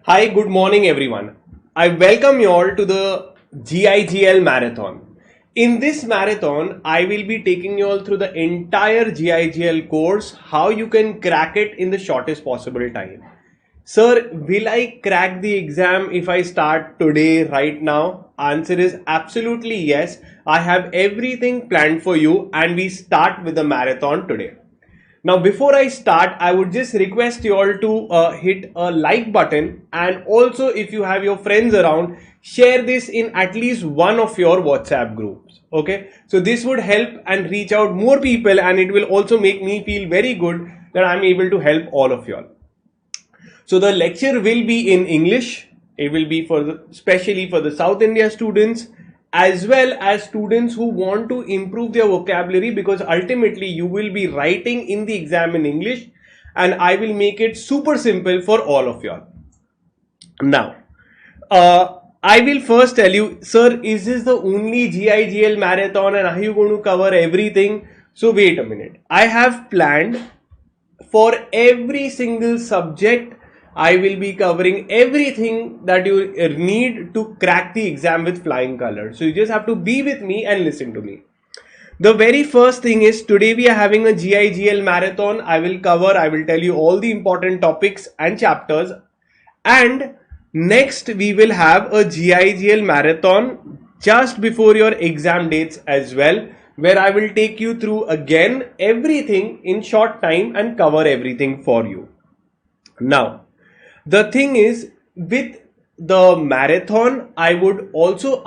Hi, good morning everyone. I welcome you all to the GIGL marathon. In this marathon, I will be taking you all through the entire GIGL course, how you can crack it in the shortest possible time. Sir, will I crack the exam if I start today, right now? Answer is absolutely yes. I have everything planned for you and we start with the marathon today. Now, before I start, I would just request you all to hit a like button, and also if you have your friends around, share this in at least one of your WhatsApp groups. Okay, so this would help and reach out more people, and it will also make me feel very good that I'm able to help all of you all. So the lecture will be in English. It will be especially for the South India students, as well as students who want to improve their vocabulary, because ultimately you will be writing in the exam in English and I will make it super simple for all of you all. Now, I will first tell you, sir, is this the only GIGL marathon and are you going to cover everything? So wait a minute. I have planned for every single subject. I will be covering everything that you need to crack the exam with flying colors. So you just have to be with me and listen to me. The very first thing is, today we are having a GIGL marathon. I will tell you all the important topics and chapters. And next we will have a GIGL marathon just before your exam dates as well, where I will take you through again everything in short time and cover everything for you. Now, the thing is, with the marathon, I would also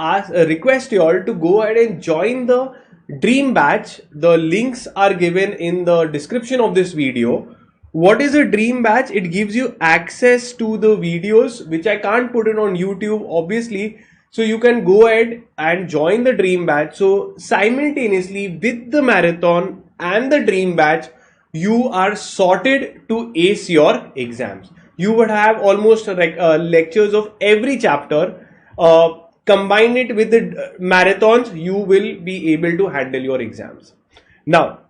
request you all to go ahead and join the Dream Batch. The links are given in the description of this video. What is a Dream Batch? It gives you access to the videos, which I can't put it on YouTube, obviously. So you can go ahead and join the Dream Batch. So simultaneously with the marathon and the Dream Batch, you are sorted to ace your exams. You would have almost lectures of every chapter. Combine it with the marathons, you will be able to handle your exams. Now,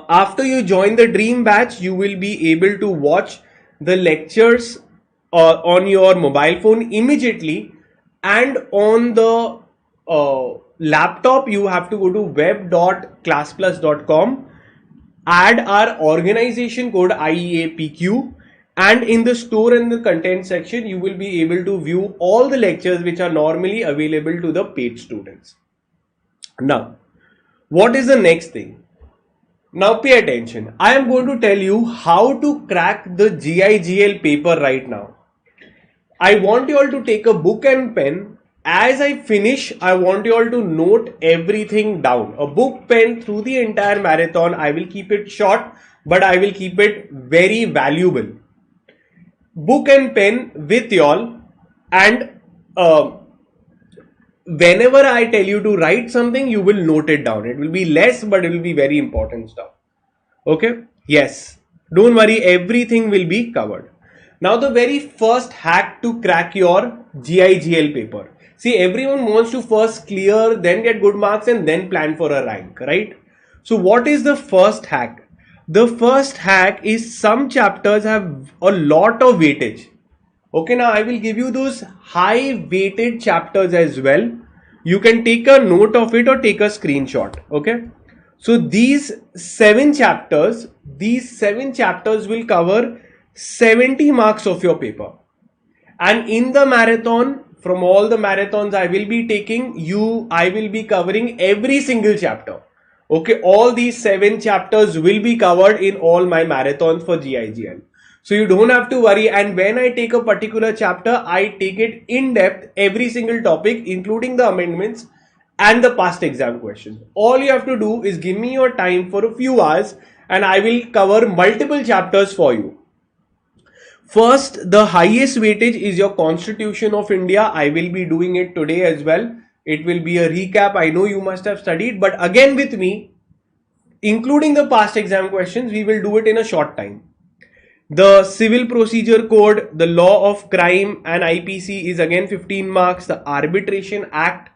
after you join the Dream Batch, you will be able to watch the lectures on your mobile phone immediately, and on the laptop you have to go to web.classplus.com, add our organization code IEAPQ, and in the store and the content section you will be able to view all the lectures which are normally available to the paid students. Now, what is the next thing? Now pay attention. I am going to tell you how to crack the GIGL paper right now. I want you all to take a book and pen. As I finish, I want you all to note everything down. A book, pen through the entire marathon. I will keep it short, but I will keep it very valuable. Book and pen with y'all, and whenever I tell you to write something, you will note it down. It will be less, but it will be very important stuff. Okay? Yes. Don't worry, everything will be covered. Now, the very first hack to crack your GIGL paper. See, everyone wants to first clear, then get good marks, and then plan for a rank, right? So what is the first hack? The first hack is, some chapters have a lot of weightage. Okay, now I will give you those high weighted chapters as well. You can take a note of it or take a screenshot. Okay. So these seven chapters will cover 70 marks of your paper. And in the marathon, from all the marathons I will be taking, I will be covering every single chapter. Okay, all these 7 chapters will be covered in all my marathons for GIGL. So you don't have to worry. And when I take a particular chapter, I take it in depth, every single topic, including the amendments and the past exam questions. All you have to do is give me your time for a few hours and I will cover multiple chapters for you. First, the highest weightage is your Constitution of India. I will be doing it today as well. It will be a recap. I know you must have studied, but again with me, including the past exam questions, we will do it in a short time. The Civil Procedure Code, the Law of Crime and IPC is again 15 marks. The Arbitration Act,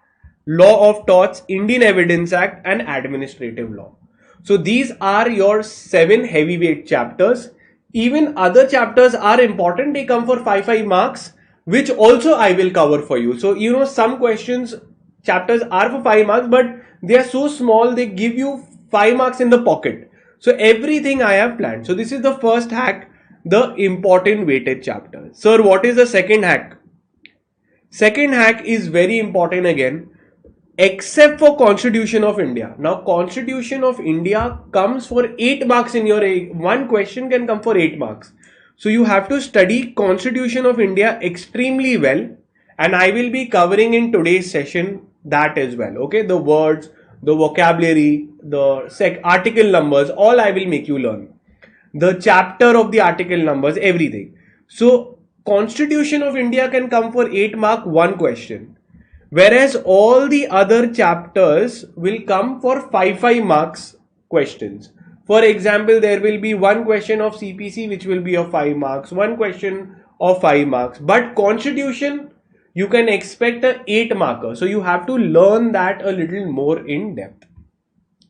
Law of Torts, Indian Evidence Act and Administrative Law. So these are your 7 heavyweight chapters. Even other chapters are important. They come for 5 marks, which also I will cover for you. So, you know, some questions, chapters are for 5 marks, but they are so small, they give you 5 marks in the pocket. So, everything I have planned. So, this is the first hack, the important weighted chapter. Sir, what is the second hack? Second hack is very important again, except for Constitution of India. Now, Constitution of India comes for 8 marks in your, one question can come for 8 marks. So you have to study Constitution of India extremely well, and I will be covering in today's session that as well. Okay, the words, the vocabulary, the article numbers, all I will make you learn. The chapter of the article numbers, everything. So Constitution of India can come for 8 mark, one question. Whereas all the other chapters will come for 5 marks questions. For example, there will be one question of CPC which will be of 5 marks, one question of 5 marks. But Constitution, you can expect a 8 marker. So you have to learn that a little more in depth.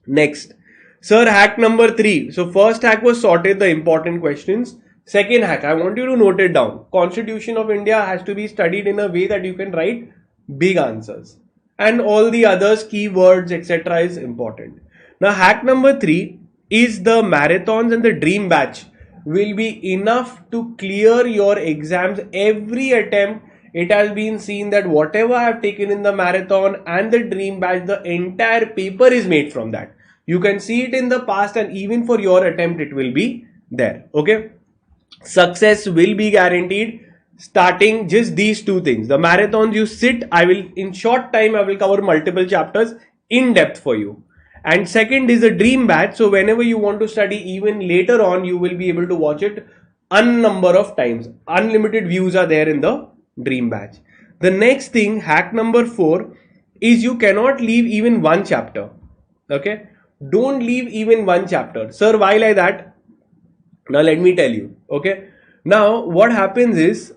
Next, sir, hack number 3. So first hack was sorted the important questions. Second hack, I want you to note it down. Constitution of India has to be studied in a way that you can write big answers, and all the others, keywords, etc. is important. Now, hack number 3 is the marathons and the dream batch will be enough to clear your exams. Every attempt, it has been seen that whatever I have taken in the marathon and the dream batch, the entire paper is made from that. You can see it in the past, and even for your attempt it will be there. Okay, success will be guaranteed starting just these two things. The marathons you sit, I will in short time I will cover multiple chapters in depth for you. And second is the dream batch. So whenever you want to study even later on, you will be able to watch it unnumber of times. Unlimited views are there in the dream batch. The next thing, hack number 4, is you cannot leave even one chapter. Okay, don't leave even one chapter. Sir, why like that? Now let me tell you. Okay, now what happens is,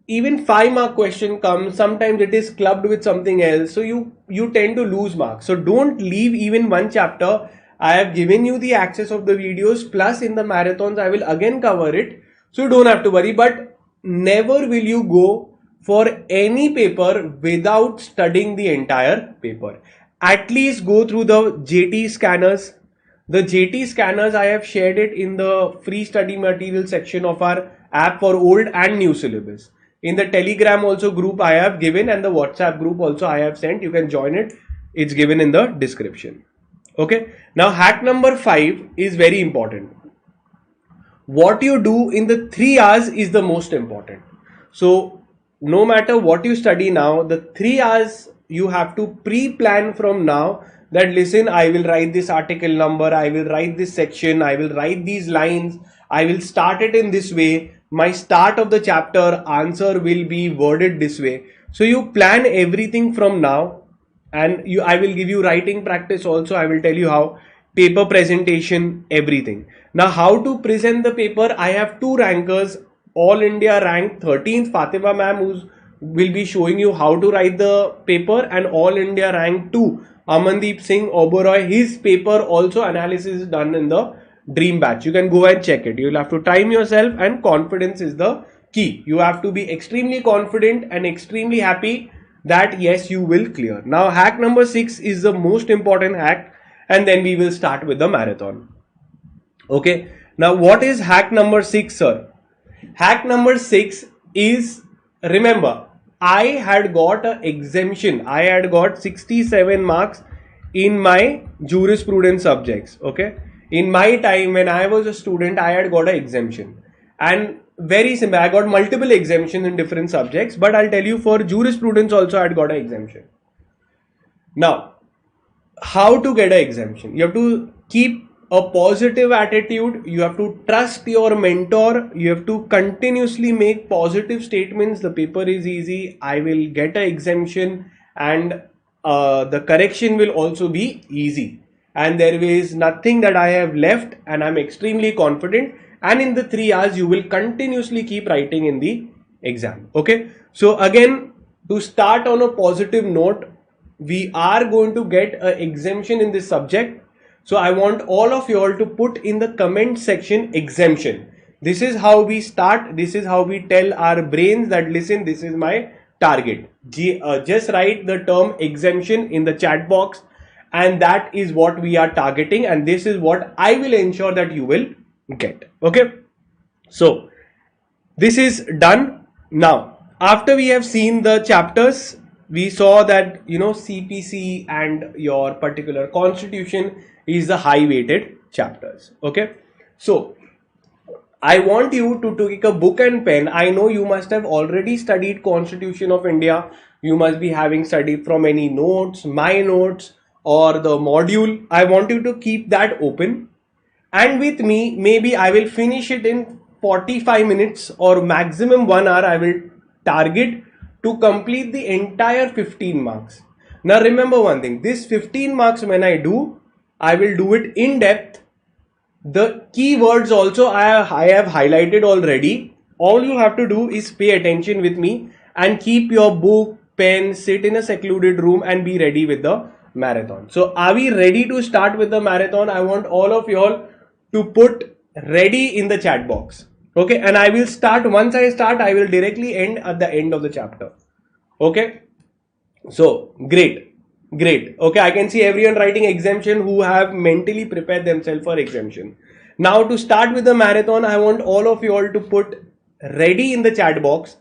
even 5 mark question comes, sometimes it is clubbed with something else, so you tend to lose marks. So don't leave even one chapter. I have given you the access of the videos, plus in the marathons I will again cover it, so you don't have to worry. But never will you go for any paper without studying the entire paper. At least go through the JT scanners. The JT scanners, I have shared it in the free study material section of our app for old and new syllabus. In the Telegram also group I have given, and the WhatsApp group also I have sent. You can join it. It's given in the description. Okay. Now hack number 5 is very important. What you do in the 3 hours is the most important. So no matter what you study now, the 3 hours you have to pre-plan from now, that listen, I will write this article number, I will write this section, I will write these lines, I will start it in this way, my start of the chapter answer will be worded this way. So you plan everything from now, and I will give you writing practice also. I will tell you how, paper presentation, everything. Now how to present the paper, I have 2 rankers, all India rank 13th Fatima ma'am, who will be showing you how to write the paper, and all India rank 2 Amandeep Singh Oberoi, his paper also analysis is done in the dream batch. You can go and check it. You'll have to time yourself, and confidence is the key. You have to be extremely confident and extremely happy that yes, you will clear. Now hack number 6 is the most important hack, and then we will start with the marathon. Okay, now what is hack number 6, sir? Hack number 6 is, remember, I had got an exemption. I had got 67 marks in my jurisprudence subjects. Okay, in my time when I was a student, I had got an exemption, and very simple, I got multiple exemptions in different subjects, but I'll tell you, for jurisprudence also I had got an exemption. Now, how to get an exemption? You have to keep a positive attitude, you have to trust your mentor, you have to continuously make positive statements. The paper is easy, I will get an exemption, and the correction will also be easy, and there is nothing that I have left, and I'm extremely confident. And in the 3 hours you will continuously keep writing in the exam. Okay, so again, to start on a positive note, we are going to get an exemption in this subject. So I want all of you all to put in the comment section exemption. This is how we start. This is how we tell our brains that listen, this is my target. Just write the term exemption in the chat box, and that is what we are targeting, and this is what I will ensure that you will get. Okay. So this is done. Now, after we have seen the chapters, we saw that CPC and your particular constitution is the high weighted chapters. Okay. So I want you to take a book and pen. I know you must have already studied Constitution of India. You must be having studied from any notes, my notes, or the module. I want you to keep that open. And with me, maybe I will finish it in 45 minutes or maximum 1 hour. I will target to complete the entire 15 marks. Now remember one thing, this 15 marks when I will do it in depth. The keywords also I have highlighted already. All you have to do is pay attention with me and keep your book, pen, sit in a secluded room and be ready with the marathon. So are we ready to start with the marathon? I want all of you all to put ready in the chat box. Okay, and I will start. Once I start, I will directly end at the end of the chapter. Okay, so great. Okay, I can see everyone writing exemption who have mentally prepared themselves for exemption. Now to start with the marathon, I want all of you all to put ready in the chat box.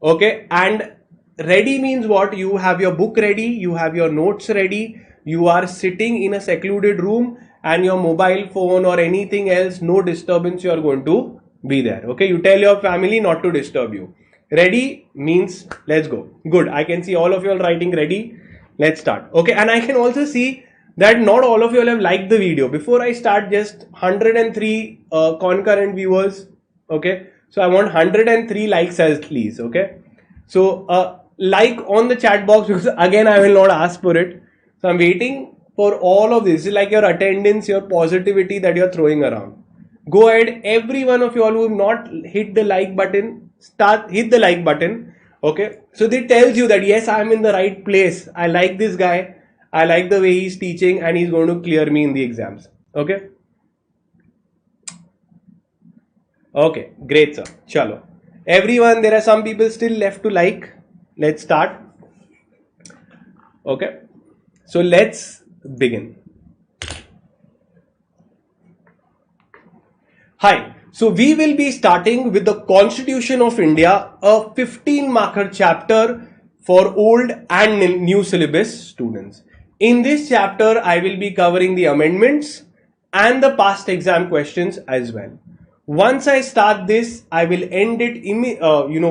Okay, and ready means what? You have your book ready, you have your notes ready, you are sitting in a secluded room, and your mobile phone or anything else, no disturbance, you are going to be there. Okay, you tell your family not to disturb you. Ready means let's go. Good, I can see all of you all writing ready. Let's start. Okay, and I can also see that not all of you all have liked the video. Before I start, just 103 concurrent viewers. Okay, so I want 103 likes as please. Okay, so like on the chat box, because again I will not ask for it. So I'm waiting for all of this. It's like your attendance, your positivity that you're throwing around. Go ahead, every one of you all who have not hit the like button, hit the like button. Okay, so this tells you that yes, I'm in the right place. I like this guy. I like the way he's teaching and he's going to clear me in the exams. Okay. Okay, great sir. Chalo. Everyone, there are some people still left to like. Let's start. Okay. So let's begin. Hi. So we will be starting with the Constitution of India, a 15-marker chapter for old and new syllabus students. In this chapter, I will be covering the amendments and the past exam questions as well. Once I start this, I will end it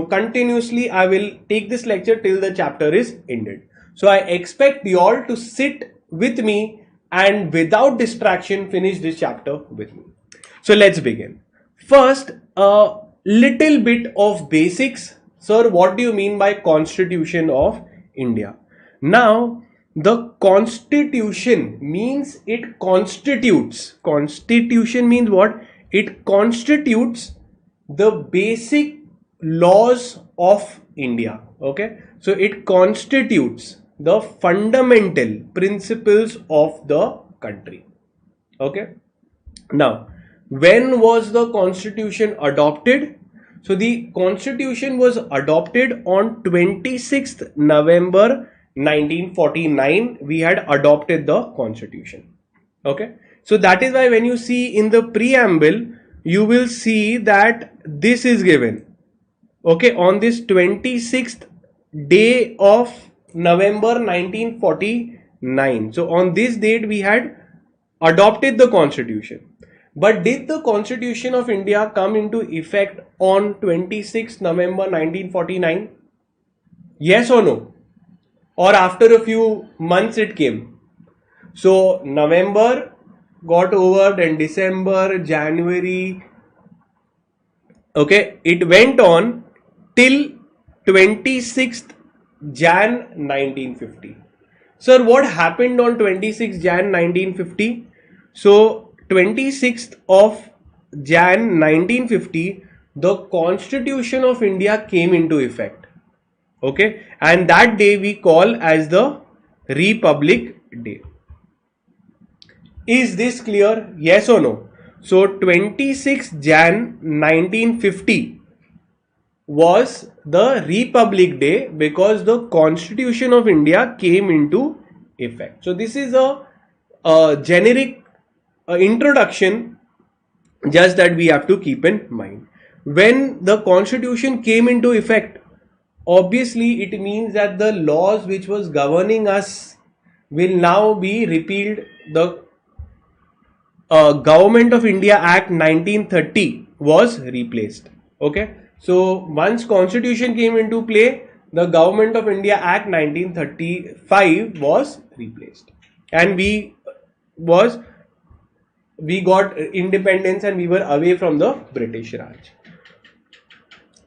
continuously. I will take this lecture till the chapter is ended. So I expect you all to sit with me and without distraction finish this chapter with me. So let's begin. First, a little bit of basics. Sir, what do you mean by Constitution of India? Now, the Constitution means it constitutes. Constitution means what? It constitutes the basic laws of India. Okay. So it constitutes the fundamental principles of the country. Okay. Now, when was the Constitution adopted? So the Constitution was adopted on 26th November 1949. We had adopted the Constitution. Okay. So that is why when you see in the preamble, you will see that this is given. Okay. On this 26th day of November 1949. So on this date we had adopted the Constitution. But did the Constitution of India come into effect on 26th November 1949? Yes or no? Or after a few months it came? So November got over, then December, January. Okay, it went on till 26th Jan 1950. Sir, what happened on 26th Jan 1950? So 26th of Jan 1950, the Constitution of India came into effect. Okay, and that day we call as the Republic Day. Is this clear? Yes or no? So 26th Jan 1950 was the Republic Day because the Constitution of India came into effect. So this is a generic introduction, just that we have to keep in mind. When the Constitution came into effect, obviously it means that the laws which was governing us will now be repealed. The Government of India Act 1930 was replaced. Okay, so once Constitution came into play, the Government of India Act 1935 was replaced, and we got independence and we were away from the British Raj.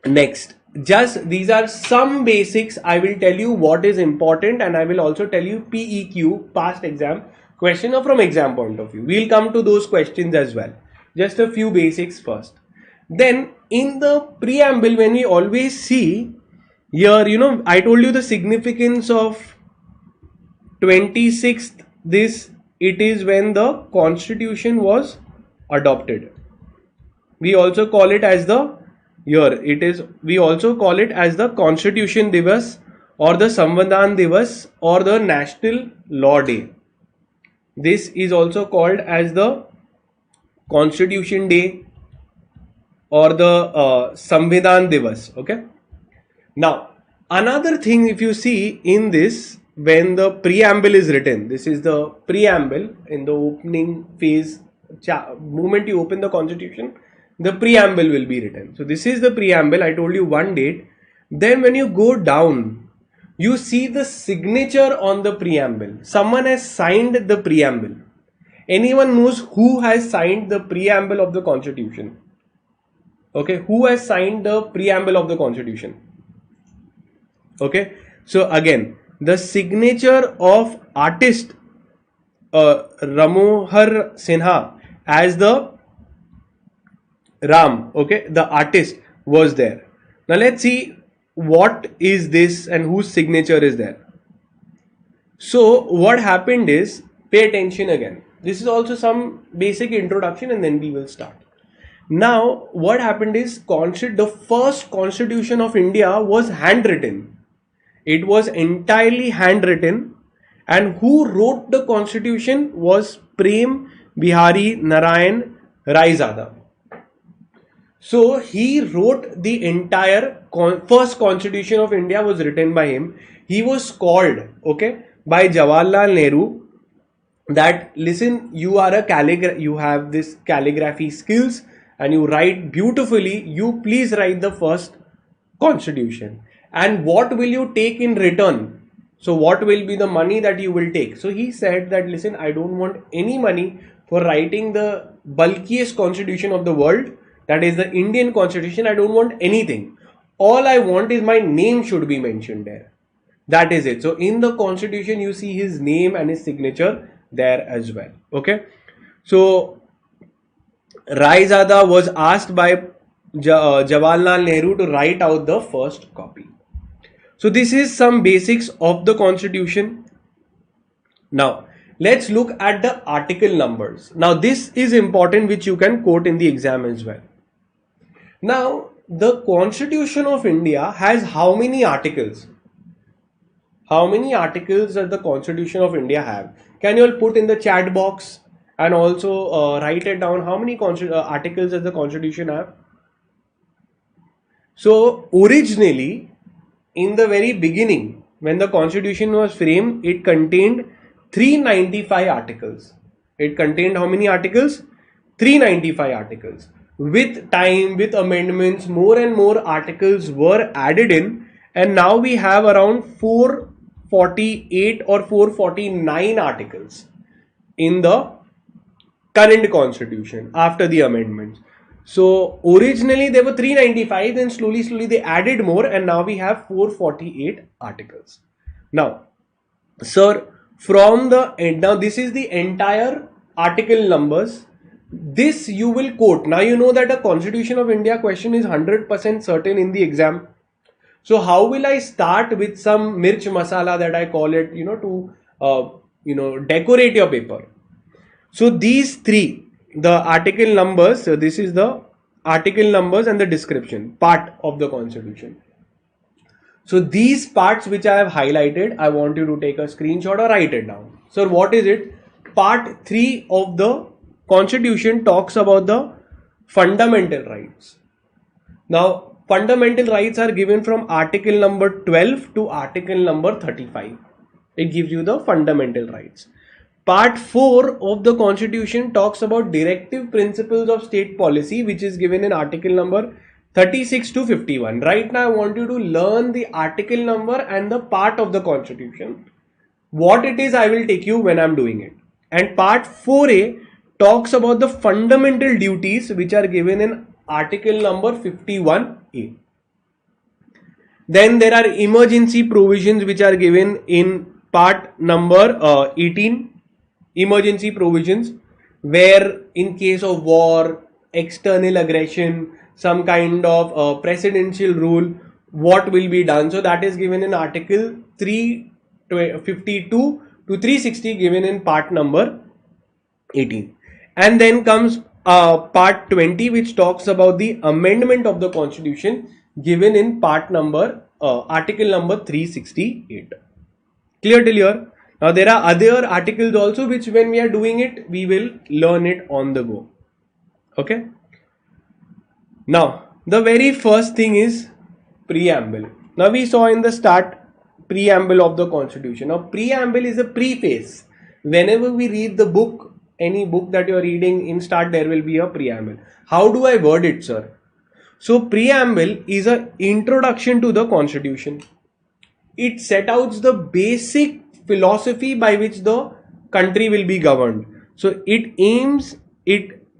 Next, just these are some basics. I will tell you what is important, and I will also tell you PEQ, past exam question, or from exam point of view. We'll come to those questions as well. Just a few basics first. Then in the preamble, when we always see here, I told you the significance of 26th, it is when the Constitution was adopted. We also call it as the we also call it as the Constitution Divas, or the Samvidhan Divas, or the National Law Day. This is also called as the Constitution Day or the Samvidhan Divas. Okay. Now, another thing, if you see in this, when the preamble is written, this is the preamble in the opening phase. Moment you open the Constitution, the preamble will be written. So this is the preamble. I told you one date. Then when you go down, you see the signature on the preamble. Someone has signed the preamble. Anyone knows who has signed the preamble of the Constitution? Okay, who has signed the preamble of the Constitution? Okay, so again, the signature of artist Ramohar Sinha as the Ram, okay, the artist was there. Now let's see what is this and whose signature is there. So what happened is, pay attention again. This is also some basic introduction and then we will start. Now what happened is, the first Constitution of India was handwritten. It was entirely handwritten, and who wrote the Constitution was Prem Bihari Narayan Raizada. So he wrote the entire first Constitution of India was written by him. He was called, okay, by Jawaharlal Nehru that, listen, you are you have this calligraphy skills and you write beautifully. You please write the first Constitution. And what will you take in return? So what will be the money that you will take? So he said that, listen, I don't want any money for writing the bulkiest Constitution of the world. That is the Indian Constitution. I don't want anything. All I want is my name should be mentioned there. That is it. So in the Constitution, you see his name and his signature there as well. Okay. So Raizada was asked by Jawaharlal Nehru to write out the first copy. So this is some basics of the Constitution. Now let's look at the article numbers. Now this is important, which you can quote in the exam as well. Now, the Constitution of India has how many articles? How many articles does the Constitution of India have? Can you all put in the chat box and also write it down? How many articles does the Constitution have? So, originally, in the very beginning, when the Constitution was framed, it contained 395 articles. It contained how many articles? 395 articles. With time, with amendments, more and more articles were added in, and now we have around 448 or 449 articles in the current Constitution after the amendments. So originally there were 395, then slowly they added more, and now we have 448 articles. Now, sir, from the end, now this is the entire article numbers. This you will quote. Now you know that a Constitution of India question is 100% certain in the exam. So how will I start with some mirch masala, that I call it, to decorate your paper? So these three, the article numbers, so this is the article numbers and the description part of the constitution. So these parts which I have highlighted, I want you to take a screenshot or write it down. So what is it? Part 3 of the constitution talks about the fundamental rights. Now, fundamental rights are given from article number 12 to article number 35. It gives you the fundamental rights. Part 4 of the constitution talks about directive principles of state policy, which is given in article number 36 to 51. Right now I want you to learn the article number and the part of the constitution. What it is, I will take you when I'm doing it. And part 4a talks about the fundamental duties which are given in article number 51a. Then there are emergency provisions which are given in part number 18. Emergency provisions, where in case of war, external aggression, some kind of presidential rule, what will be done. So that is given in article 352 to 360, given in part number 18. And then comes part 20, which talks about the amendment of the constitution, given in part number article number 368. Clear till here? Now there are other articles also which when we are doing it, we will learn it on the go. Okay. Now the very first thing is preamble. Now we saw in the start preamble of the constitution. Now preamble is a preface. Whenever we read the book, any book that you are reading, in start there will be a preamble. How do I word it, sir? So preamble is an introduction to the constitution. It sets out the basic philosophy by which the country will be governed. So it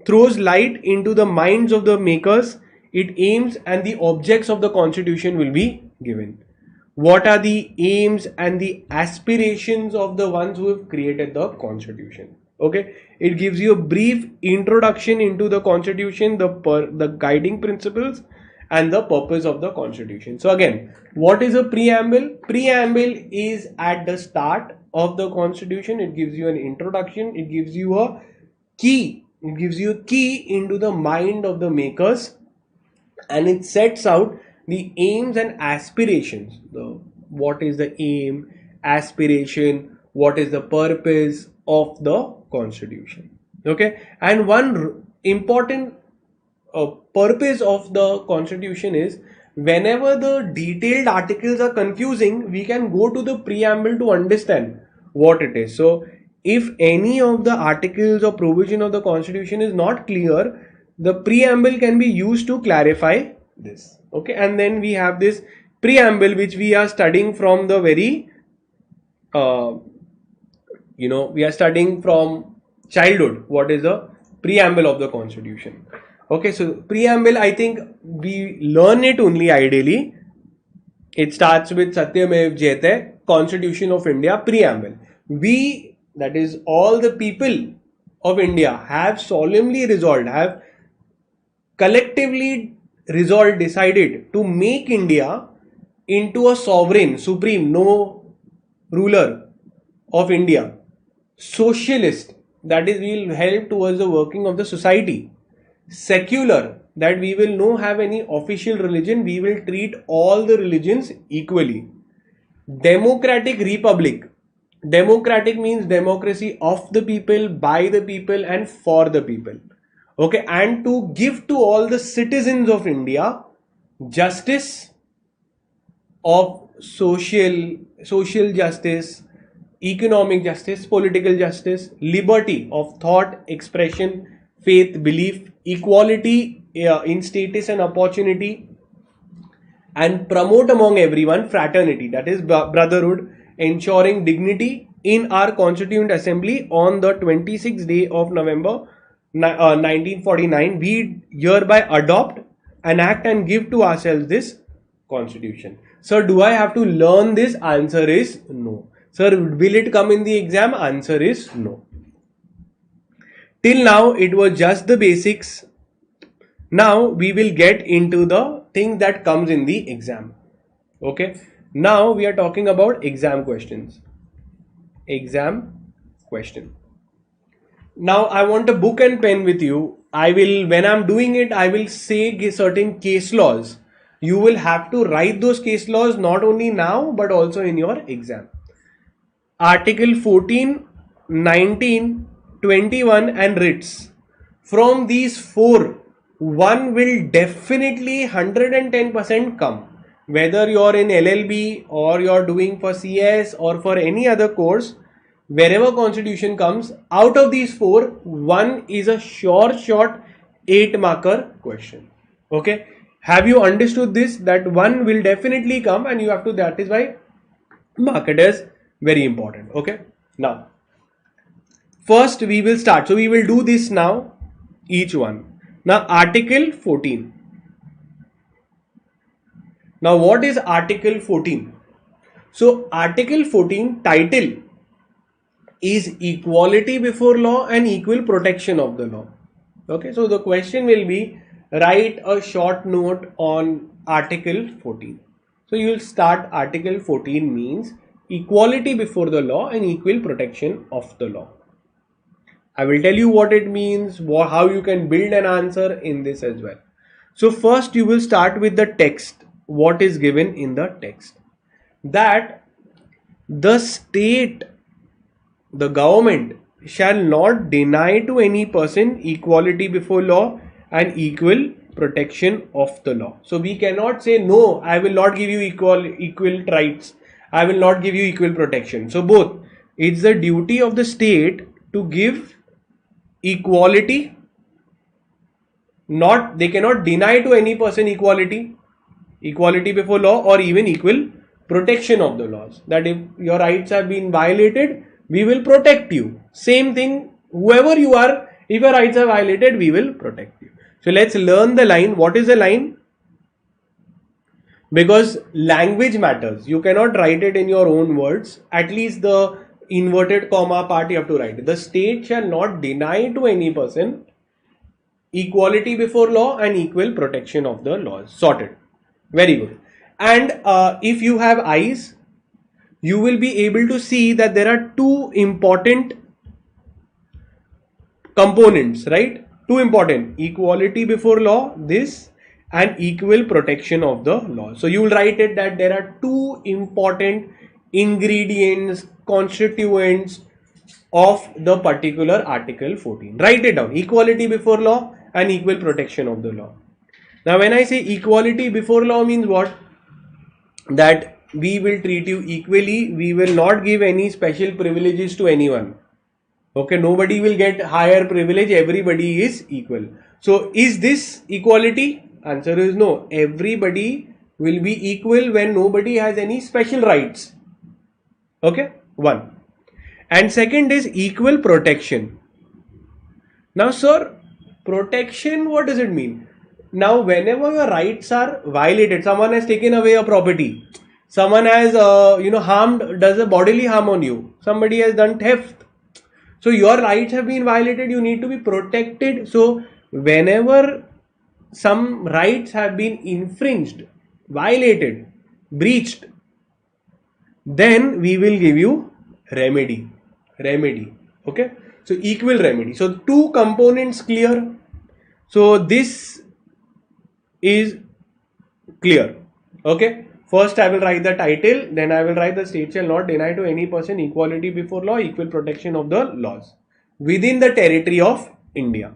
throws light into the minds of the makers. It aims and the objects of the constitution will be given. What are the aims and the aspirations of the ones who have created the constitution? Okay, it gives you a brief introduction into the constitution, the guiding principles and the purpose of the constitution. So again, what is a preamble? Preamble is at the start of the constitution. It gives you an introduction. It gives you a key. It gives you a key into the mind of the makers, and it sets out the aims and aspirations. What is the aim, aspiration, what is the purpose of the constitution? Okay, and one important purpose of the constitution is, whenever the detailed articles are confusing, we can go to the preamble to understand what it is. So if any of the articles or provision of the constitution is not clear, the preamble can be used to clarify this. Okay, and then we have this preamble which we are studying from the very we are studying from childhood. What is the preamble of the constitution? Okay, so preamble, I think we learn it only ideally. It starts with Satyamev Jayate, Constitution of India, preamble. We, that is all the people of India, have solemnly resolved, have collectively resolved, decided to make India into a sovereign, supreme, no ruler of India, socialist, that is we will help towards the working of the society, secular, that we will not have any official religion, we will treat all the religions equally, democratic republic. Democratic means democracy of the people, by the people and for the people. Okay, and to give to all the citizens of India justice of social justice, economic justice, political justice, liberty of thought, expression, faith, belief, equality in status and opportunity, and promote among everyone fraternity, that is brotherhood, ensuring dignity in our Constituent Assembly on the 26th day of November 1949. We hereby adopt, enact and give to ourselves this constitution. Sir, do I have to learn this? Answer is no. Sir, will it come in the exam? Answer is no. Till now it was just the basics. Now we will get into the thing that comes in the exam. Okay, now we are talking about exam questions. Exam question. Now I want a book and pen with you. I will, when I'm doing it, I will say certain case laws. You will have to write those case laws not only now but also in your exam. Article 14, 19, 21 and writs. From these four, one will definitely 110% come. Whether you're in LLB or you're doing for CS or for any other course, wherever constitution comes, out of these four, one is a sure shot 8 marker question. Okay. Have you understood this? That one will definitely come and you have to, that is why mark it as very important. Okay. Now, first we will start. So we will do this now, each one. Now, Article 14. Now, what is Article 14? So, Article 14 title is equality before law and equal protection of the law. Okay, so the question will be, write a short note on Article 14. So you will start Article 14 means equality before the law and equal protection of the law. I will tell you what it means, how you can build an answer in this as well. So first you will start with the text. What is given in the text? That the state, the government shall not deny to any person equality before law and equal protection of the law. So we cannot say, no, I will not give you equal rights. I will not give you equal protection. So both, it's the duty of the state to give equality. Not, they cannot deny to any person equality before law or even equal protection of the laws. That if your rights have been violated, we will protect you. Same thing, whoever you are, if your rights are violated, we will protect you. So let's learn the line. What is the line? Because language matters. You cannot write it in your own words. At least the inverted comma part you have to write. The state shall not deny to any person equality before law and equal protection of the laws. Sorted. Very good. And if you have eyes, you will be able to see that there are two important components, right? Two important, equality before law, this, and equal protection of the law. So you will write it that there are two important ingredients, constituents of the particular Article 14. Write it down, equality before law and equal protection of the law. Now when I say equality before law means what? That we will treat you equally, we will not give any special privileges to anyone. Okay, nobody will get higher privilege, everybody is equal. So is this equality? Answer is no. Everybody will be equal when nobody has any special rights. Okay, one. And second is equal protection. Now sir, protection, what does it mean? Now whenever your rights are violated, someone has taken away your property, someone has harmed, does a bodily harm on you, somebody has done theft, so your rights have been violated, you need to be protected. So whenever some rights have been infringed, violated, breached, then we will give you remedy. Okay, so equal remedy. So two components clear. So this is clear. Okay, first I will write the title, then I will write the state shall not deny to any person equality before law, equal protection of the laws within the territory of India.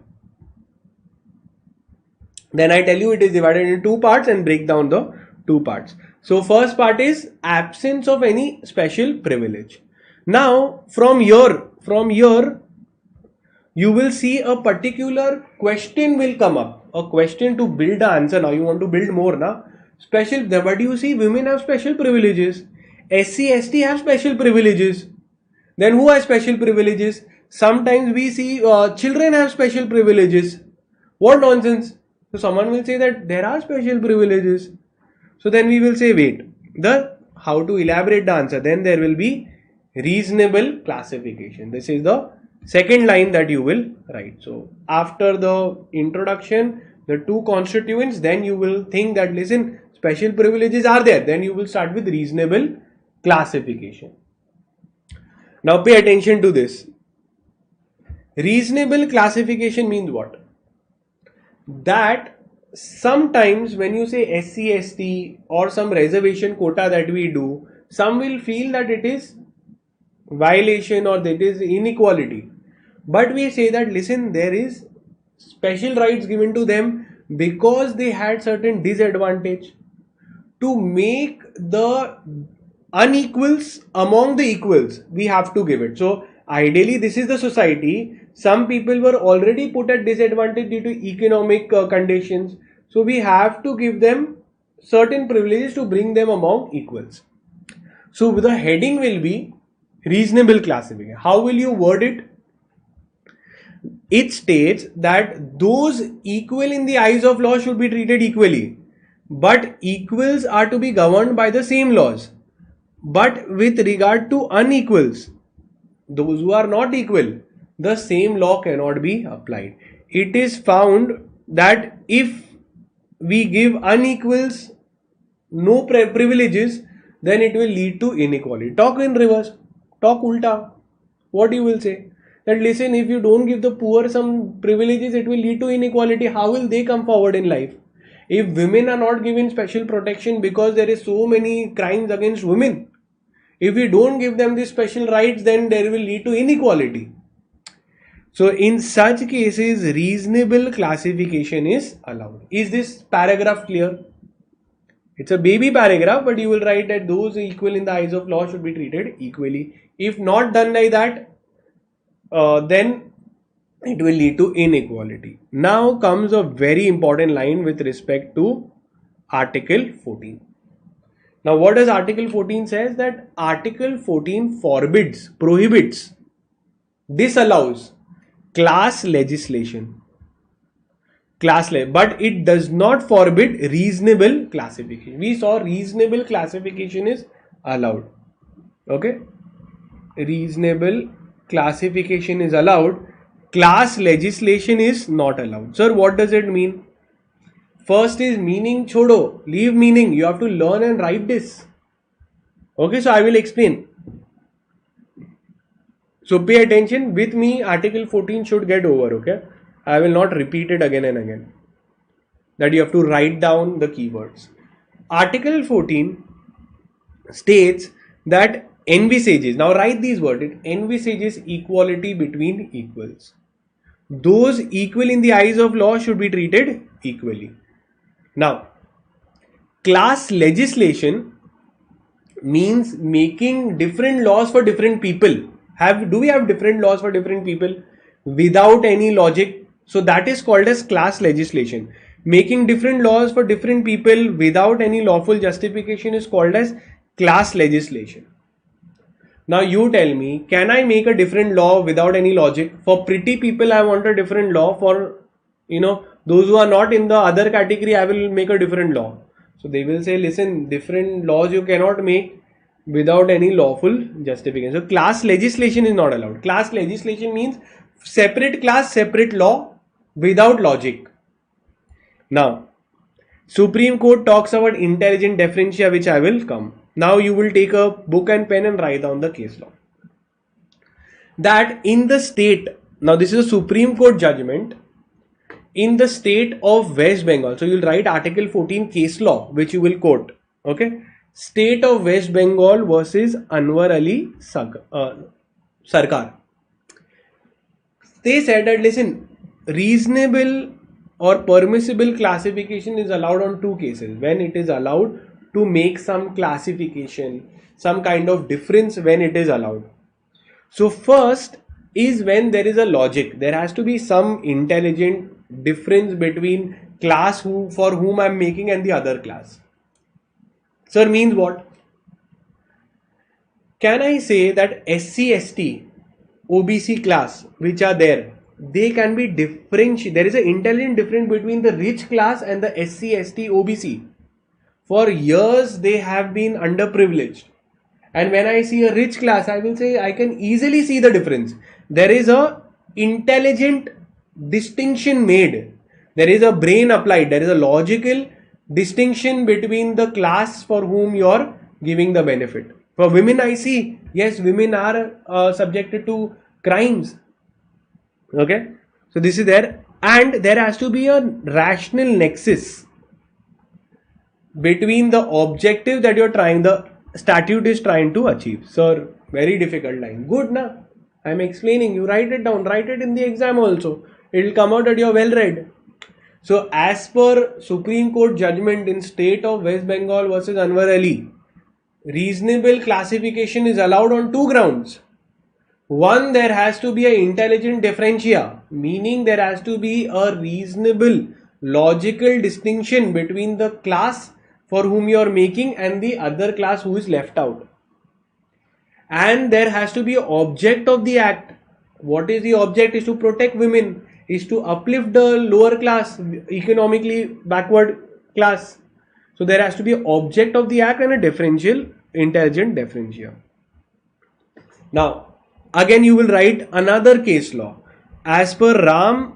Then I tell you it is divided into two parts and break down the two parts. So first part is absence of any special privilege. Now from here you will see a particular question will come up, a question to build the answer. Now you want to build more now. Special, what do you see? Women have special privileges. SC, ST have special privileges. Then who has special privileges? Sometimes we see children have special privileges. What nonsense. So someone will say that there are special privileges. So then we will say, wait, how to elaborate the answer. Then there will be reasonable classification. This is the second line that you will write. So after the introduction, the two constituents, then you will think that, listen, special privileges are there. Then you will start with reasonable classification. Now pay attention to this. Reasonable classification means what? That sometimes when you say SC, ST or some reservation quota that we do, some will feel that it is violation or that is inequality. But we say that listen, there is special rights given to them because they had certain disadvantage. To make the unequals among the equals, we have to give it. So ideally this is the society. Some people were already put at disadvantage due to economic conditions. So we have to give them certain privileges to bring them among equals. So the heading will be reasonable classification. How will you word it? It states that those equal in the eyes of law should be treated equally, but equals are to be governed by the same laws. But with regard to unequals, those who are not equal, the same law cannot be applied. It is found that if we give unequals no privileges, then it will lead to inequality. Talk in reverse, talk ulta. What you will say? That listen, if you don't give the poor some privileges, it will lead to inequality. How will they come forward in life? If women are not given special protection because there is so many crimes against women, if we don't give them these special rights, then there will lead to inequality. So in such cases, reasonable classification is allowed. Is this paragraph clear? It's a baby paragraph, but you will write that those equal in the eyes of law should be treated equally. If not done like that, then it will lead to inequality. Now comes a very important line with respect to Article 14. Now what does Article 14 says? That Article 14 forbids, prohibits, disallows class legislation. But it does not forbid reasonable classification. We saw reasonable classification is allowed. Okay? Reasonable classification is allowed. Class legislation is not allowed. Sir, what does it mean? First is meaning chodo. Leave meaning. You have to learn and write this. Okay, so I will explain. So pay attention. With me, Article 14 should get over. Okay? I will not repeat it again and again. That you have to write down the keywords. Article 14 states that envisages, now write these words, it envisages equality between equals. Those equal in the eyes of law should be treated equally. Now, class legislation means making different laws for different people. Do we have different laws for different people without any logic? So that is called as class legislation. Making different laws for different people without any lawful justification is called as class legislation. Now you tell me, can I make a different law without any logic? For pretty people, I want a different law. For, those who are not in the other category, I will make a different law. So they will say, listen, different laws you cannot make without any lawful justification. So class legislation is not allowed. Class legislation means separate class, separate law without logic. Now, Supreme Court talks about intelligent differentia, which I will come. Now you will take a book and pen and write down the case law. That in the state, now this is a Supreme Court judgment, in the state of West Bengal. So you will write Article 14 case law, which you will quote. Okay. State of West Bengal versus Anwar Ali Sarkar. They said that listen, reasonable or permissible classification is allowed on two cases. When it is allowed to make some classification, some kind of difference when it is allowed. So first is when there is a logic. There has to be some intelligent difference between class for whom I am making and the other class. Sir, means what? Can I say that SC, ST, OBC class which are there, they can be differentiated. There is an intelligent difference between the rich class and the SC, ST, OBC. For years they have been underprivileged. And when I see a rich class, I will say I can easily see the difference. There is a intelligent distinction made. There is a brain applied. There is a logical distinction between the class for whom you are giving the benefit. For women, I see, yes, women are subjected to crimes. Okay, so this is there, and there has to be a rational nexus between the objective that the statute is trying to achieve. Sir, very difficult line. Good, na? I'm explaining. You write it down. Write it in the exam also. It will come out that you're well read. So, as per Supreme Court judgment in state of West Bengal versus Anwar Ali, reasonable classification is allowed on two grounds. One, there has to be an intelligent differentia, meaning there has to be a reasonable logical distinction between the class for whom you are making and the other class who is left out. And there has to be an object of the act. What is the object? Is to protect women, is to uplift the lower class, economically backward class. So there has to be an object of the act and a differential, intelligent differentia. Now, again you will write another case law. As per Ram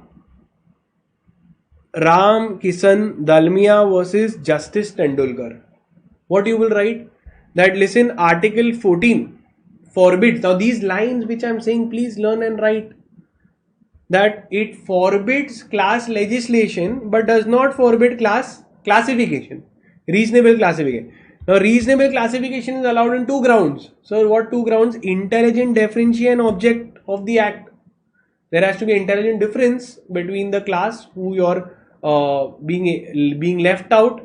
Kisan Dalmia versus Justice Tendulkar. What you will write? That listen, Article 14 forbids. Now these lines which I am saying, please learn and write. That it forbids class legislation but does not forbid class classification. Reasonable classification. Now reasonable classification is allowed in two grounds. So what two grounds? Intelligent differentia and object of the act. There has to be intelligent difference between the class who you are being left out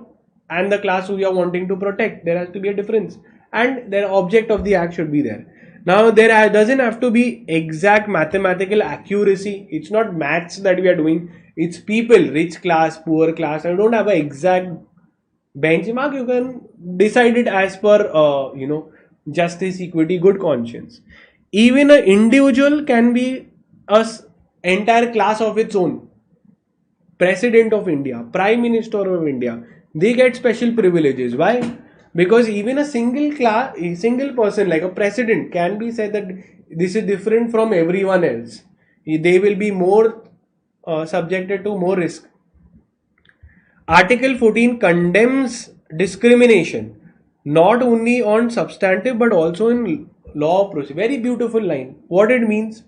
and the class who you are wanting to protect. There has to be a difference, and the object of the act should be there. Now there doesn't have to be exact mathematical accuracy. It's not maths that we are doing. It's people, rich class, poor class. I don't have an exact benchmark. You can decide it as per justice, equity, good conscience. Even an individual can be an entire class of its own. President of India, Prime Minister of India, they get special privileges. Why? Because even a single person like a president can be said that this is different from everyone else. They will be more subjected to more risk. Article 14 condemns discrimination not only on substantive but also in law of procedure. Very beautiful line. What it means?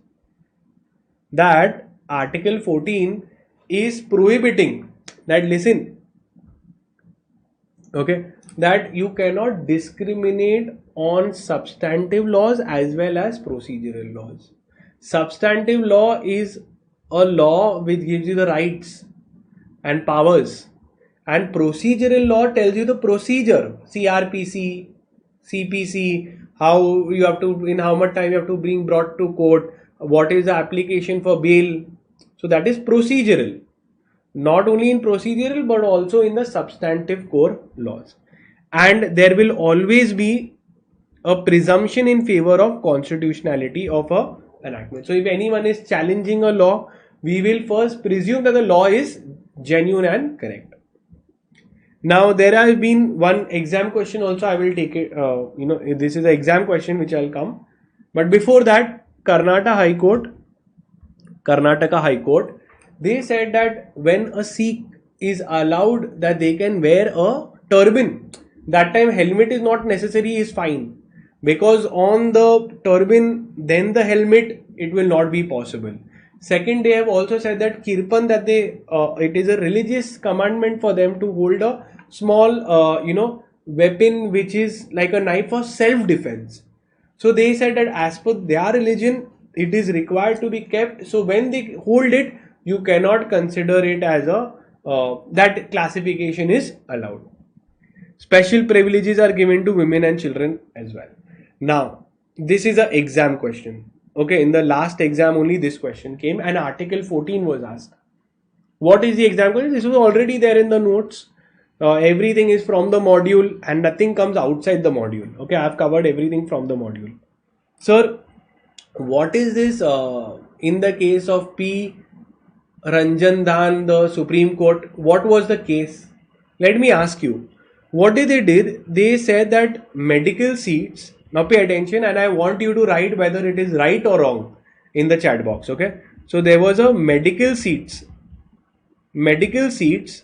That Article 14 is prohibiting that, listen, okay, that you cannot discriminate on substantive laws as well as procedural laws. Substantive law is a law which gives you the rights and powers, and procedural law tells you the procedure, CRPC, CPC, how you have to, in how much time you have to bring brought to court, what is the application for bail. So that is procedural. Not only in procedural but also in the substantive core laws. And there will always be a presumption in favor of constitutionality of a enactment. So if anyone is challenging a law, we will first presume that the law is genuine and correct. Now there has been one exam question also. I will take it. This is an exam question which I'll come. But before that, Karnataka High Court, they said that when a Sikh is allowed that they can wear a turban, that time helmet is not necessary, is fine, because on the turban then the helmet, it will not be possible. Second, they have also said that kirpan, that it is a religious commandment for them to hold a small weapon which is like a knife for self-defense. So they said that as per their religion, it is required to be kept. So when they hold it, you cannot consider it as that classification is allowed. Special privileges are given to women and children as well. Now, this is an exam question. Okay, in the last exam only this question came and Article 14 was asked. What is the exam question? This was already there in the notes. Everything is from the module and nothing comes outside the module. Okay, I have covered everything from the module. Sir, what is this in the case of P. Ranjan Dhan, the Supreme Court? What was the case? Let me ask you. What did? They said that medical seats, now pay attention and I want you to write whether it is right or wrong in the chat box. Okay. So there was a medical seats. Medical seats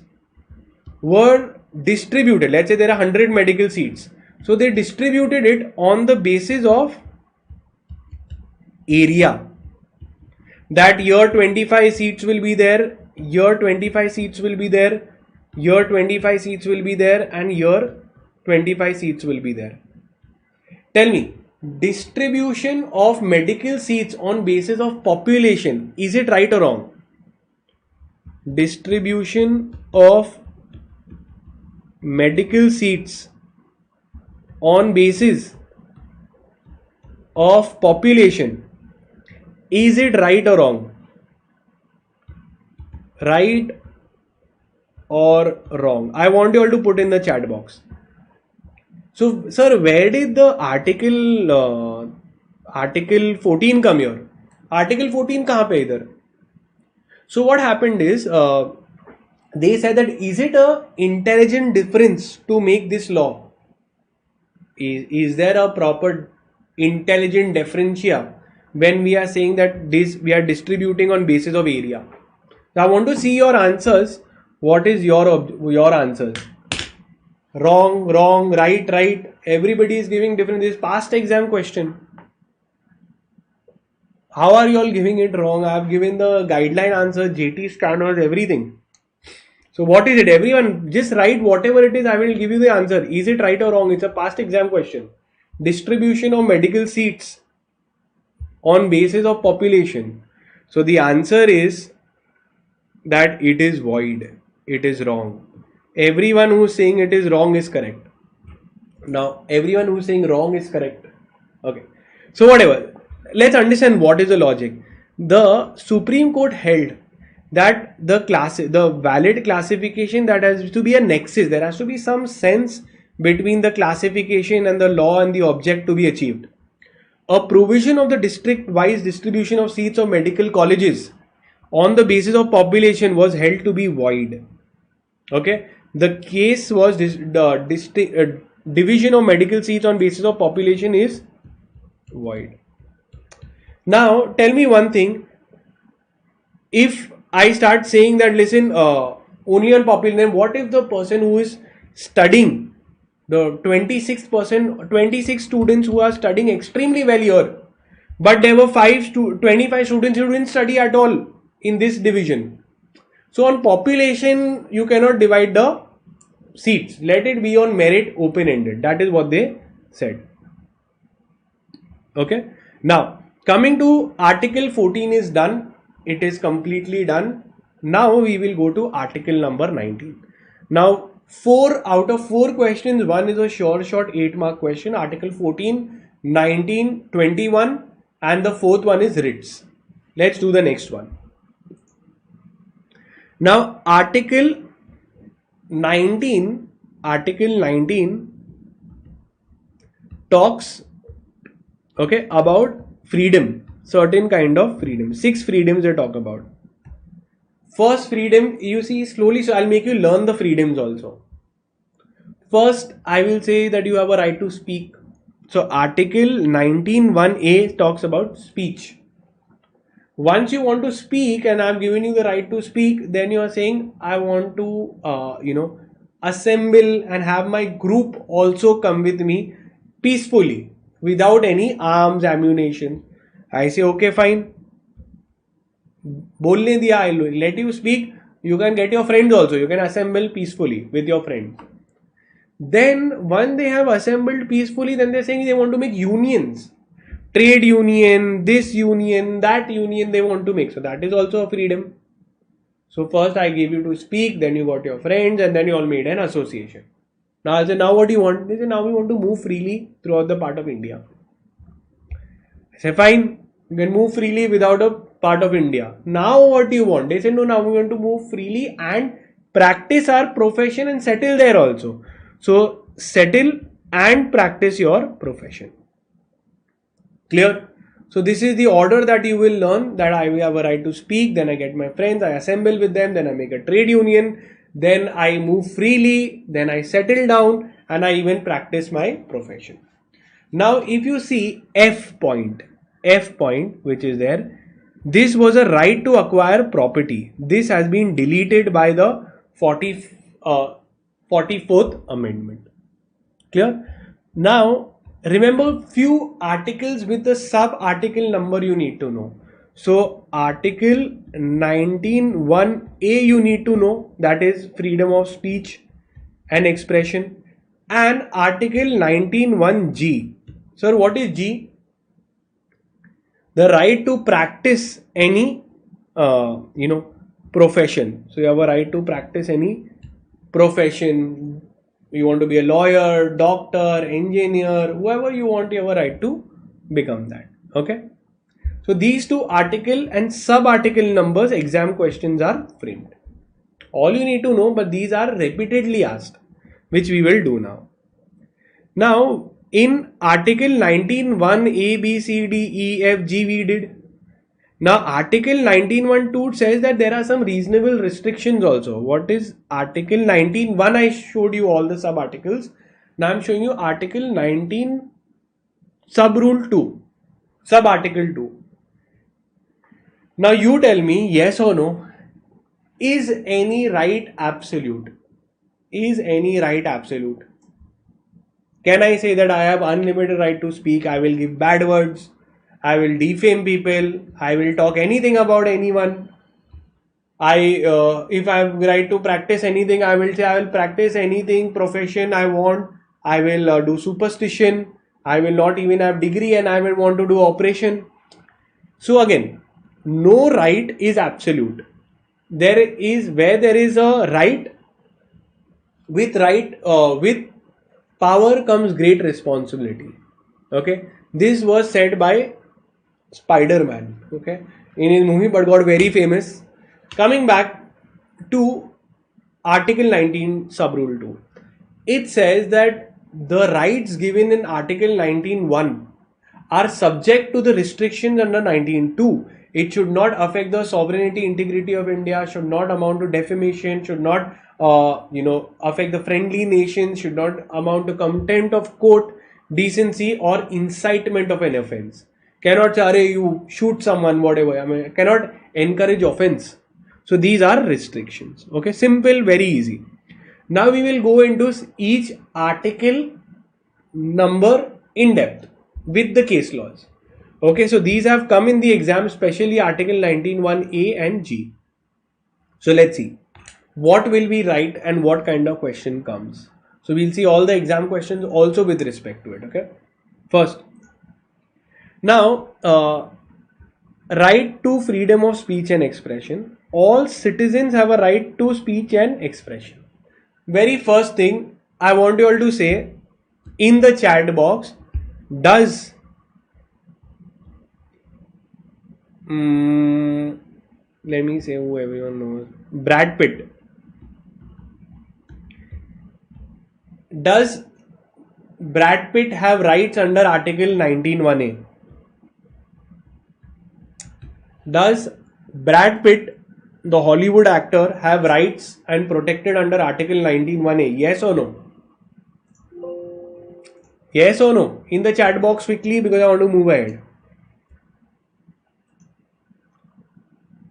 were distributed. Let's say there are 100 medical seats. So they distributed it on the basis of area. that your 25 seats will be there, your 25 seats will be there, your 25 seats will be there, and your 25 seats will be there. Tell me, distribution of medical seats on basis of population, is it right or wrong? Distribution of medical seats on basis of population, is it right or wrong? Right or wrong? I want you all to put in the chat box. So, sir, where did the article 14 come here? Article 14 kahan pe idhar? So what happened is, they said that is it a intelligent difference to make this law? Is there a proper intelligent differentia when we are saying that this we are distributing on basis of area? So I want to see your answers. What is your answers? Wrong, wrong, right, right. Everybody is giving different. This past exam question. How are you all giving it wrong? I have given the guideline answer, JT standards, everything. So what is it? Everyone just write whatever it is. I will give you the answer. Is it right or wrong? It's a past exam question. Distribution of medical seats on basis of population. So the answer is that it is void. It is wrong. Everyone who is saying it is wrong is correct. Now everyone who is saying wrong is correct. Okay. So whatever. Let's understand what is the logic. The Supreme Court held that the valid classification, that has to be a nexus. There has to be some sense between the classification and the law and the object to be achieved. A provision of the district-wise distribution of seats of medical colleges on the basis of population was held to be void. Okay, the case was division of medical seats on basis of population is void. Now tell me one thing. If I start saying that, listen, only on population, then what if the person who is studying, the 26 students who are studying extremely well here, but there were 25 students who didn't study at all in this division. So on population, you cannot divide the seats. Let it be on merit, open-ended. That is what they said. Okay. Now, coming to Article 14 is done. It is completely done. Now we will go to Article number 19. Now 4 out of 4 questions, one is a short 8-mark question. Article 14, 19, 21 and the 4th one is writs. Let's do the next one. Now Article 19 talks about freedom, certain kind of freedom. 6 freedoms they talk about. First freedom, you see slowly, so I'll make you learn the freedoms also. First, I will say that you have a right to speak. So Article 19(1)(a) talks about speech. Once you want to speak and I've given you the right to speak, then you are saying I want to assemble and have my group also come with me peacefully without any arms, ammunition. I say okay, fine. Bolne diya, I'll let you speak. You can get your friends also. You can assemble peacefully with your friends. Then when they have assembled peacefully, then they're saying they want to make unions. Trade union, this union, that union they want to make. So that is also a freedom. So first I gave you to speak, then you got your friends and then you all made an association. Now I say, now what do you want? They say, now we want to move freely throughout the part of India. I say, fine, you can move freely without a part of India. Now what do you want? They say, no, now we want to move freely and practice our profession and settle there also. So settle and practice your profession. Clear? So this is the order that you will learn, that I have a right to speak, then I get my friends, I assemble with them, then I make a trade union, then I move freely, then I settle down and I even practice my profession. Now if you see F point which is there, this was a right to acquire property. This has been deleted by the 44th amendment. Clear? Now remember few articles with the sub article number you need to know. So Article 19(1)(a) you need to know, that is freedom of speech and expression, and Article 19(1)(g). Sir, what is G? The right to practice any profession. So you have a right to practice any profession. You want to be a lawyer, doctor, engineer, whoever you want, you have a right to become that. Okay. So these two article and sub-article numbers exam questions are framed. All you need to know, but these are repeatedly asked, which we will do now. Now, in Article 19(1) A, B, C, D, E, F, G we did. Now, Article 19(1)(2) says that there are some reasonable restrictions also. What is Article 19(1)? I showed you all the sub-articles. Now, I'm showing you Article 19 sub-rule 2, sub-article 2. Now, you tell me, yes or no, is any right absolute? Is any right absolute? Can I say that I have unlimited right to speak? I will give bad words. I will defame people. I will talk anything about anyone. If I have right to practice anything, I will say I will practice anything profession I want. I will do superstition. I will not even have degree and I will want to do operation. So again, no right is absolute. Where there is a right, with power comes great responsibility. Okay, this was said by Spider-Man. Okay, in his movie, but got very famous. Coming back to Article 19 sub-rule 2, it says that the rights given in Article 19(1) are subject to the restrictions under 19(2). It should not affect the sovereignty, integrity of India, should not amount to defamation, should not affect the friendly nations, should not amount to contempt of court, decency or incitement of an offense. Cannot say you shoot someone, whatever. I mean, cannot encourage offense. So these are restrictions. Okay, simple, very easy. Now we will go into each article number in depth with the case laws. Okay, so these have come in the exam, especially Article 19(1)(a) and G. So let's see what will be right and what kind of question comes. So we'll see all the exam questions also with respect to it. Okay, first, now right to freedom of speech and expression. All citizens have a right to speech and expression. Very first thing I want you all to say in the chat box, does let me say who everyone knows. Brad Pitt. Does Brad Pitt have rights under Article 19(1)(a)? Does Brad Pitt, the Hollywood actor, have rights and protected under Article 19(1)(a)? Yes or no? Yes or no? In the chat box quickly, because I want to move ahead.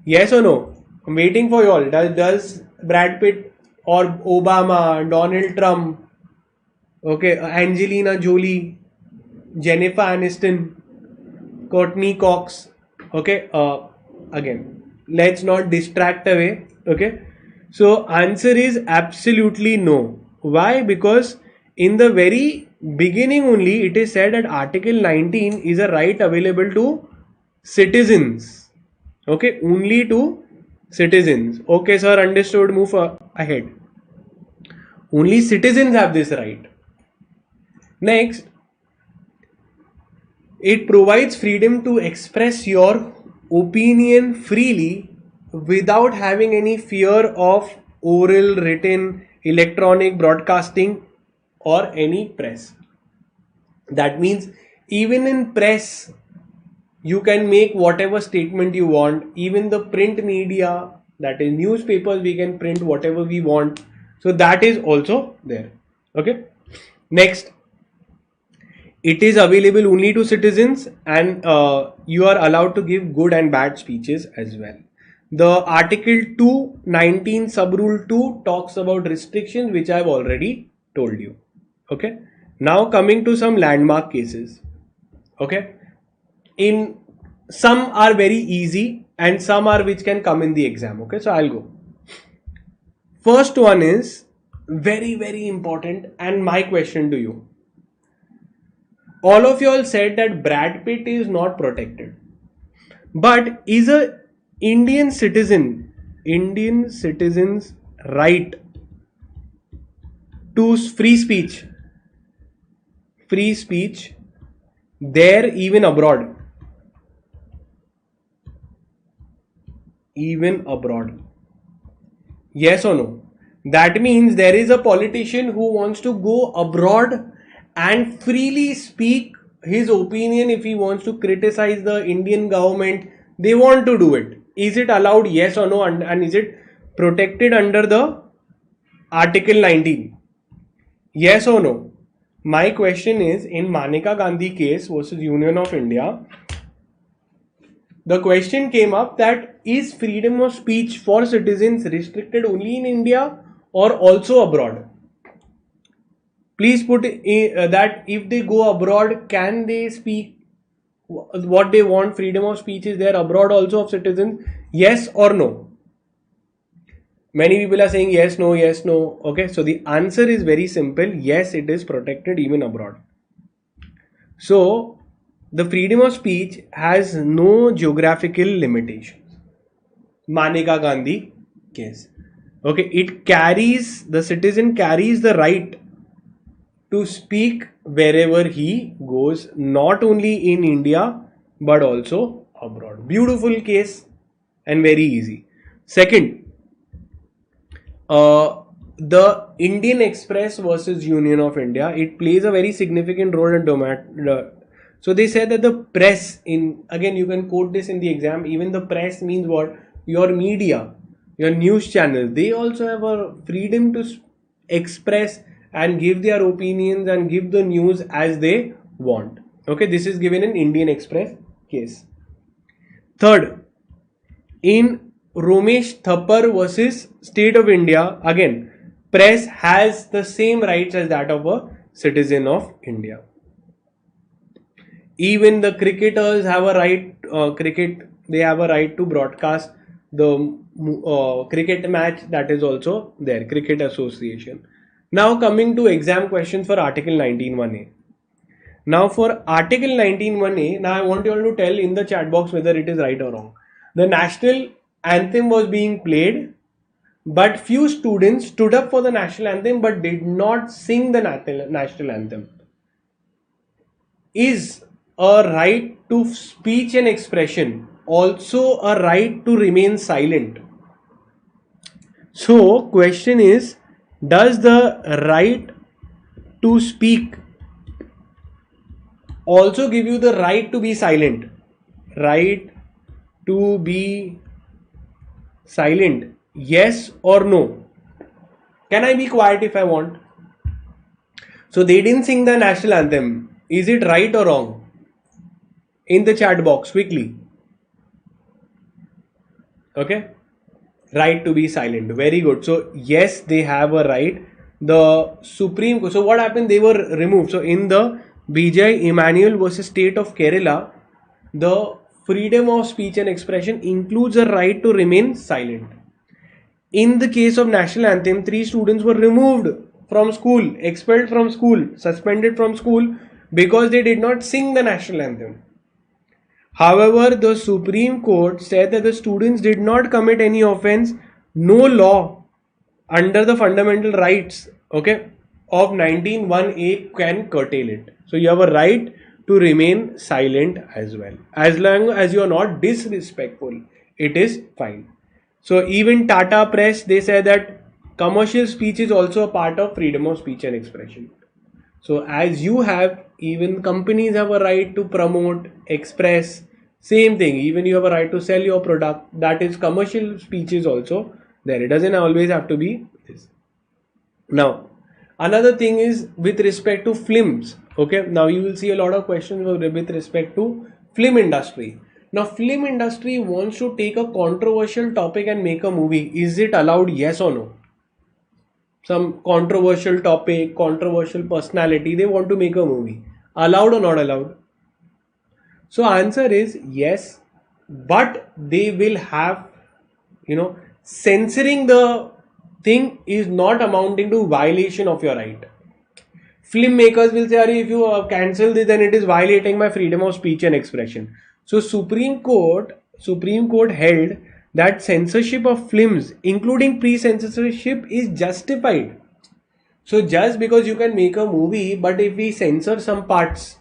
Yes or no? I'm waiting for you all. Does Brad Pitt or Obama, Donald Trump, okay, Angelina Jolie, Jennifer Aniston, Courtney Cox, okay, again, let's not distract away. Okay, so answer is absolutely no. Why? Because in the very beginning only it is said that Article 19 is a right available to citizens. Okay, only to citizens. Okay, sir, understood. Move ahead. Only citizens have this right. Next, it provides freedom to express your opinion freely without having any fear of oral, written, electronic broadcasting or any press. That means even in press, you can make whatever statement you want. Even the print media, that is newspapers, we can print whatever we want. So that is also there. Okay. Next, it is available only to citizens, and you are allowed to give good and bad speeches as well. The Article 2(19) sub-rule 2 talks about restrictions, which I have already told you. Okay. Now coming to some landmark cases. Okay. In some are very easy and some are which can come in the exam. Okay, so I'll go. First one is very, very important, and my question to you. All of you all said that Brad Pitt is not protected. But is a Indian citizen's right to free speech there even abroad? Even abroad. Yes or no? That means there is a politician who wants to go abroad and freely speak his opinion. If he wants to criticize the Indian government, they want to do it. Is it allowed? Yes or no? And is it protected under the Article 19? Yes or no? My question is, in Maneka Gandhi case versus Union of India, the question came up that is freedom of speech for citizens restricted only in India or also abroad? Please put that if they go abroad, can they speak what they want? Freedom of speech is there abroad also of citizens? Yes or no? Many people are saying yes, no, yes, no. Okay, so the answer is very simple. Yes, it is protected even abroad. So the freedom of speech has no geographical limitations. Maneka Gandhi case. Okay, the citizen carries the right to speak wherever he goes, not only in India but also abroad. Beautiful case and very easy. Second, the Indian Express versus Union of India, it plays a very significant role in so they said that the press, again you can quote this in the exam, even the press means what? Your media, your news channel, they also have a freedom to express and give their opinions and give the news as they want. Okay, this is given in Indian Express case. Third, in Romesh Thapar versus State of India, again, press has the same rights as that of a citizen of India. Even the cricketers have a right, they have a right to broadcast the cricket match, that is also there, Cricket Association. Now coming to exam questions for Article 19(1)(a). Now for Article 19(1)(a), now I want you all to tell in the chat box whether it is right or wrong. The national anthem was being played, but few students stood up for the national anthem but did not sing the national anthem. Is a right to speech and expression also a right to remain silent? So question is, does the right to speak also give you the right to be silent? Right to be silent, yes or no? Can I be quiet if I want? So they didn't sing the national anthem. Is it right or wrong? In the chat box quickly. Okay, right to be silent, very good. So yes, they have a right. The Supreme Court, so what happened, they were removed. So in the BJ Emmanuel versus State of Kerala, the freedom of speech and expression includes a right to remain silent. In the case of national anthem, 3 students were removed from school, expelled from school, suspended from school because they did not sing the national anthem. However, the Supreme Court said that the students did not commit any offense. No law under the fundamental rights, okay, of 19(1)(a) can curtail it. So you have a right to remain silent as well. As long as you are not disrespectful, it is fine. So even Tata Press, they say that commercial speech is also a part of freedom of speech and expression. So as you have, even companies have a right to promote, express, same thing. Even you have a right to sell your product. That is commercial speech is also there. It doesn't always have to be this. Now, another thing is with respect to films. Okay, now you will see a lot of questions with respect to film industry. Now, film industry wants to take a controversial topic and make a movie. Is it allowed? Yes or no? Some controversial topic, controversial personality, they want to make a movie. Allowed or not allowed? So answer is yes, but they will have, censoring the thing is not amounting to violation of your right. Filmmakers will say, "Arey, if you cancel this, then it is violating my freedom of speech and expression." So Supreme Court held that censorship of films, including pre-censorship, is justified. So just because you can make a movie, but if we censor some parts,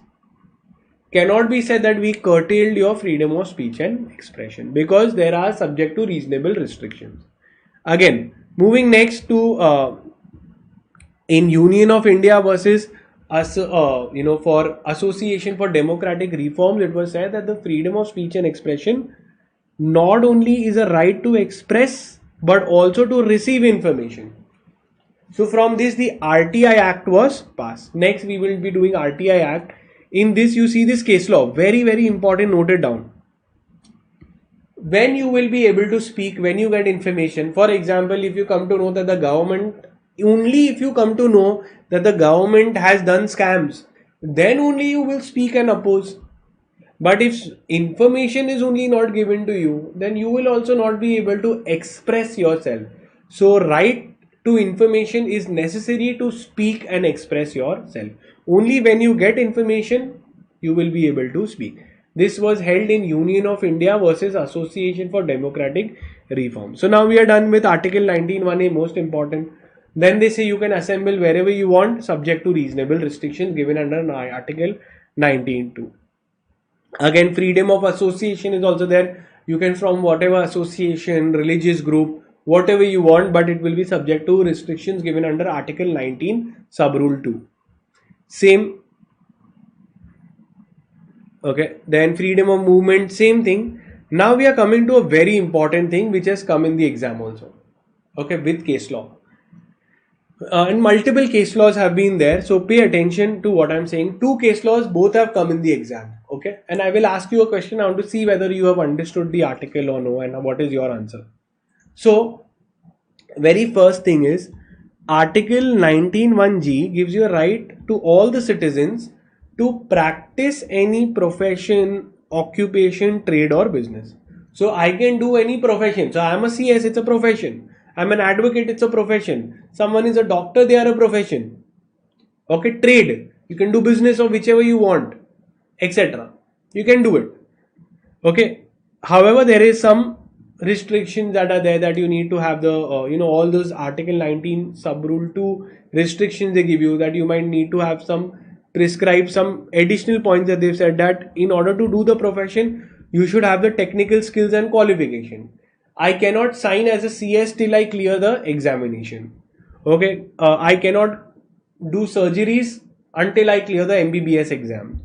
cannot be said that we curtailed your freedom of speech and expression, because there are subject to reasonable restrictions. Again, moving next to in Union of India versus for Association for Democratic Reforms, it was said that the freedom of speech and expression not only is a right to express but also to receive information. So from this, the RTI Act was passed. Next, we will be doing RTI Act. In this, you see this case law, very, very important, noted down. When you will be able to speak, when you get information, for example, if you come to know that the government, only if you come to know that the government has done scams, then only you will speak and oppose. But if information is only not given to you, then you will also not be able to express yourself. So right to information is necessary to speak and express yourself. Only when you get information, you will be able to speak. This was held in Union of India versus Association for Democratic Reform. So now we are done with Article 19(1)(a), most important. Then they say you can assemble wherever you want, subject to reasonable restrictions given under Article 19(2). Again, freedom of association is also there. You can form whatever association, religious group, whatever you want, but it will be subject to restrictions given under Article 19, Subrule 2. Same. Okay, then freedom of movement, same thing. Now we are coming to a very important thing which has come in the exam also. Okay, with case law. And multiple case laws have been there, so pay attention to what I'm saying. 2 case laws, both have come in the exam. Okay, and I will ask you a question now to see whether you have understood the article or no, and what is your answer. So, very first thing is Article 19(1)(g) gives you a right to all the citizens to practice any profession, occupation, trade or business. So I can do any profession. So I am a CS, it's a profession. I'm an advocate, it's a profession. Someone is a doctor, they are a profession. Okay, trade, you can do business of whichever you want, etc. You can do it. Okay, however, there is some restrictions that are there, that you need to have the all those Article 19 Subrule 2 restrictions they give you, that you might need to have some prescribe some additional points that they've said, that in order to do the profession you should have the technical skills and qualification. I cannot sign as a CS till I clear the examination. Okay, I cannot do surgeries until I clear the MBBS exam.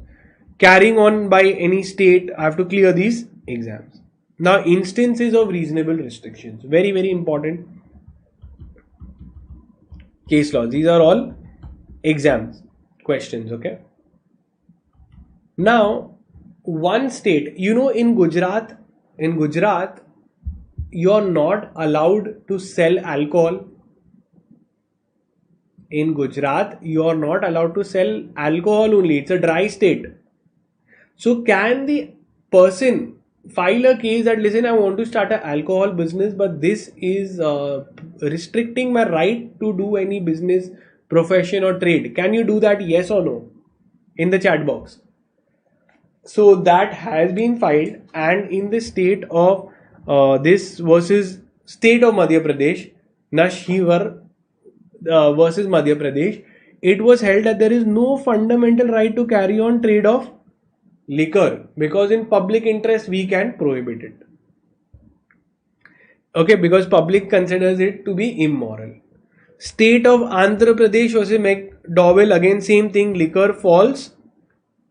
Carrying on by any state, I have to clear these exams. Now, instances of reasonable restrictions, very, very important case laws. These are all exams questions. Okay, now one state, in Gujarat, you're not allowed to sell alcohol. In Gujarat, you're not allowed to sell alcohol only. It's a dry state. So can the person file a case that, listen, I want to start an alcohol business, but this is restricting my right to do any business, profession or trade. Can you do that? Yes or no? In the chat box. So that has been filed, and in the state of this versus state of Madhya Pradesh, Nashhivar versus Madhya Pradesh, it was held that there is no fundamental right to carry on trade of liquor, because in public interest we can prohibit it. Okay, because public considers it to be immoral. State of Andhra Pradesh versus McDowell, again same thing, liquor falls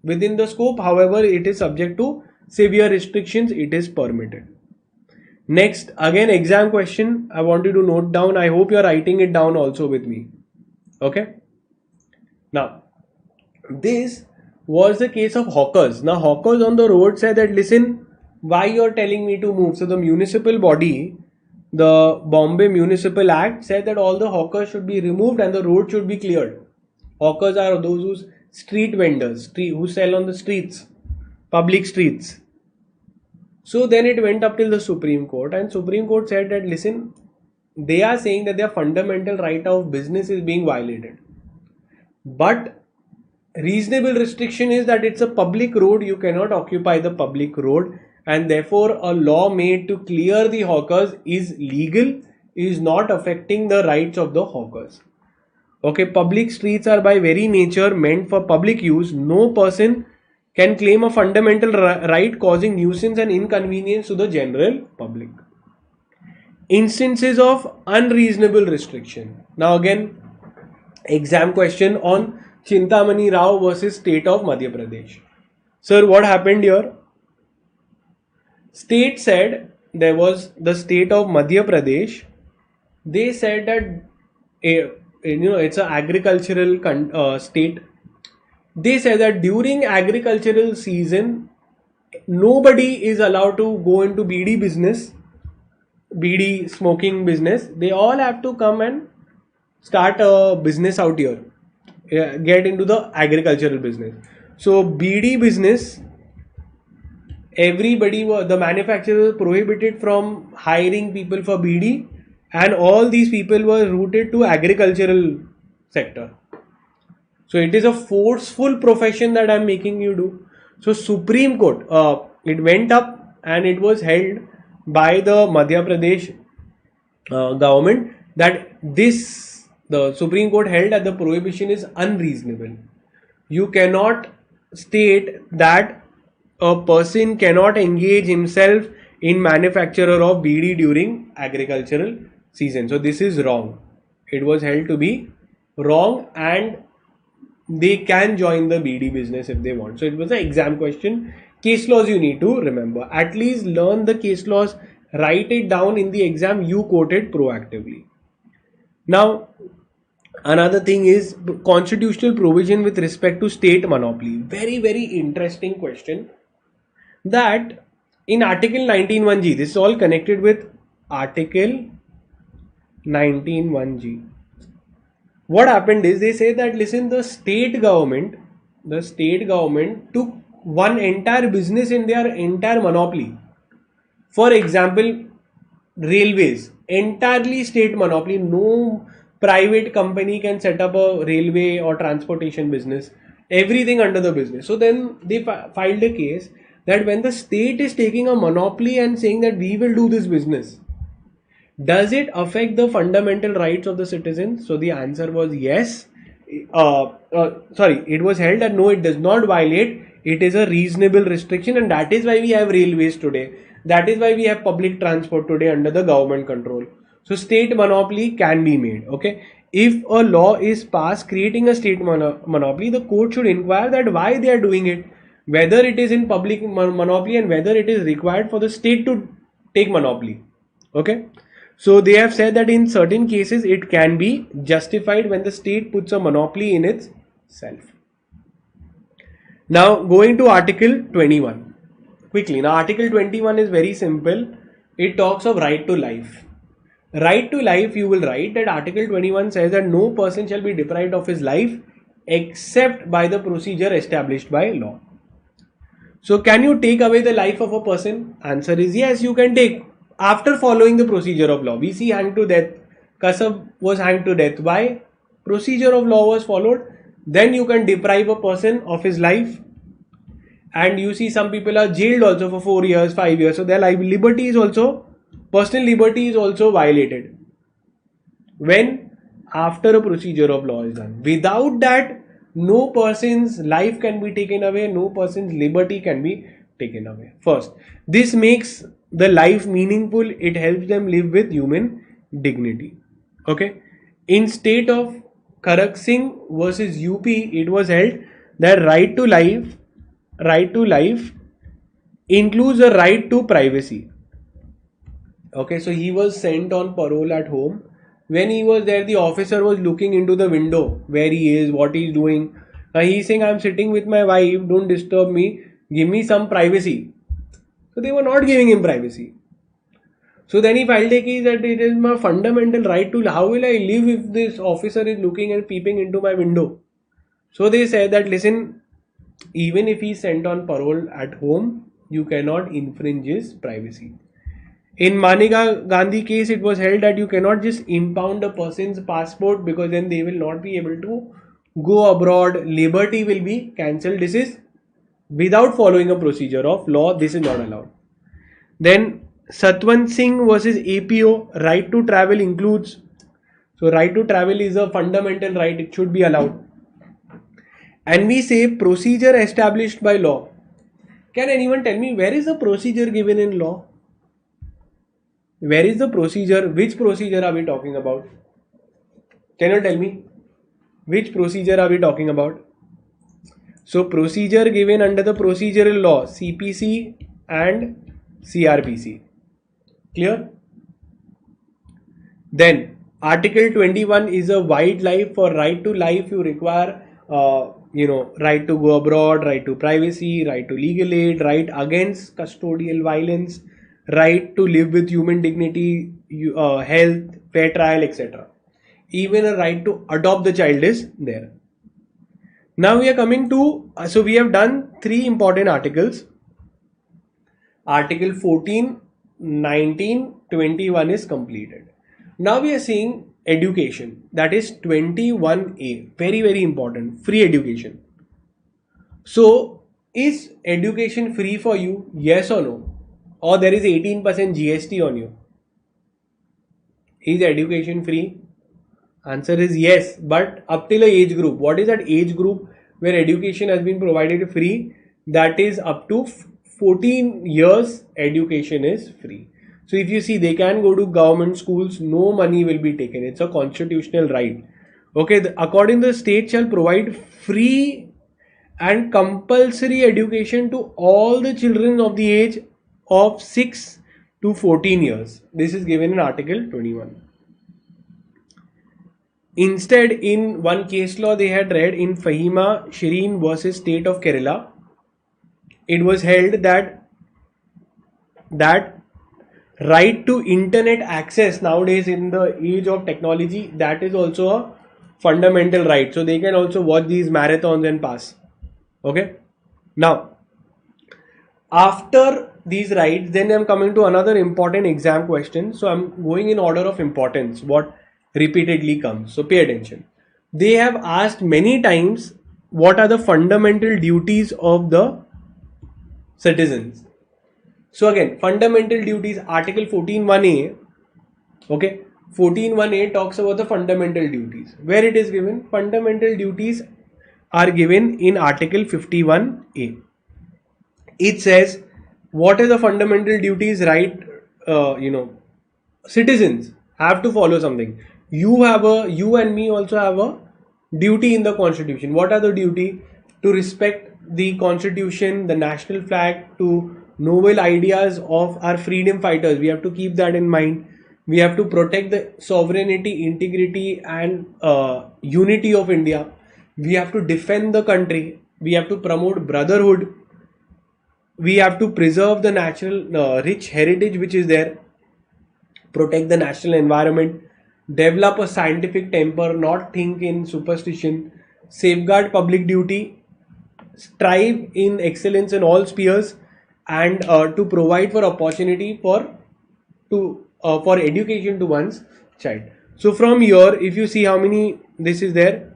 within the scope, however it is subject to severe restrictions, it is permitted. Next, again exam question, I want you to note down. I hope you are writing it down also with me. Okay, now this was the case of hawkers. Now hawkers on the road said that, listen, why you're telling me to move? So the municipal body, the Bombay Municipal Act, said that all the hawkers should be removed and the road should be cleared. Hawkers are those who street vendors, who sell on the streets, public streets. So then it went up till the Supreme Court, and Supreme Court said that listen, they are saying that their fundamental right of business is being violated. But reasonable restriction is that it's a public road, you cannot occupy the public road, and therefore a law made to clear the hawkers is legal, is not affecting the rights of the hawkers. Okay, public streets are by very nature meant for public use. No person can claim a fundamental right causing nuisance and inconvenience to the general public. Instances of unreasonable restriction. Now again, exam question on Chintamani Rao versus State of Madhya Pradesh. Sir, what happened here? State said, there was the state of Madhya Pradesh. They said that it's an agricultural state. They said that during agricultural season, nobody is allowed to go into BD business, BD smoking business. They all have to come and start a business out here, get into the agricultural business. So BD business, the manufacturers prohibited from hiring people for BD, and all these people were routed to agricultural sector. So it is a forceful profession that I am making you do. So Supreme Court, it went up and it was held by the Madhya Pradesh government that the Supreme Court held that the prohibition is unreasonable. You cannot state that a person cannot engage himself in manufacture of BD during agricultural season. So this is wrong. It was held to be wrong, and they can join the BD business if they want. So it was an exam question. Case laws you need to remember. At least learn the case laws, write it down in the exam, you quote it proactively. Now, another thing is constitutional provision with respect to state monopoly. Very, very interesting question. That in Article 19(1)(g), this is all connected with Article 19(1)(g). What happened is, they say that listen, the state government took one entire business in their entire monopoly. For example, railways, entirely state monopoly. No private company can set up a railway or transportation business. Everything under the business. So then they filed a case that when the state is taking a monopoly and saying that we will do this business, does it affect the fundamental rights of the citizens? So the answer was yes. It was held that no, it does not violate. It is a reasonable restriction, and that is why we have railways today. That is why we have public transport today under the government control. So state monopoly can be made. Okay. If a law is passed creating a state monopoly, the court should inquire that why they are doing it, whether it is in public monopoly and whether it is required for the state to take monopoly. Okay. So they have said that in certain cases it can be justified when the state puts a monopoly in itself. Now going to Article 21. Quickly. Now Article 21 is very simple. It talks of right to life. Right to life, you will write that Article 21 says that no person shall be deprived of his life except by the procedure established by law. So can you take away the life of a person? Answer is yes, you can take. After following the procedure of law. We see hanged to death. Kasab was hanged to death. Why? Procedure of law was followed. Then you can deprive a person of his life. And you see some people are jailed also for 4 years, 5 years. So their liberty is also, personal liberty is also violated. When? After a procedure of law is done. Without that, no person's life can be taken away. No person's liberty can be taken away. First, this makes the life meaningful. It helps them live with human dignity. Okay. In state of Kharak Singh versus UP, it was held that right to life includes a right to privacy. Okay, so he was sent on parole at home. When he was there, the officer was looking into the window where he is, what he is doing. Now he is saying, I am sitting with my wife, don't disturb me, give me some privacy. So they were not giving him privacy. So then he filed a case that it is my fundamental right to, how will I live if this officer is looking and peeping into my window? So they said that listen, even if he is sent on parole at home, You cannot infringe his privacy. In Maneka Gandhi case, it was held that you cannot just impound a person's passport because then they will not be able to go abroad. Liberty will be cancelled. This is without following a procedure of law. This is not allowed. Then Satwant Singh versus APO, right to travel includes. So right to travel is a fundamental right. It should be allowed. And we say procedure established by law. Can anyone tell me where is the procedure given in law? Where is the procedure? Which procedure are we talking about? Can you tell me? Which procedure are we talking about? So procedure given under the procedural law, CPC and CRPC. Clear? Then Article 21 is a wildlife. For right to life you require right to go abroad, right to privacy, right to legal aid, right against custodial violence, right to live with human dignity, health, fair trial, etc. Even a right to adopt the child is there. Now we are coming to, so we have done 3 important articles. Article 14, 19, 21 is completed. Now we are seeing education, that is 21A, very very important, free education. So is education free for you? Yes or no? Or there is 18% GST on you? Is education free? Answer is yes, but up till a age group. What is that age group where education has been provided free? That is up to 14 years education is free. So if you see, they can go to government schools, no money will be taken. It's a constitutional right. Okay, according to the state shall provide free and compulsory education to all the children of the age of 6 to 14 years. This is given in Article 21. Instead, in one case law they had read in Fahima Shireen versus State of Kerala, it was held that right to internet access nowadays in the age of technology, that is also a fundamental right. So they can also watch these marathons and pass. Okay. Now, after these rights, then I'm coming to another important exam question. So I'm going in order of importance, what repeatedly comes. So pay attention. They have asked many times, what are the fundamental duties of the citizens? So again, fundamental duties, Article 14.1a. Okay, 14.1a talks about the fundamental duties. Where it is given? Fundamental duties are given in Article 51a. It says, what are the fundamental duties? Right, citizens have to follow something. You and me also have a duty in the Constitution. What are the duty? To respect the Constitution, the national flag, to noble ideas of our freedom fighters. We have to keep that in mind. We have to protect the sovereignty, integrity and unity of India. We have to defend the country. We have to promote brotherhood. We have to preserve the natural rich heritage which is there. Protect the national environment. Develop a scientific temper, not think in superstition. Safeguard public duty. Strive in excellence in all spheres, and to provide for opportunity for education to one's child. So from here, if you see how many this is there,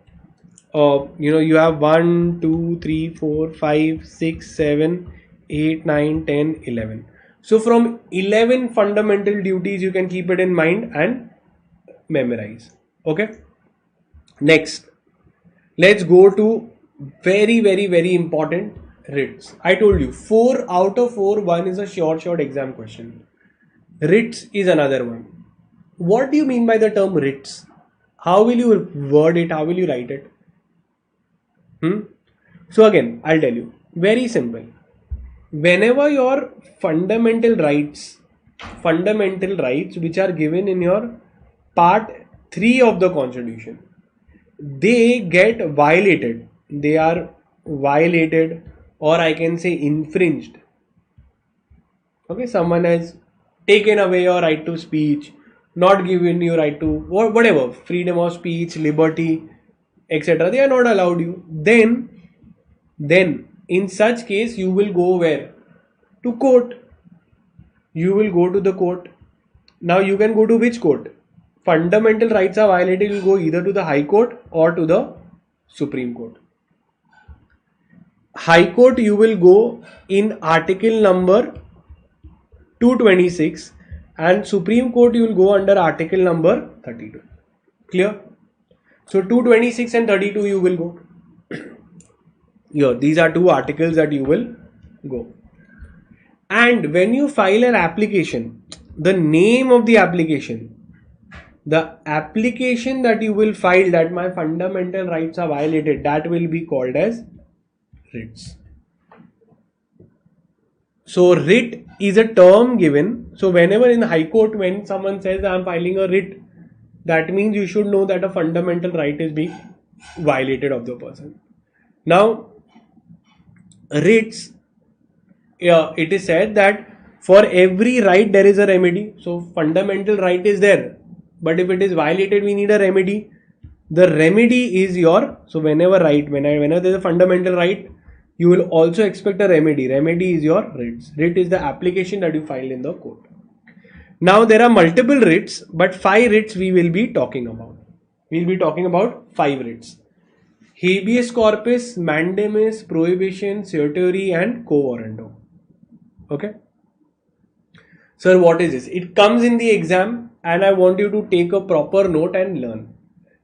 you have 1, 2, 3, 4, 5, 6, 7, 8, 9, 10, 11. So from 11 fundamental duties you can keep it in mind and memorize. Okay. Next, let's go to very very very important, writs. I told you 4 out of 4, one is a short exam question. Writs is another one. What do you mean by the term writs? How will you word it? How will you write it? So again, I'll tell you, very simple. Whenever your fundamental rights which are given in your part 3 of the Constitution, they get violated, they are violated, or I can say infringed. Okay, someone has taken away your right to speech, not given you right to whatever, freedom of speech, liberty, etc. They are not allowed you. Then in such case you will go where? To court. You will go to the court. Now you can go to which court? Fundamental rights are violated, you will go either to the High Court or to the Supreme Court. High Court you will go in article number 226 and Supreme Court you will go under article number 32. Clear? So 226 and 32 you will go. Here, these are two articles that you will go. And when you file an application, the name of the application that you will file that my fundamental rights are violated, that will be called as writs. So writ is a term given. So whenever in the High Court, when someone says I am filing a writ, that means you should know that a fundamental right is being violated of the person. Now, writs, it is said that for every right there is a remedy. So fundamental right is there, but if it is violated, we need a remedy. The remedy is so whenever there is a fundamental right, you will also expect a remedy. Remedy is your writs. Writ is the application that you file in the court. Now there are multiple writs, but 5 writs we will be talking about. We will be talking about 5 writs. Habeas corpus, mandamus, prohibition, certiorari and quo warranto. Okay. Sir, what is this? It comes in the exam and I want you to take a proper note and learn.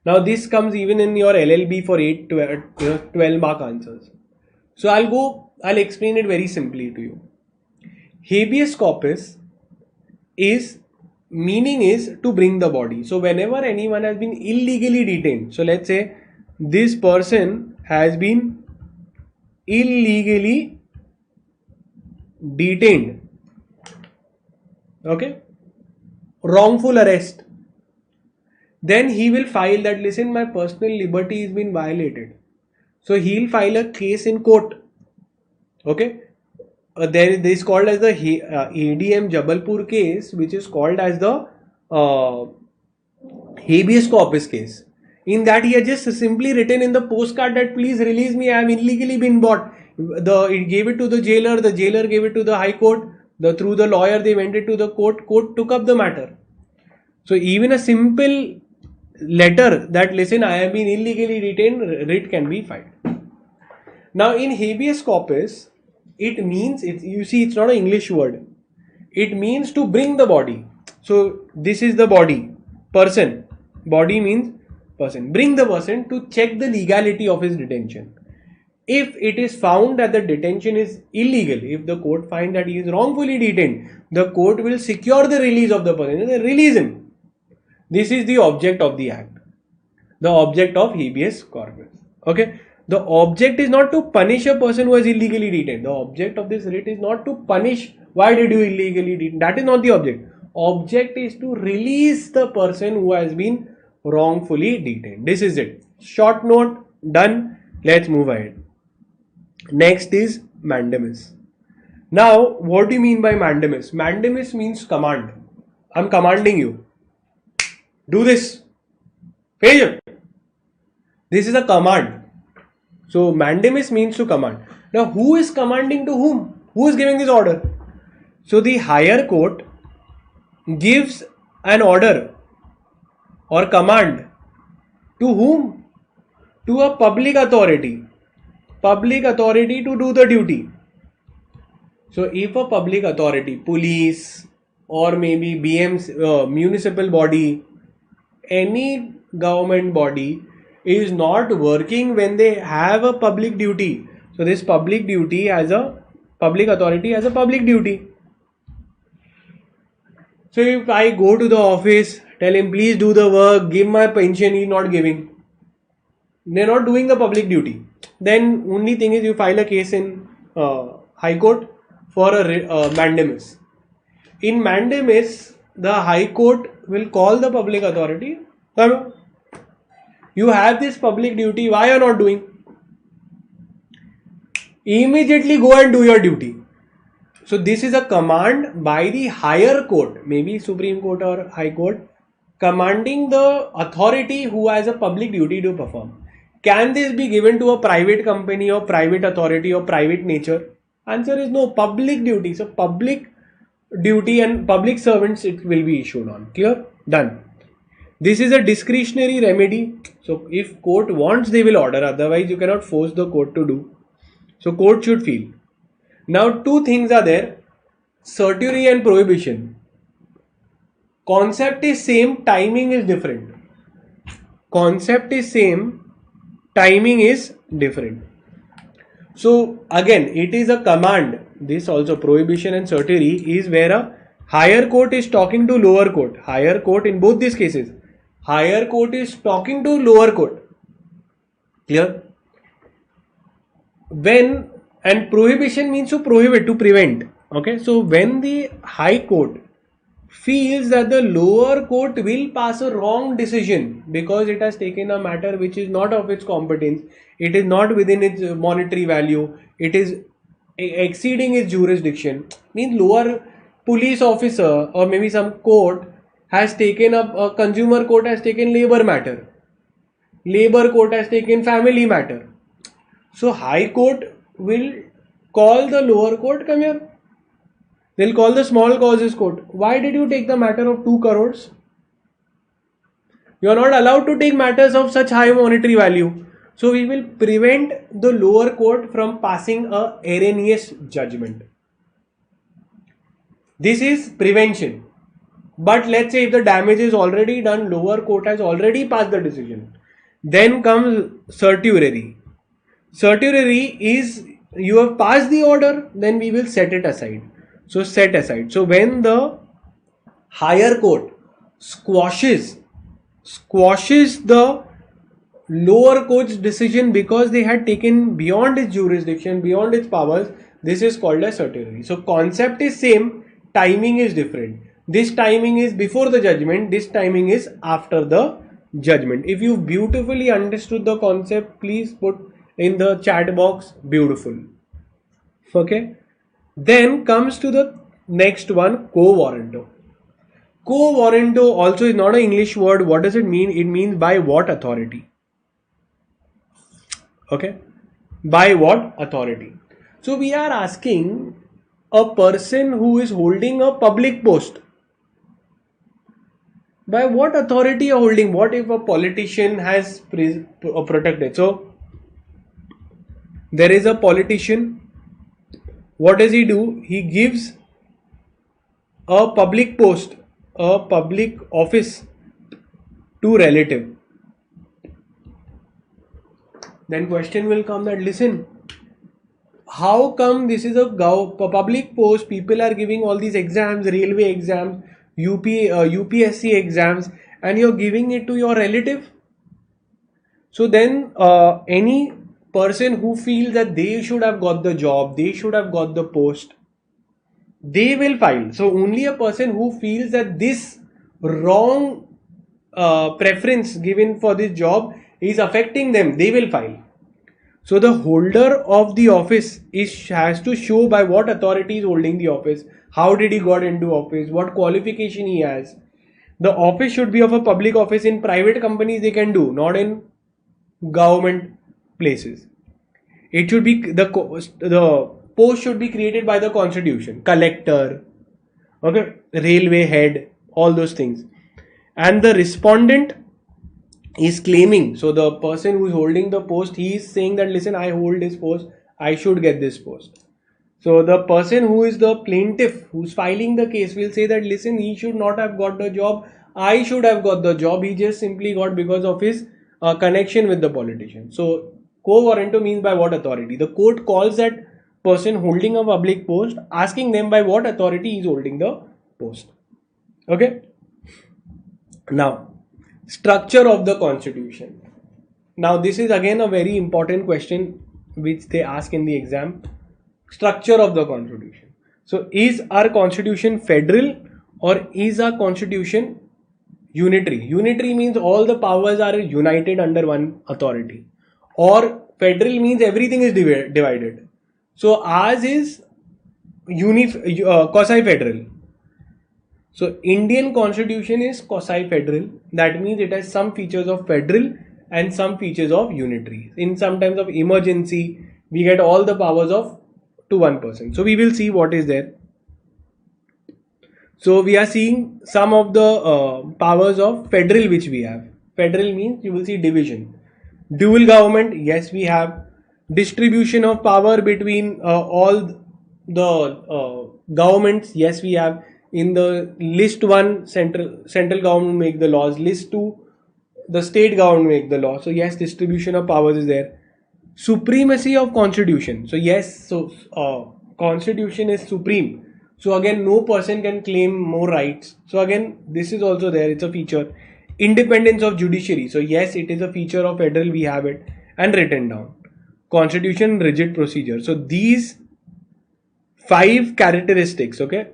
Now this comes even in your LLB for 12 mark answers. So I'll explain it very simply to you. Habeas corpus meaning is to bring the body. So whenever anyone has been illegally detained, so let's say this person has been illegally detained, okay, wrongful arrest, then he will file that, listen, my personal liberty has been violated. So he'll file a case in court. Okay. There is called as the ADM Jabalpur case, which is called as the habeas corpus case. In that he has just simply written in the postcard that please release me, I am illegally been bought. It gave it to the jailer gave it to the High Court, through the lawyer they went it to the court took up the matter. So even a simple letter that, listen, I have been illegally detained, writ can be filed. Now in habeas corpus, it means, it's not an English word. It means to bring the body. So this is the body, person. Body means person. Bring the person to check the legality of his detention. If it is found that the detention is illegal, if the court finds that he is wrongfully detained, the court will secure the release of the person and release him. This is the object of the act. The object of habeas corpus. Okay. The object is not to punish a person who is illegally detained. The object of this writ is not to punish, why did you illegally detain? That is not the object. Object is to release the person who has been wrongfully detained. This is it. Short note, done. Let's move ahead. Next is mandamus. Now, what do you mean by mandamus? Mandamus means command. I'm commanding you. Do this. Failure. This is a command. So mandamus means to command. Now who is commanding to whom? Who is giving this order? So the higher court gives an order or command to whom? To a public authority. Public authority to do the duty. So if a public authority, police or maybe municipal body, any government body is not working when they have a public duty. So this public duty as a public authority has a public duty. So if I go to the office, tell him please do the work, give my pension, he is not giving. They are not doing the public duty. Then only thing is you file a case in High Court for a mandamus. In mandamus, the High Court will call the public authority. Hello? You have this public duty, why are you not doing? Immediately go and do your duty. So this is a command by the higher court, maybe Supreme Court or High Court, commanding the authority who has a public duty to perform. Can this be given to a private company or private authority or private nature? Answer is no. Public duty. So public duty and public servants it will be issued on. Clear? Done. This is a discretionary remedy. So if court wants, they will order. Otherwise, you cannot force the court to do. So court should feel. Now two things are there. Certiorari and prohibition. Concept is same, timing is different. Concept is same, timing is different. So again, it is a command. This also prohibition and certiorari is where a higher court is talking to lower court. Higher court in both these cases. Higher court is talking to lower court. Clear? When and prohibition means to prohibit, to prevent. Okay, so when the high court feels that the lower court will pass a wrong decision because it has taken a matter which is not of its competence, it is not within its monetary value, it is exceeding its jurisdiction, means lower police officer or maybe some court has taken up, a consumer court has taken labor matter, labor court has taken family matter. So high court will call the lower court, come here. They'll call the small causes court. Why did you take the matter of 2 crores? You are not allowed to take matters of such high monetary value. So we will prevent the lower court from passing a erroneous judgment. This is prevention. But let's say if the damage is already done, lower court has already passed the decision. Then comes certiorari. Certiorari is you have passed the order, then we will set it aside. So set aside. So when the higher court squashes the lower court's decision because they had taken beyond its jurisdiction, beyond its powers, this is called a certiorari. So concept is same, timing is different. This timing is before the judgment, this timing is after the judgment. If you beautifully understood the concept, please put in the chat box beautiful. Okay. Then comes to the next one, quo warranto. Quo warranto also is not an English word. What does it mean? It means by what authority? Okay. By what authority? So we are asking a person who is holding a public post. By what authority are holding? What if a politician has protected? So there is a politician. What does he do? He gives a public post, a public office to relative. Then question will come that listen, how come this is a public post, people are giving all these exams, railway exams, UPSC exams, and you're giving it to your relative? So then any person who feels that they should have got the job, they should have got the post, they will file. So only a person who feels that this wrong preference given for this job is affecting them, they will file. So the holder of the office has to show by what authority is holding the office, how did he got into office, what qualification he has. The office should be of a public office. In private companies they can do, not in government places. It should be the post should be created by the constitution, collector, okay, railway head, all those things. And the respondent is claiming, so the person who is holding the post, he is saying that listen, I hold this post, I should get this post. So the person who is the plaintiff, who's filing the case, will say that listen, he should not have got the job, I should have got the job, he just simply got because of his connection with the politician. So quo warranto means by what authority. The court calls that person holding a public post, asking them by what authority he is holding the post. Okay. Now, structure of the constitution. Now this is again a very important question which they ask in the exam. Structure of the constitution. So is our constitution federal or is our constitution unitary? Unitary means all the powers are united under one authority, or federal means everything is divided. So ours is quasi-federal. So Indian constitution is quasi-federal. That means it has some features of federal and some features of unitary. In some times of emergency, we get all the powers of to 1%. So we will see what is there. So we are seeing some of the powers of federal which we have. Federal means you will see division. Dual government, yes we have. Distribution of power between all the governments, yes we have. In the list 1, central government make the laws. List 2, the state government make the law. So yes, distribution of powers is there. Supremacy of constitution. So yes, so constitution is supreme. So again, no person can claim more rights. So again, this is also there. It's a feature. Independence of judiciary. So yes, it is a feature of federal. We have it and written down. Constitution, rigid procedure. So these 5 characteristics. Okay,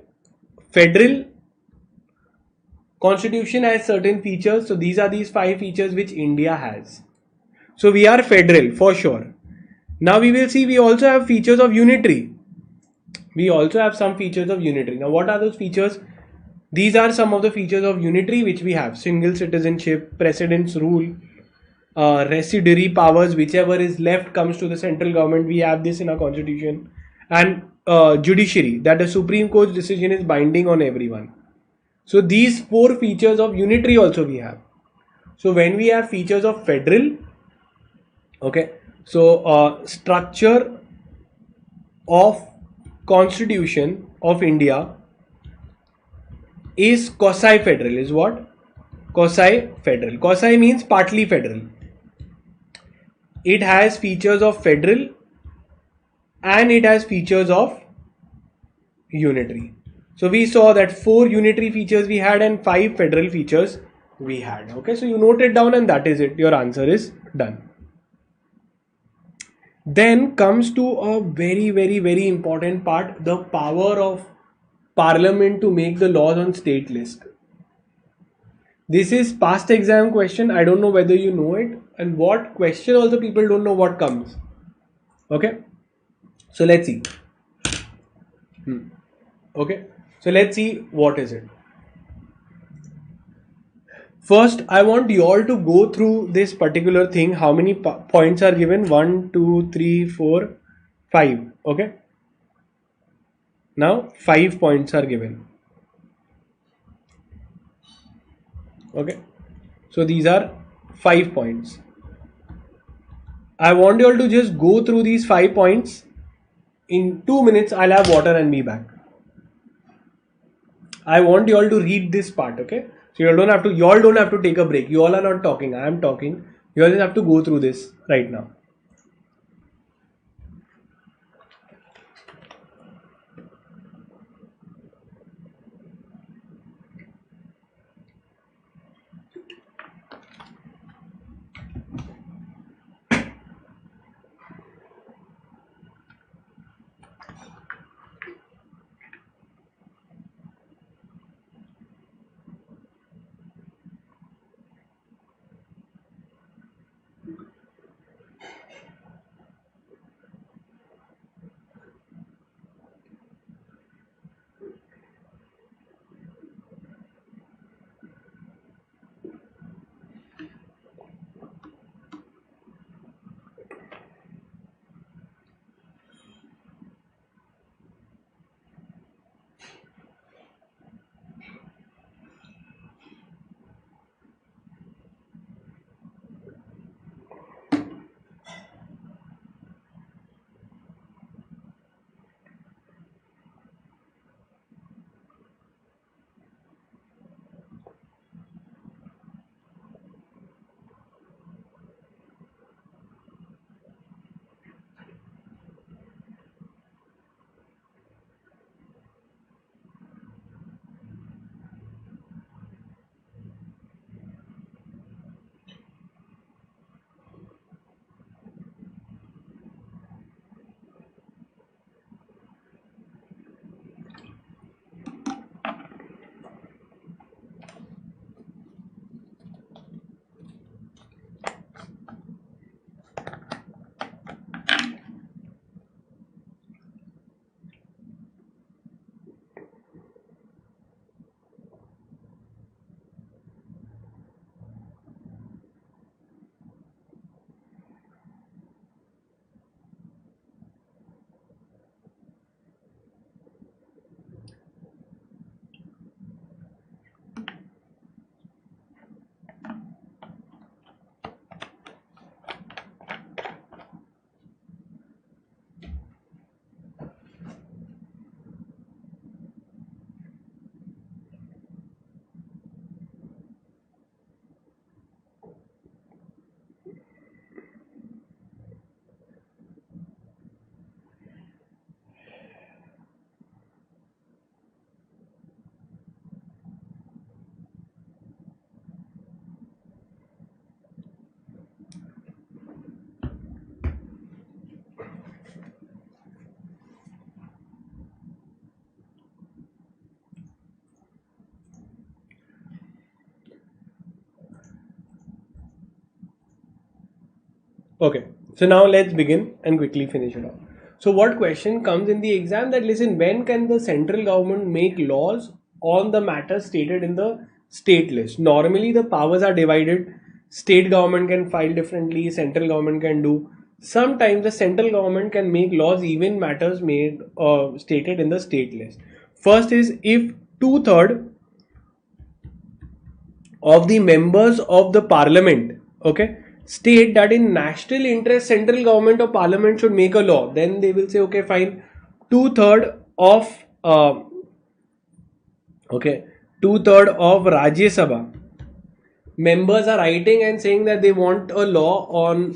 federal constitution has certain features. So these are these 5 features which India has. So we are federal for sure. Now we will see we also have features of unitary. We also have some features of unitary. Now what are those features? These are some of the features of unitary which we have. Single citizenship, precedence rule, residuary powers, whichever is left comes to the central government. We have this in our constitution. And judiciary, that the Supreme Court's decision is binding on everyone. So these 4 features of unitary also we have. So when we have features of federal, okay, so structure of Constitution of India is quasi-federal. Is what? Quasi-federal. Quasi means partly federal. It has features of federal and it has features of unitary. So we saw that 4 unitary features we had and 5 federal features we had. Okay, so you note it down and that is it. Your answer is done. Then comes to a very important part, the power of parliament to make the laws on state list. This is past exam question. I don't know whether you know it, and what question also people don't know what comes. Okay, so let's see. Okay, so let's see what is it. First, I want you all to go through this particular thing. How many points are given? 1, 2, 3, 4, 5. Okay. Now 5 points are given. Okay. So these are 5 points. I want you all to just go through these 5 points. In 2 minutes, I'll have water and be back. I want you all to read this part. Okay. So you all don't have to take a break. You all are not talking. I am talking. You all just have to go through this right now. Okay, so now let's begin and quickly finish it off. So what question comes in the exam that listen, when can the central government make laws on the matter stated in the state list? Normally the powers are divided. State government can file differently, central government can do. Sometimes the central government can make laws even matters made stated in the state list. First is if 2/3 of the members of the parliament, okay, state that in national interest central government or parliament should make a law, then they will say okay fine, 2/3 of okay 2/3 of Rajya Sabha members are writing and saying that they want a law on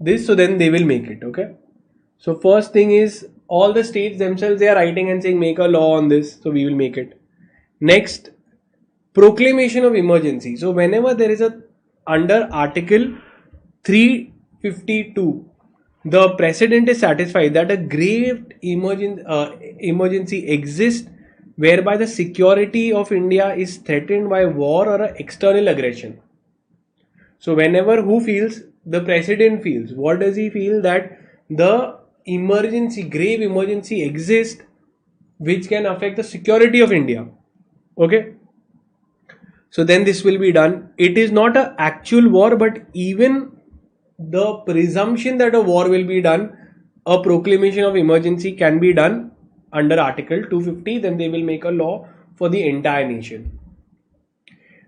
this, so then they will make it. Okay, so first thing is all the states themselves, they are writing and saying make a law on this, so we will make it. Next, proclamation of emergency. So whenever there is a under article 352, the president is satisfied that a grave emergency exists whereby the security of India is threatened by war or external aggression. So whenever who feels, the president feels, what does he feel? That the emergency, grave emergency exists which can affect the security of India. Okay, so then this will be done. It is not an actual war, but even the presumption that a war will be done, a proclamation of emergency can be done under article 250. Then they will make a law for the entire nation.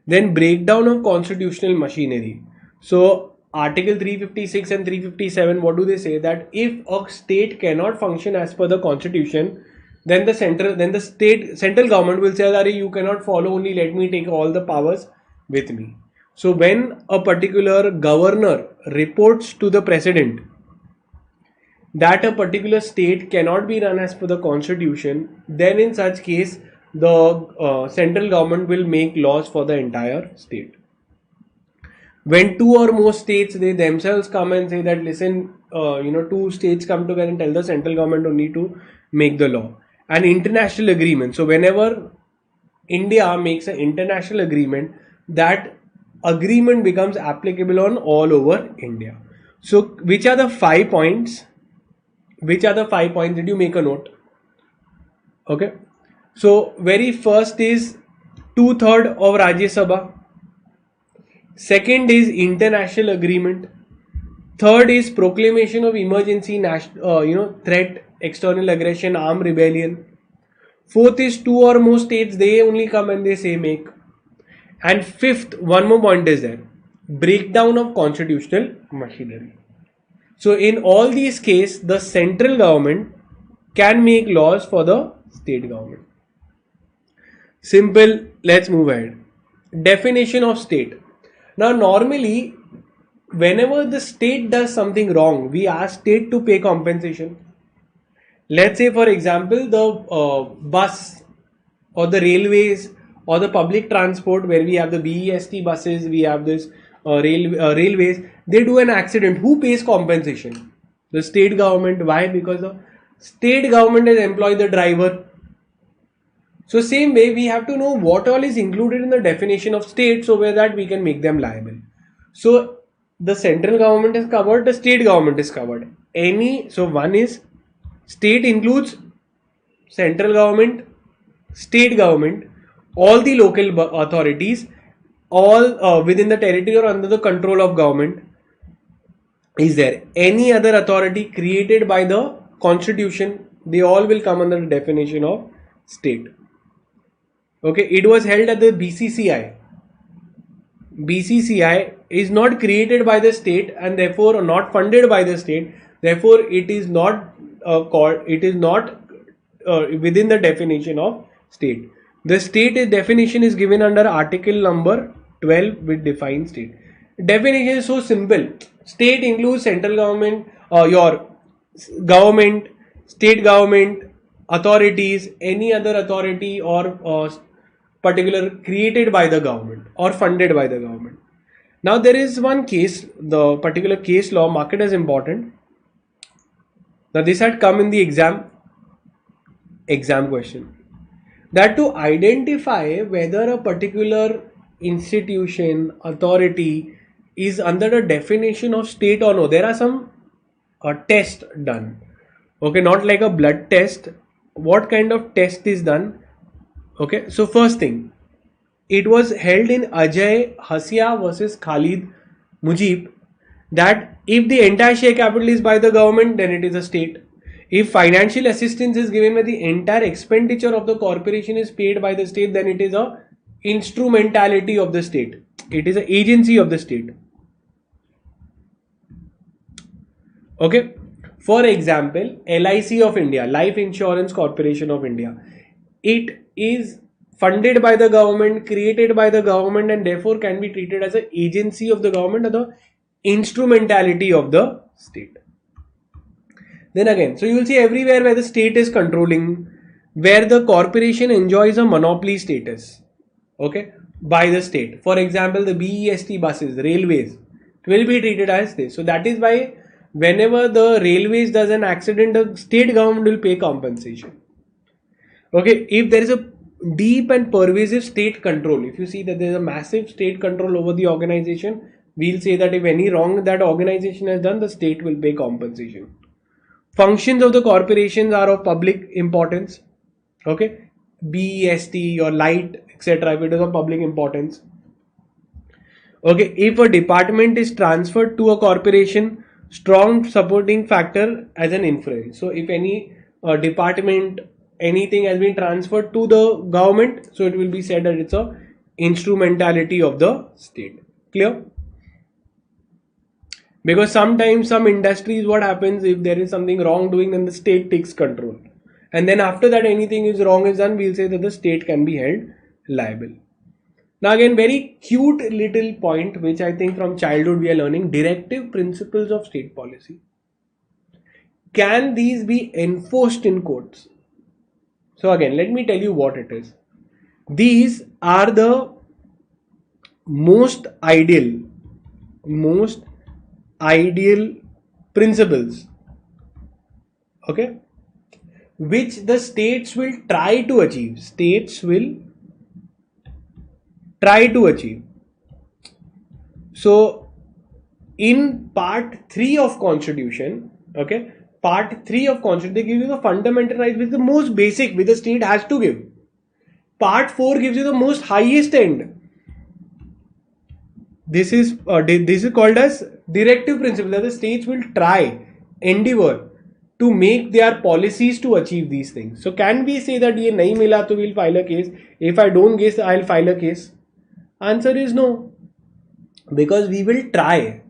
Then breakdown of constitutional machinery. So article 356 and 357, what do they say? That if a state cannot function as per the constitution, then the central government will say that you cannot follow, only let me take all the powers with me. So when a particular governor reports to the president that a particular state cannot be run as per the constitution, then in such case the central government will make laws for the entire state. When two or more states, they themselves come and say that listen, two states come together and tell the central government only to make the law. An international agreement. So whenever India makes an international agreement, that agreement becomes applicable on all over India. So which are the 5 points? Which are the 5 points? Did you make a note? Okay. So very first is 2/3 of Rajya Sabha. Second is international agreement. Third is proclamation of emergency, threat, external aggression, armed rebellion. Fourth is two or more states, they only come and they say make. And fifth, one more point is there, breakdown of constitutional machinery. So in all these cases, the central government can make laws for the state government. Simple, let's move ahead. Definition of state. Now normally, whenever the state does something wrong, we ask state to pay compensation. Let's say for example, the bus or the railways or the public transport, where we have the BEST buses, we have this railways, they do an accident. Who pays compensation? The state government. Why? Because the state government has employed the driver. So same way, we have to know what all is included in the definition of state, so where that we can make them liable. So the central government is covered, the state government is covered. So one is state includes central government, state government, all the local authorities, all within the territory or under the control of government. Is there any other authority created by the constitution? They all will come under the definition of state. Okay, it was held at the BCCI. BCCI is not created by the state and therefore not funded by the state. Therefore, it is not within the definition of state. The state definition is given under article number 12, which defines state. Definition is so simple. State includes central government, your government, state government, authorities, any other authority or particular created by the government or funded by the government. Now there is one case, the particular case law, market as important. Now this had come in the exam question, that to identify whether a particular institution, authority is under the definition of state or no? There are some tests done. Okay, not like a blood test. What kind of test is done? Okay, so first thing, it was held in Ajay Hasia versus Khalid Mujib that if the entire share capital is by the government, then it is a state. If financial assistance is given where the entire expenditure of the corporation is paid by the state, then it is a instrumentality of the state. It is an agency of the state. Okay. For example, LIC of India, Life Insurance Corporation of India, it is funded by the government, created by the government, and therefore can be treated as an agency of the government or the instrumentality of the state. Then again, so you will see everywhere where the state is controlling, where the corporation enjoys a monopoly status, okay, by the state. For example, the BEST buses, railways, will be treated as this. So that is why whenever the railways does an accident, the state government will pay compensation. Okay, if there is a deep and pervasive state control, if you see that there is a massive state control over the organization, we'll say that if any wrong that organization has done, the state will pay compensation. Functions of the corporations are of public importance. Okay, BEST or light, etc. If it is of public importance. Okay, if a department is transferred to a corporation, strong supporting factor as an inference. So if any department, anything has been transferred to the government, so it will be said that it's a instrumentality of the state. Clear? Because sometimes some industries, what happens if there is something wrong doing, then the state takes control, and then after that anything is wrong is done, we'll say that the state can be held liable. Now again, very cute little point which I think from childhood we are learning: directive principles of state policy. Can these be enforced in courts? So again, let me tell you what it is. These are the most ideal principles, okay, which the states will try to achieve. So in part 3 of constitution, okay, part 3 of constitution, they give you the fundamental rights, which is the most basic, which the state has to give. Part 4 gives you the most highest end. This is called as directive principle, that the states will endeavor to make their policies to achieve these things. So can we say that ye nahi mila to we'll file a case, if I don't guess I'll file a case? Answer is no, because we will try.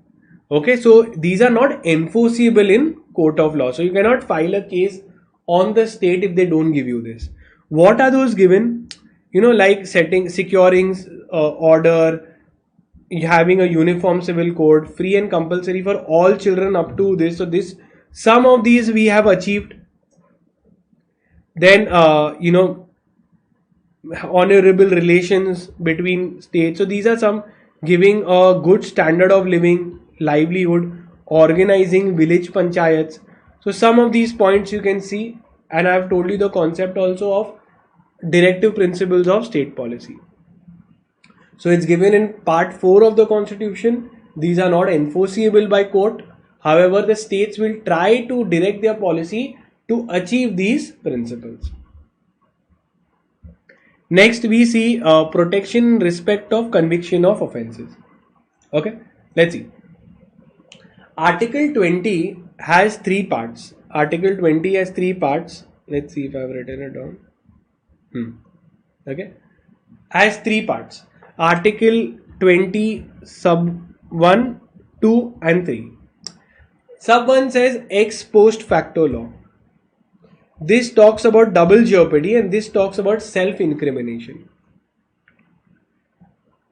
Okay, so these are not enforceable in court of law. So you cannot file a case on the state if they don't give you this. What are those given? Like securing order, having a uniform civil code, free and compulsory for all children up to this. So some of these we have achieved. Then honorable relations between states. So these are some: giving a good standard of living, livelihood, organizing village panchayats. So some of these points you can see, and I have told you the concept also of directive principles of state policy. So it's given in part 4 of the constitution. These are not enforceable by court. However, the states will try to direct their policy to achieve these principles. Next we see protection in respect of conviction of offences. Okay, let's see. Article 20 has 3 parts. Article 20 has 3 parts. Let's see if I have written it down. Okay, has 3 parts. Article 20 sub 1, 2 and 3. Sub 1 says ex post facto law. This talks about double jeopardy, and this talks about self-incrimination.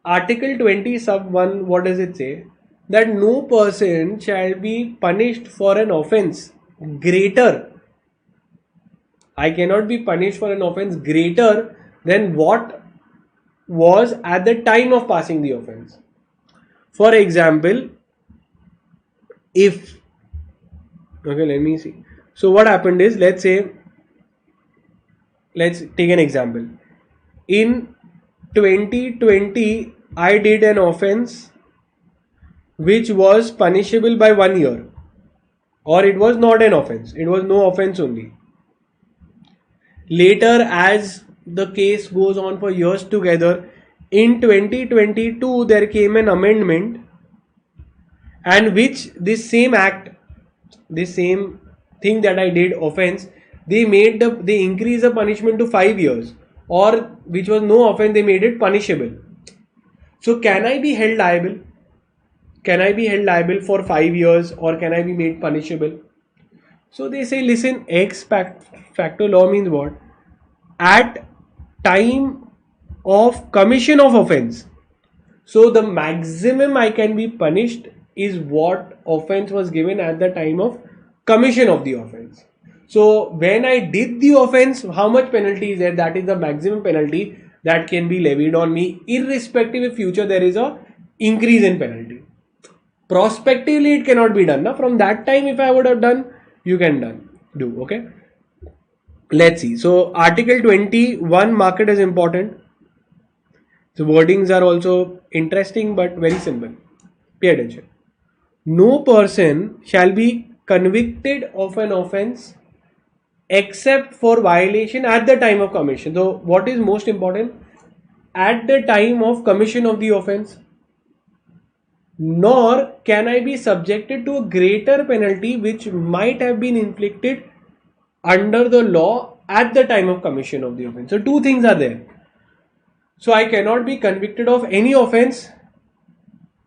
Article 20 sub 1, what does it say? That no person shall be punished for an offence greater. I cannot be punished for an offence greater than what was at the time of passing the offence. For example, if, okay, let me see. So what happened is, let's take an example. In 2020, I did an offence which was punishable by 1 year, or it was not an offense, it was no offense only. Later, as the case goes on for years together, in 2022 there came an amendment, and which this same act, this same thing that I did, offense, they increased the punishment to 5 years, or which was no offense, they made it punishable. So can I be held liable? Can I be held liable for 5 years, or can I be made punishable? So they say, listen, ex facto law means what? At time of commission of offense. So the maximum I can be punished is what offense was given at the time of commission of the offense. So when I did the offense, how much penalty is there? That is the maximum penalty that can be levied on me, irrespective if future there is a increase in penalty. Prospectively it cannot be done. Now from that time, if I would have done, you can do. Okay. Let's see. So Article 21, mark it as important. The wordings are also interesting but very simple. Pay attention. No person shall be convicted of an offense except for violation at the time of commission. So what is most important? At the time of commission of the offense. Nor can I be subjected to a greater penalty which might have been inflicted under the law at the time of commission of the offense. So two things are there. So I cannot be convicted of any offense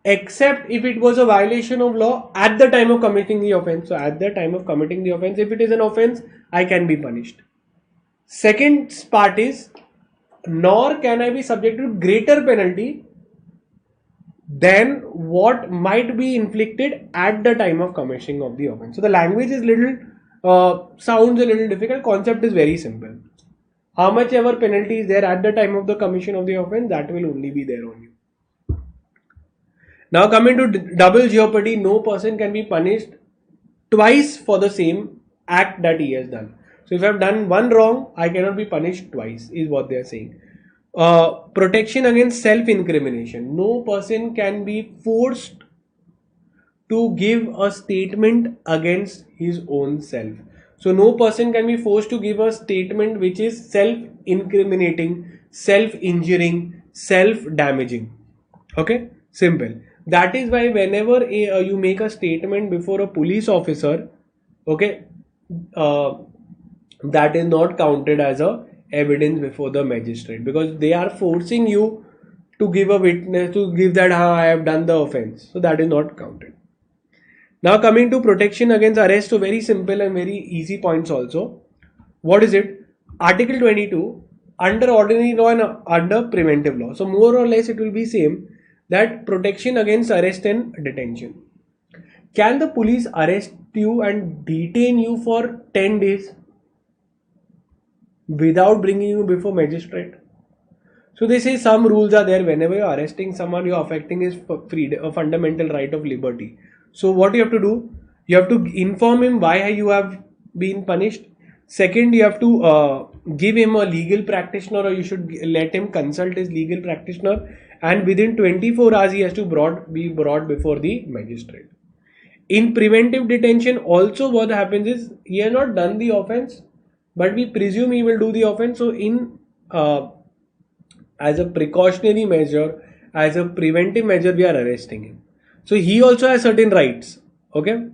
except if it was a violation of law at the time of committing the offense. So at the time of committing the offense, if it is an offense, I can be punished. Second part is, nor can I be subject to greater penalty than what might be inflicted at the time of commissioning of the offense. So the language is sounds a little difficult. Concept is very simple. How much ever penalty is there at the time of the commission of the offense, that will only be there on you. Now coming to double jeopardy, no person can be punished twice for the same act that he has done. So if I have done one wrong, I cannot be punished twice, is what they are saying. Protection against self-incrimination. No person can be forced to give a statement against his own self. So no person can be forced to give a statement which is self-incriminating, self-injuring, self-damaging. Okay, simple. That is why whenever you make a statement before a police officer, okay, that is not counted as a evidence before the magistrate, because they are forcing you to give a witness, to give that I have done the offense. So that is not counted. Now coming to protection against arrest, so very simple and very easy points also. What is it? Article 22, under ordinary law and under preventive law. So more or less it will be same, that protection against arrest and detention. Can the police arrest you and detain you for 10 days without bringing you before magistrate? So they say some rules are there. Whenever you are arresting someone, you are affecting his freedom, a fundamental right of liberty. So what you have to do? You have to inform him why you have been punished. Second, you have to give him a legal practitioner, or you should let him consult his legal practitioner, and within 24 hours he has to be brought before the magistrate. In preventive detention also what happens is, he has not done the offense, but we presume he will do the offense. So in as a precautionary measure, as a preventive measure, we are arresting him. So he also has certain rights. Okay,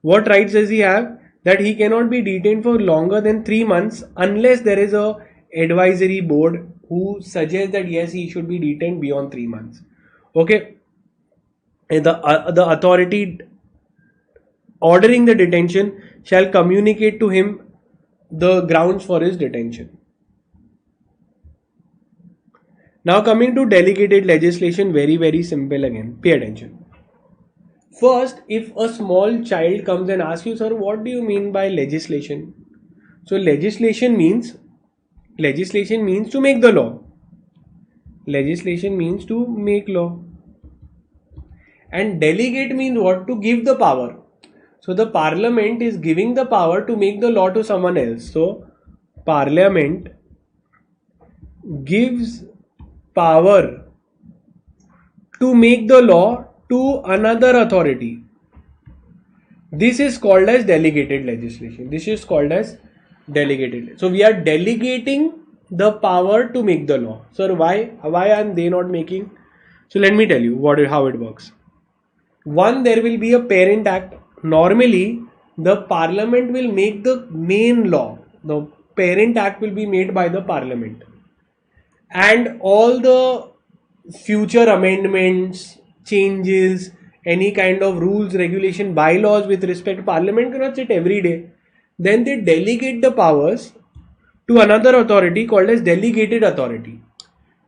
what rights does he have? That he cannot be detained for longer than 3 months unless there is a advisory board who suggests that yes, he should be detained beyond 3 months. Okay, and the authority ordering the detention shall communicate to him the grounds for his detention. Now coming to delegated legislation, very simple again. Pay attention. First, if a small child comes and asks you, sir, what do you mean by legislation? So legislation means to make the law. Legislation means to make law. And delegate means what? To give the power. So the parliament is giving the power to make the law to someone else. So parliament gives power to make the law to another authority. This is called as delegated legislation. This is called as delegated. So we are delegating the power to make the law. Sir, why are they not making? So let me tell you how it works. One, there will be a parent act. Normally, the parliament will make the main law. The parent act will be made by the parliament. And all the future amendments, changes, any kind of rules, regulation, bylaws with respect to parliament cannot sit every day. Then they delegate the powers to another authority called as delegated authority.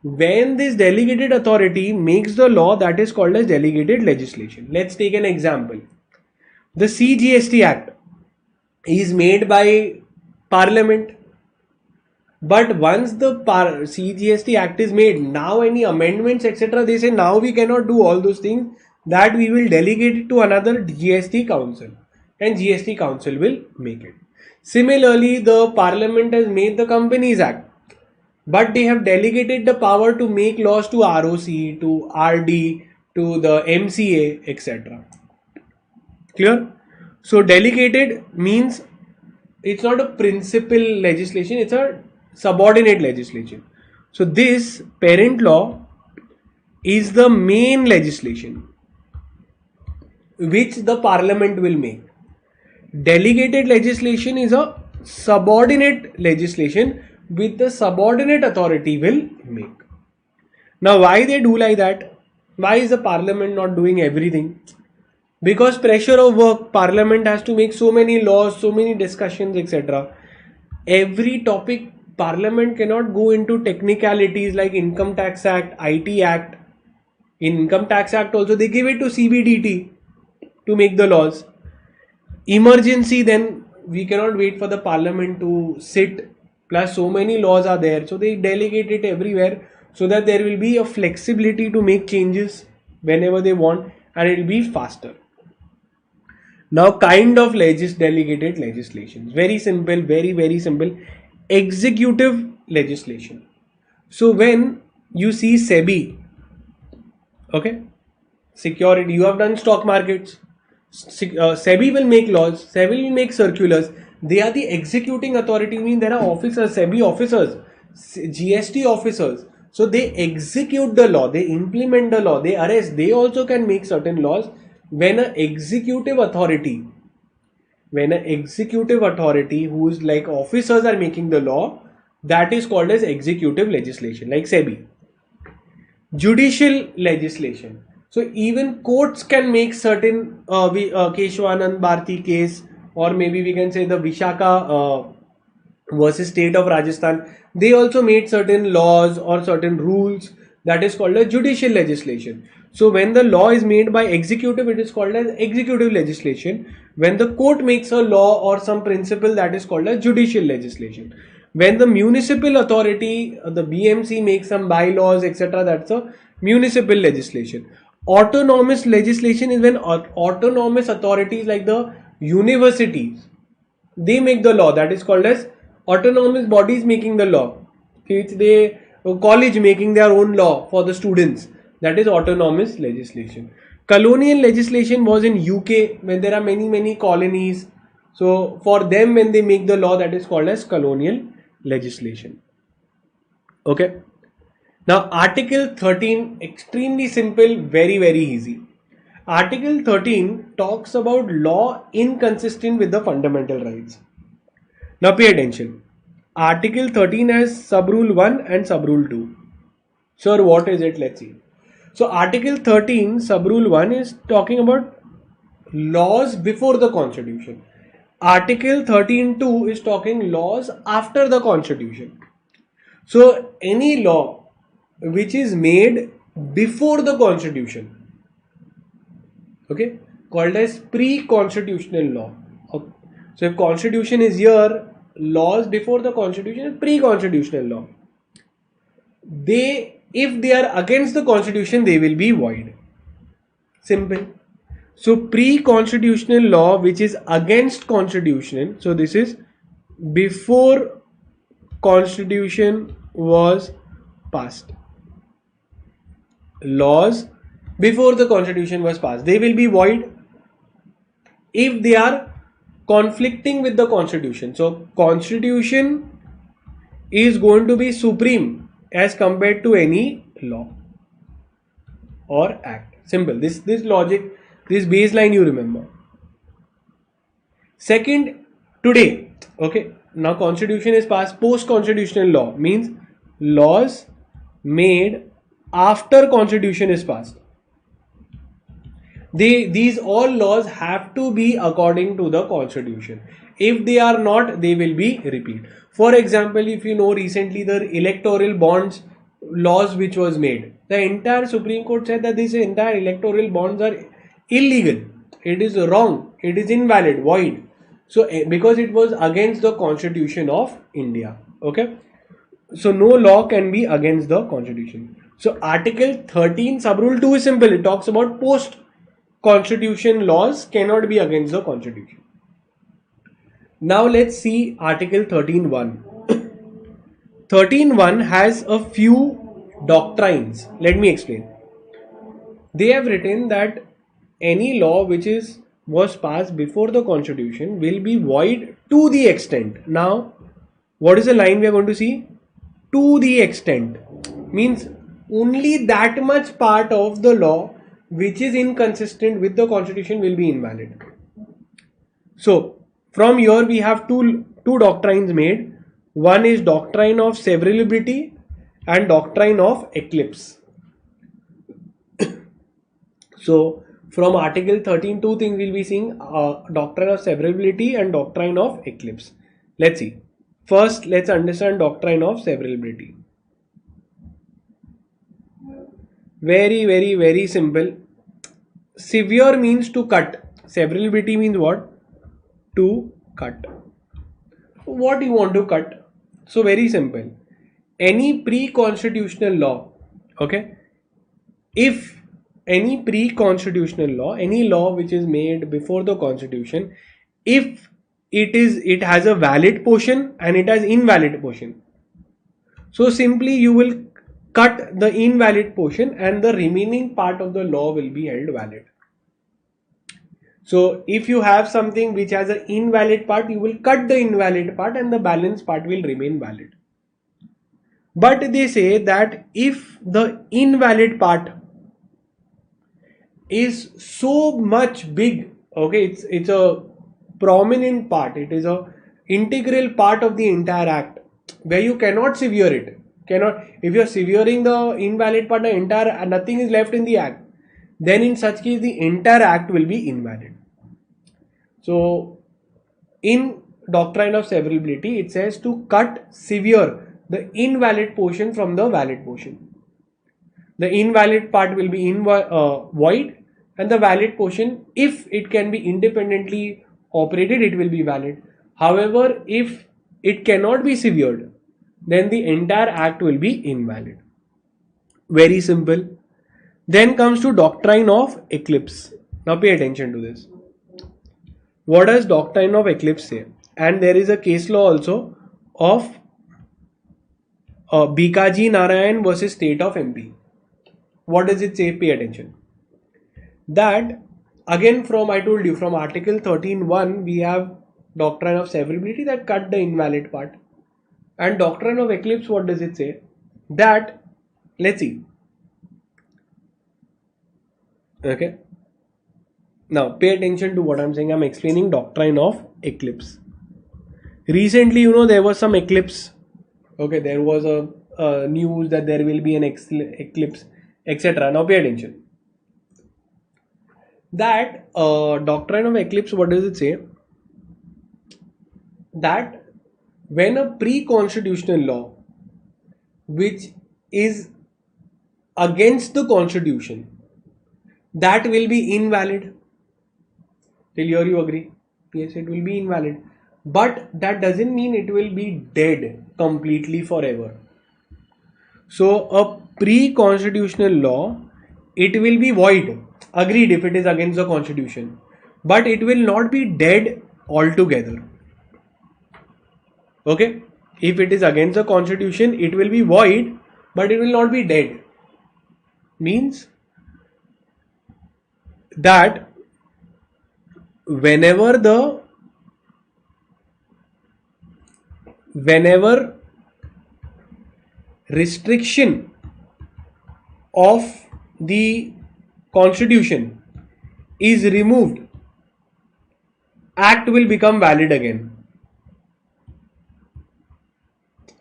When this delegated authority makes the law, that is called as delegated legislation. Let's take an example. The CGST Act is made by Parliament. But once the CGST Act is made, now any amendments, etc., they say now we cannot do all those things, that we will delegate it to another GST Council, and GST Council will make it. Similarly, the Parliament has made the Companies Act, but they have delegated the power to make laws to ROC, to RD, to the MCA, etc. Clear? So delegated means it's not a principal legislation, it's a subordinate legislation. So this parent law is the main legislation which the parliament will make. Delegated legislation is a subordinate legislation which the subordinate authority will make. Now why they do like that? Why is the parliament not doing everything? Because pressure of work, parliament has to make so many laws, so many discussions, etc. Every topic, parliament cannot go into technicalities like Income Tax Act, IT Act. In Income Tax Act also they give it to CBDT to make the laws. Emergency, then we cannot wait for the parliament to sit, plus so many laws are there, so they delegate it everywhere so that there will be a flexibility to make changes whenever they want, and it will be faster. Now, kind of delegated legislation, very simple, very simple. Executive legislation. So when you see SEBI, okay, security, you have done stock markets, SEBI will make laws, SEBI will make circulars. They are the executing authority, mean there are officers, SEBI officers, GST officers. So they execute the law, they implement the law, they arrest, they also can make certain laws. When an executive authority who's like officers are making the law, that is called as executive legislation, like SEBI. Judicial legislation. So even courts can make certain Keshwanand Bharti case, or maybe we can say the Vishaka versus state of Rajasthan. They also made certain laws or certain rules, that is called as judicial legislation. So when the law is made by executive, it is called as executive legislation. When the court makes a law or some principle, that is called as judicial legislation. When the municipal authority, the BMC, makes some bylaws, etc., that's a municipal legislation. Autonomous legislation is when autonomous authorities like the universities, they make the law, that is called as autonomous bodies making the law. College making their own law for the students, that is autonomous legislation. Colonial legislation was in UK, when there are many colonies. So for them, when they make the law, that is called as colonial legislation. Okay. Now Article 13, extremely simple, very easy. Article 13 talks about law inconsistent with the fundamental rights. Now pay attention. Article 13 has subrule 1 and subrule 2. Sir, what is it? Let's see. So Article 13 subrule 1 is talking about laws before the Constitution. Article 13.2 is talking laws after the Constitution. So any law which is made before the Constitution, okay, called as pre-constitutional law. Okay. So if Constitution is here, laws before the Constitution is pre-constitutional law. If they are against the Constitution, they will be void. Simple. So pre-constitutional law which is against Constitution, so this is before Constitution was passed. Laws before the constitution was passed, they will be void if they are conflicting with the constitution. So constitution is going to be supreme as compared to any law or act. Simple. This logic, this baseline you remember. Second, today, okay, now constitution is passed. Post constitutional law means laws made after constitution is passed. These all laws have to be according to the constitution. If they are not, they will be repealed. For example, if you know recently the electoral bonds laws which was made, the entire Supreme Court said that these entire electoral bonds are illegal. It is wrong. It is invalid, void. So because it was against the constitution of India. Okay. So no law can be against the constitution. So Article 13 Subrule 2 is simple. It talks about post constitution laws cannot be against the constitution. Now let's see Article 13.1. 13.1 has a few doctrines. Let me explain. They have written that any law which was passed before the constitution will be void to the extent. Now, what is the line we are going to see? To the extent means only that much part of the law which is inconsistent with the constitution will be invalid. So from here we have two doctrines made. One is doctrine of severability and doctrine of eclipse. So from Article 13, two things we'll be seeing, doctrine of severability and doctrine of eclipse. Let's see. First, let's understand doctrine of severability. Very, very, very simple. Severe means to cut. Severability means what? To cut. What do you want to cut? So very simple. Any pre-constitutional law, okay? If any pre-constitutional law, any law which is made before the constitution, if it has a valid portion and it has invalid portion. So simply you will cut the invalid portion and the remaining part of the law will be held valid. So if you have something which has an invalid part, you will cut the invalid part and the balance part will remain valid. But they say that if the invalid part is so much big, okay, it's a prominent part, it is a integral part of the entire act where you cannot sever it. If you are severing the invalid part, the entire nothing is left in the act, then in such case the entire act will be invalid. So in doctrine of severability it says to sever the invalid portion from the valid portion. The invalid part will be void and the valid portion, if it can be independently operated, it will be valid. However, if it cannot be severed, then the entire act will be invalid. Very simple. Then comes to doctrine of eclipse. Now pay attention to this. What does doctrine of eclipse say? And there is a case law also of Bikaji Narayan versus State of MP. What does it say? Pay attention. That again I told you from Article 13.1 we have doctrine of severability that cut the invalid part. And doctrine of eclipse, what does it say? That, let's see. Okay. Now pay attention to what I'm saying. I'm explaining doctrine of eclipse. Recently, there was some eclipse. Okay, there was a news that there will be an eclipse, etc. Now pay attention. That doctrine of eclipse, what does it say? That when a pre-constitutional law which is against the constitution, that will be invalid. Till here you agree? Yes, it will be invalid. But that doesn't mean it will be dead completely forever. So a pre-constitutional law, it will be void. Agreed if it is against the constitution. But it will not be dead altogether. Okay? If it is against the constitution, it will be void, but it will not be dead. Means that whenever restriction of the constitution is removed, act will become valid again.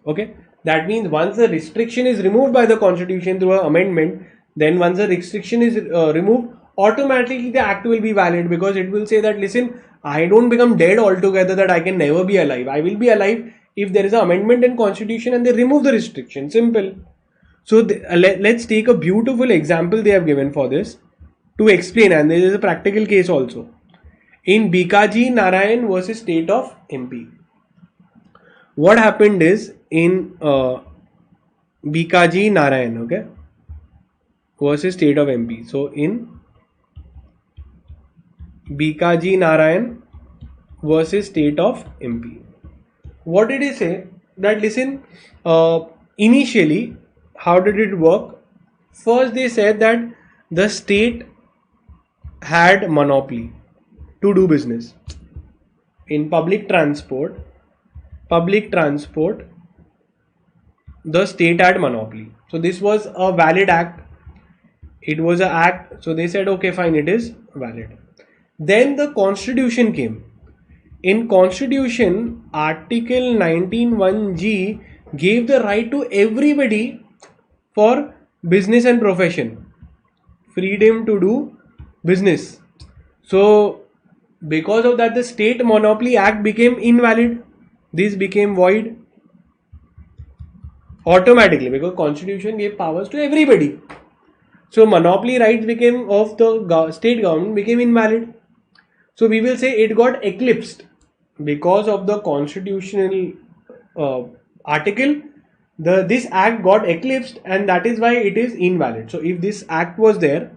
Okay, that means once the restriction is removed by the constitution through an amendment, then once the restriction is removed, automatically the act will be valid, because it will say that, listen, I don't become dead altogether, that I can never be alive. I will be alive if there is an amendment in constitution and they remove the restriction. Simple. So let's take a beautiful example they have given for this to explain, and there is a practical case also. In Bikaji Narayan versus State of MP. What happened is, in Bikaji Narayan, okay, versus State of MP. So in Bikaji Narayan versus State of MP, what did he say? That, listen, initially, how did it work? First, they said that the state had monopoly to do business in public transport. The state had monopoly. So this was a valid act. It was an act. So they said, okay, fine, it is valid. Then the constitution came. In constitution, article 19(1)(g) gave the right to everybody for business and profession, freedom to do business. So because of that, the State Monopoly Act became invalid. This became void automatically, because constitution gave powers to everybody. So monopoly rights became of the state government became invalid. So we will say it got eclipsed because of the constitutional article. This act got eclipsed, and that is why it is invalid. So if this act was there,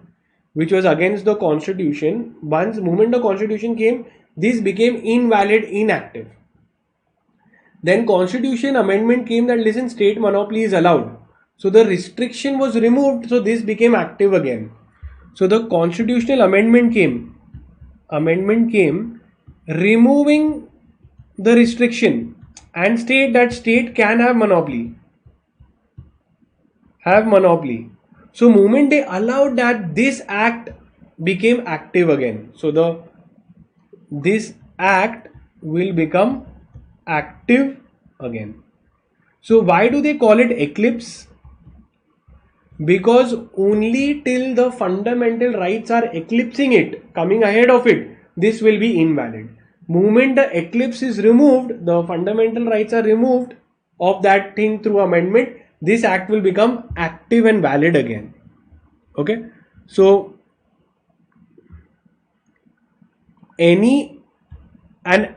which was against the constitution, once moment the constitution came, this became invalid, inactive. Then constitution amendment came that, listen, state monopoly is allowed. So the restriction was removed, so this became active again. So the constitutional amendment came removing the restriction and state that state can have monopoly. So moment they allowed that, this act became active again. So this act will become active again. So why do they call it eclipse? Because only till the fundamental rights are eclipsing it, coming ahead of it, this will be invalid. Moment the eclipse is removed, the fundamental rights are removed of that thing through amendment, this act will become active and valid again. Okay, so an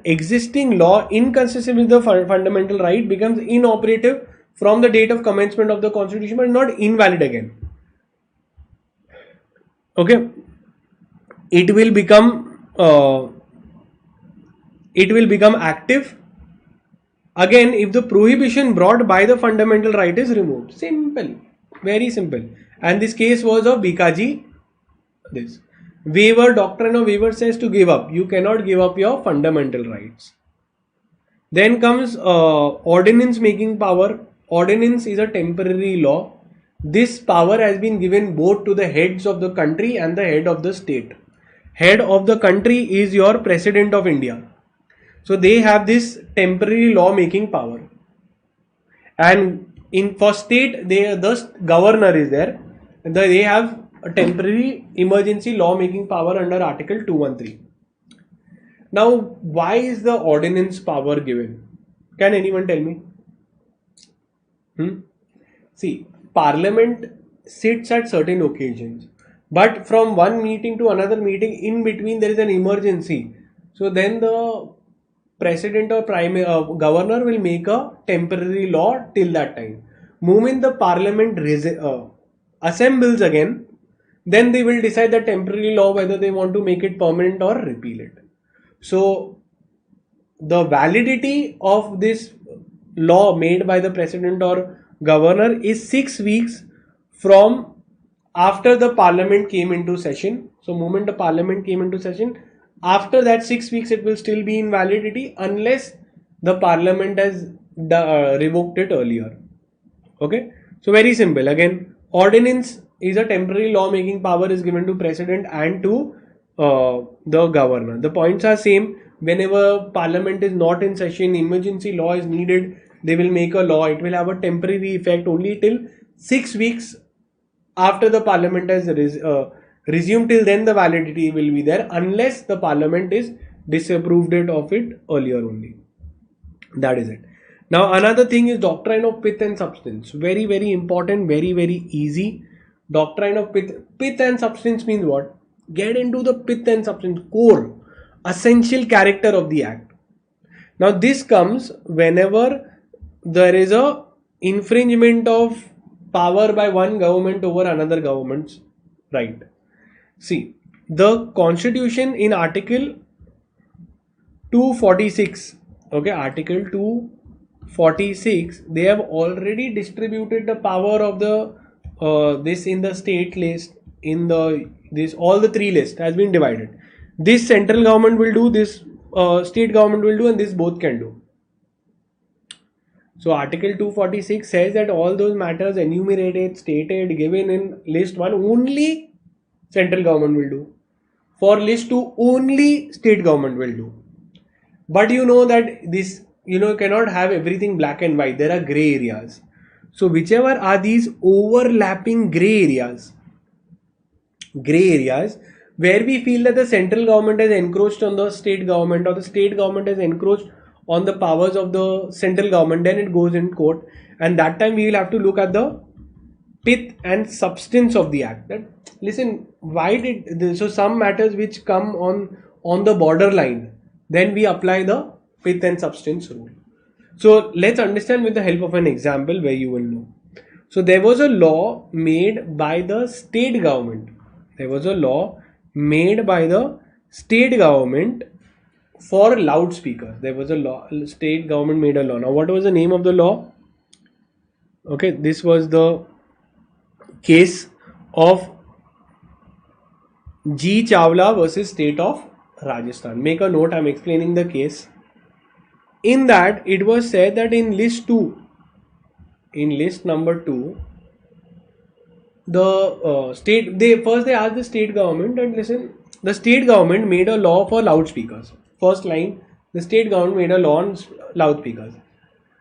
existing law inconsistent with the fundamental right becomes inoperative from the date of commencement of the constitution, but not invalid again. Okay, it will become active again if the prohibition brought by the fundamental right is removed. Simple, very simple. And this case was of Bikaji. This waiver, doctrine of waiver says to give up. You cannot give up your fundamental rights. Then comes ordinance making power. Ordinance is a temporary law. This power has been given both to the heads of the country and the head of the state. Head of the country is your President of India. So they have this temporary law making power. And for state, the governor is there. They have a temporary emergency law making power under Article 213. Now, why is the ordinance power given? Can anyone tell me? See, Parliament sits at certain occasions, but from one meeting to another meeting, in between there is an emergency. So then the President or Governor will make a temporary law till that time. Moment the Parliament assembles again, then they will decide the temporary law whether they want to make it permanent or repeal it. So the validity of this law made by the President or Governor is 6 weeks from after the parliament came into session. So moment the parliament came into session, after that 6 weeks it will still be in validity unless the parliament has revoked it earlier. Okay, so very simple. Again, ordinance is a temporary law making power is given to president and to the governor. The points are same. Whenever parliament is not in session, emergency law is needed, they will make a law. It will have a temporary effect only till 6 weeks after the parliament has resumed. Till then the validity will be there unless the parliament is disapproved of it earlier only. That is it. Now another thing is doctrine of pith and substance. Very important, very easy. Doctrine of pith and substance means what? Get into the pith and substance, core, essential character of the act. Now this comes whenever there is a infringement of power by one government over another government's right. See, the constitution in article 246, okay, article 246, they have already distributed the power of the this in the state list, in the this all the three lists has been divided. This central government will do, this state government will do, and this both can do. So article 246 says that all those matters enumerated, stated, given in list 1 only central government will do. For list 2 only state government will do. But you know that this, cannot have everything black and white. There are gray areas. So whichever are these overlapping gray areas where we feel that the central government has encroached on the state government or the state government has encroached on the powers of the central government, then it goes in court, and that time we will have to look at the pith and substance of the act. That listen, why did this? So some matters which come on the borderline, then we apply the pith and substance rule. So let's understand with the help of an example where you will know. So there was a law made by the state government. There was a law made by the state government for loudspeakers. There was a law, state government made a law. Now what was the name of the law? Okay, this was the case of G. Chawla versus state of Rajasthan. Make a note, I am explaining the case. In that it was said that in list number 2, the they asked the state government, and listen, the state government made a law for loudspeakers. First line, the state government made a law on loudspeakers.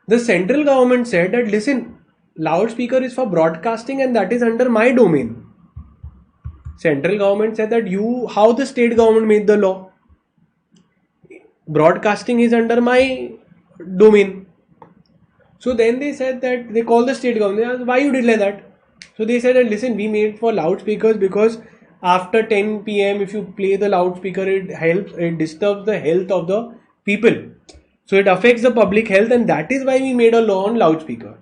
The central government said that listen, loudspeaker is for broadcasting and that is under my domain. Central government said that how the state government made the law? Broadcasting is under my domain. So then they said that, they called the state government, they asked, why you did like that? So they said that listen, we made for loudspeakers because after 10 p.m. if you play the loudspeaker, it disturbs the health of the people. So it affects the public health, and that is why we made a law on loudspeaker.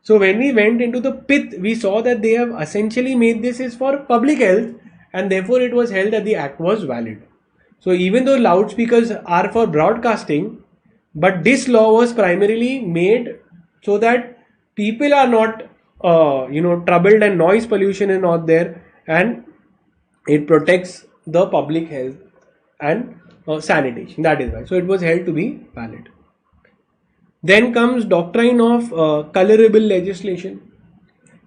So when we went into the pith, we saw that they have essentially made this is for public health, and therefore it was held that the act was valid. So even though loudspeakers are for broadcasting, but this law was primarily made so that people are not troubled and noise pollution is not there, and it protects the public health and sanitation. That is why. So it was held to be valid. Then comes doctrine of colorable legislation.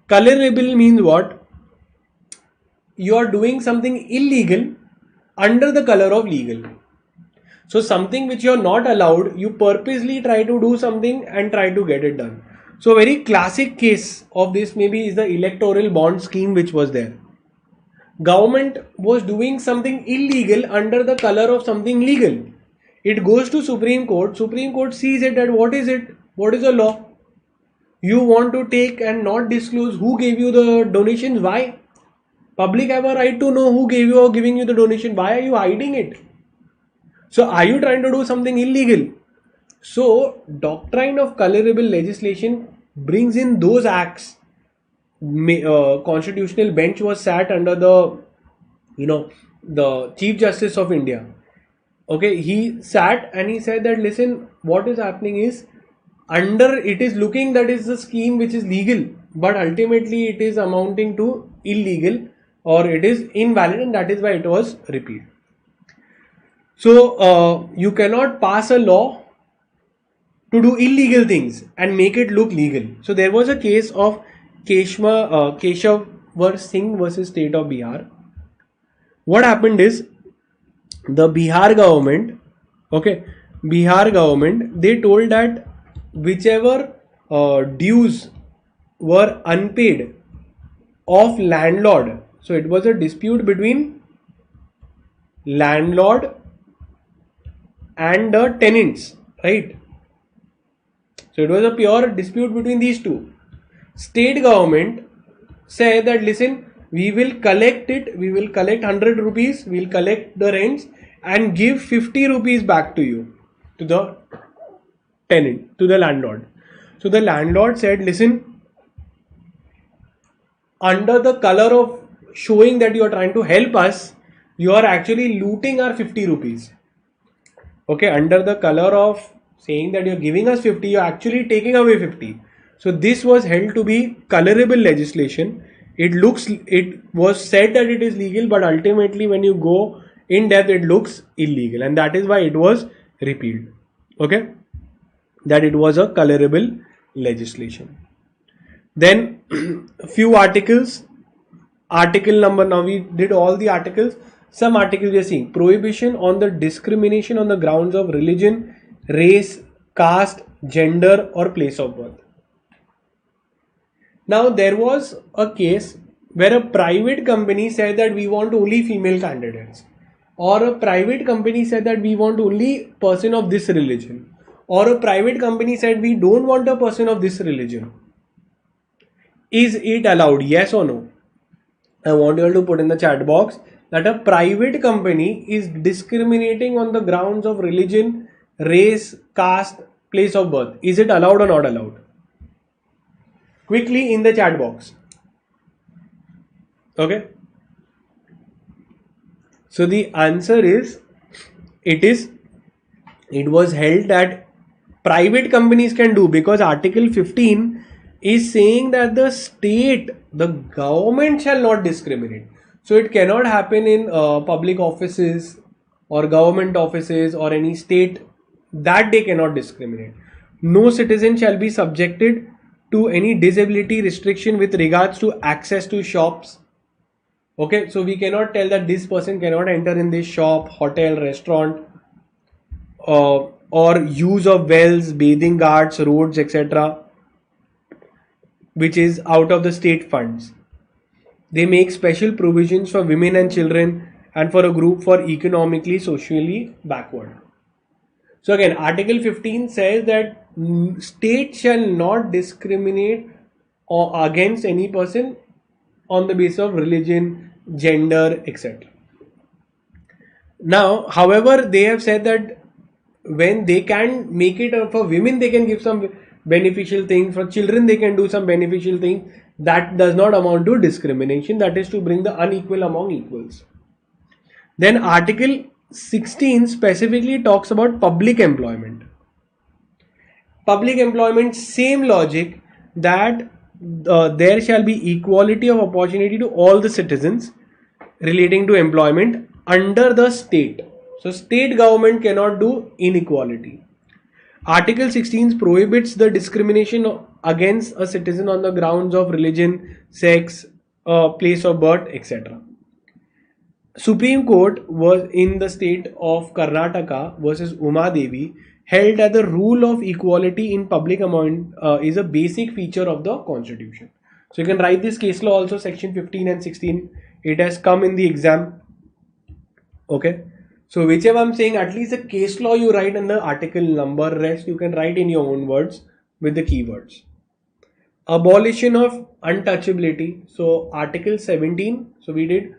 Colorable means what? You are doing something illegal under the color of legal. So something which you are not allowed, you purposely try to do something and try to get it done. So a very classic case of this maybe is the electoral bond scheme which was there. Government was doing something illegal under the color of something legal. It goes to Supreme Court. Supreme Court sees it that what is it? What is the law? You want to take and not disclose who gave you the donations. Why? Public have a right to know who gave you or giving you the donation. Why are you hiding it? So are you trying to do something illegal? So doctrine of colorable legislation brings in those acts. Constitutional bench was sat under the Chief Justice of India. Okay, he sat and he said that listen, what is happening is, under it is looking that is the scheme which is legal, but ultimately it is amounting to illegal or it is invalid, and that is why it was repealed. So you cannot pass a law to do illegal things and make it look legal. So there was a case of Keshavar Singh versus State of Bihar. What happened is the Bihar government, they told that whichever dues were unpaid of landlord, so it was a dispute between landlord and the tenants, right? So it was a pure dispute between these two. State government said that listen, we will collect it, we will collect 100 rupees, we will collect the rents and give 50 rupees back to you, to the tenant, to the landlord. So the landlord said, listen, under the color of showing that you are trying to help us, you are actually looting our 50 rupees. Okay, under the color of saying that you are giving us 50, you are actually taking away 50. So this was held to be colorable legislation. It was said that it is legal, but ultimately when you go in depth, it looks illegal, and that is why it was repealed. Okay, that it was a colorable legislation. Then few articles. Article number, now we did all the articles. Some articles we are seeing: prohibition on the discrimination on the grounds of religion, race, caste, gender or place of birth. Now there was a case where a private company said that we want only female candidates, or a private company said that we want only person of this religion, or a private company said we don't want a person of this religion. Is it allowed? Yes or no? I want you all to put in the chat box that a private company is discriminating on the grounds of religion, race, caste, place of birth. Is it allowed or not allowed? Quickly in the chat box. Okay. So the answer is, it was held that private companies can do, because Article 15 is saying that the government shall not discriminate. So it cannot happen in public offices or government offices or any state, that they cannot discriminate. No citizen shall be subjected to any disability restriction with regards to access to shops. Okay, so we cannot tell that this person cannot enter in this shop, hotel, restaurant, or use of wells, bathing ghats, roads, etc., which is out of the state funds. They make special provisions for women and children and for a group for economically, socially backward. So again, Article 15 says that state shall not discriminate against any person on the basis of religion, gender, etc. Now, however, they have said that when they can make it for women, they can give some beneficial things. For children, they can do some beneficial things. That does not amount to discrimination. That is to bring the unequal among equals. Then Article 16 specifically talks about public employment. Public employment, same logic, that there shall be equality of opportunity to all the citizens relating to employment under the state. So state government cannot do inequality. Article 16 prohibits the discrimination against a citizen on the grounds of religion, sex, place of birth, etc. Supreme Court was in the state of Karnataka versus Uma Devi held that the rule of equality in public amount is a basic feature of the constitution. So you can write this case law also, section 15 and 16. It has come in the exam. Okay. So whichever I'm saying, at least the case law you write and the article number, rest you can write in your own words with the keywords. Abolition of untouchability. So article 17. So we did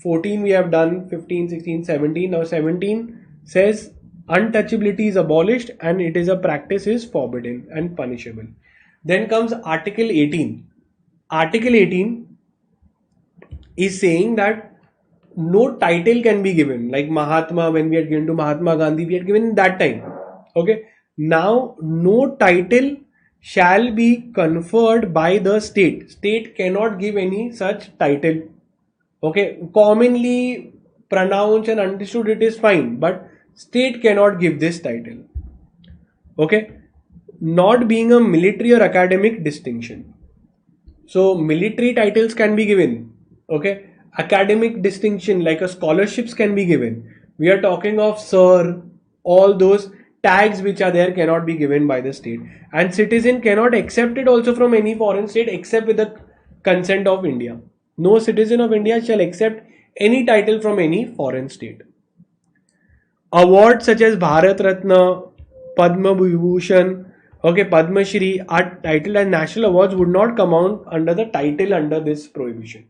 14, we have done 15, 16, 17. Now 17 says untouchability is abolished and it is a practice is forbidden and punishable. Then comes article 18. Article 18 is saying that no title can be given, like Mahatma, when we had given to Mahatma Gandhi, we had given that time. Okay. Now no title shall be conferred by the state. State cannot give any such title. Okay, commonly pronounced and understood it is fine, but state cannot give this title. Okay, not being a military or academic distinction. So military titles can be given. Okay, academic distinction like a scholarships can be given. We are talking of sir, all those tags which are there cannot be given by the state, and citizen cannot accept it also from any foreign state except with the consent of India. No citizen of India shall accept any title from any foreign state. Awards such as Bharat Ratna, Padma Vibhushan, okay, Padma Shri are titled as national awards would not come out under the title under this prohibition.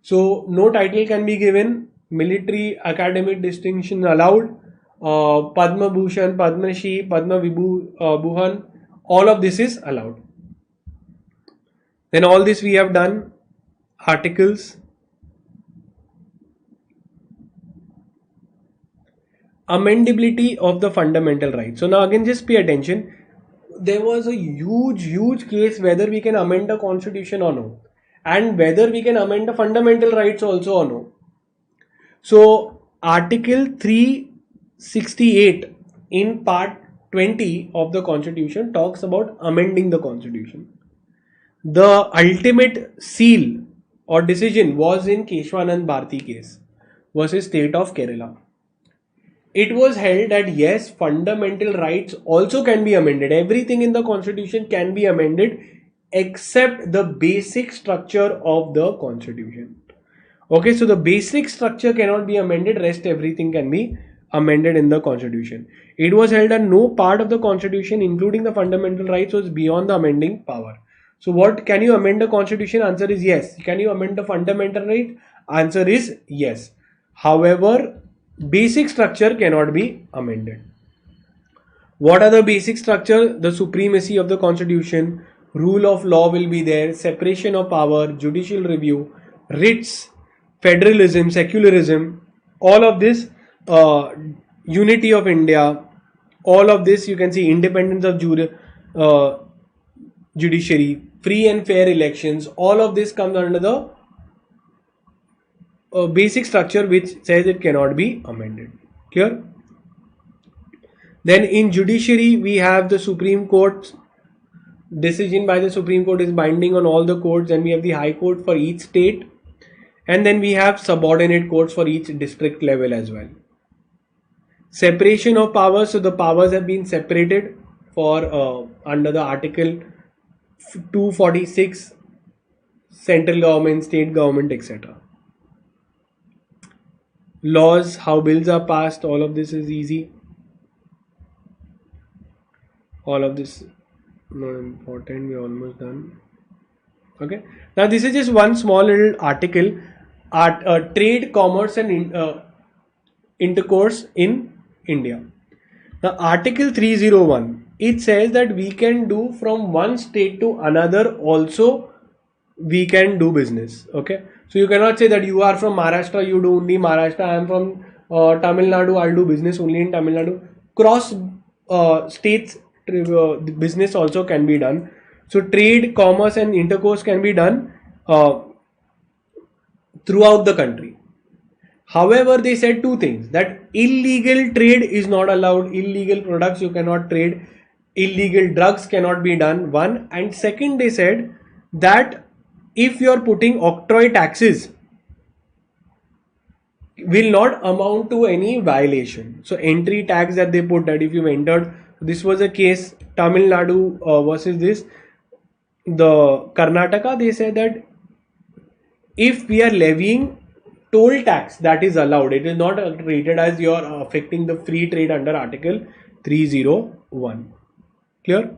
So no title can be given. Military academic distinction allowed. Padma Bhushan, Padma Shri, Padma Vibhuhan, all of this is allowed. Then all this we have done. Articles. Amendability of the fundamental rights. So now again just pay attention. There was a huge case whether we can amend the constitution or no, and whether we can amend the fundamental rights also or no. So Article 368 in part 20 of the constitution talks about amending the constitution. The ultimate seal or decision was in Keshwanand Bharti case versus state of Kerala. It was held that yes, fundamental rights also can be amended. Everything in the constitution can be amended except the basic structure of the constitution. Okay, so the basic structure cannot be amended, rest everything can be amended in the constitution. It was held that no part of the constitution, including the fundamental rights, was beyond the amending power. So what, can you amend the constitution? Answer is yes. Can you amend the fundamental right? Answer is yes. However, basic structure cannot be amended. What are the basic structure? The supremacy of the constitution, rule of law will be there, separation of power, judicial review, writs, federalism, secularism, all of this, unity of India, all of this you can see, independence of judiciary, free and fair elections, all of this comes under the basic structure which says it cannot be amended. Clear? Then in judiciary we have the Supreme Court. Decision by the Supreme Court is binding on all the courts, and we have the High Court for each state, and then we have subordinate courts for each district level as well. Separation of powers, so the powers have been separated for under the Article 246, central government, state government, etc. Laws, how bills are passed, all of this is easy. All of this not important, we're almost done. Okay, now this is just one small little article, trade, commerce and intercourse in India. Now Article 301, it says that we can do from one state to another also, we can do business. Okay, so you cannot say that you are from Maharashtra, you do only Maharashtra, I am from Tamil Nadu, I'll do business only in Tamil Nadu. Cross states business also can be done. So trade, commerce and intercourse can be done throughout the country. However, they said two things, that illegal trade is not allowed, illegal products you cannot trade, illegal drugs cannot be done, one, and second they said that if you are putting octroi taxes will not amount to any violation. So entry tax that they put, that if you entered, this was a case Tamil Nadu versus this, the Karnataka, they said that if we are levying toll tax, that is allowed, it is not treated as you are affecting the free trade under Article 301. Clear?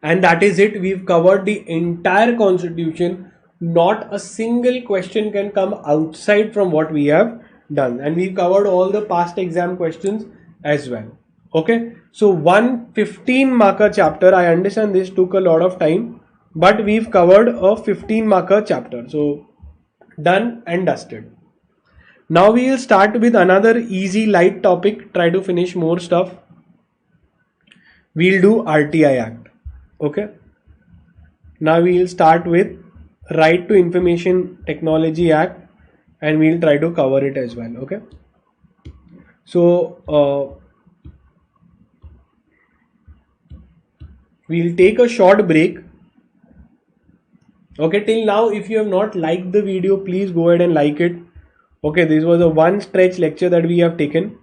And that is it. We've covered the entire constitution. Not a single question can come outside from what we have done, and we've covered all the past exam questions as well. Okay, so 115 marker chapter, I understand this took a lot of time, but we've covered a 15 marker chapter, so done and dusted. Now we will start with another easy light topic, try to finish more stuff. We'll do RTI Act. Okay. Now we will start with Right to Information Technology Act, and we'll try to cover it as well. Okay. So we'll take a short break. Okay, till now, if you have not liked the video, please go ahead and like it. Okay, this was a one stretch lecture that we have taken.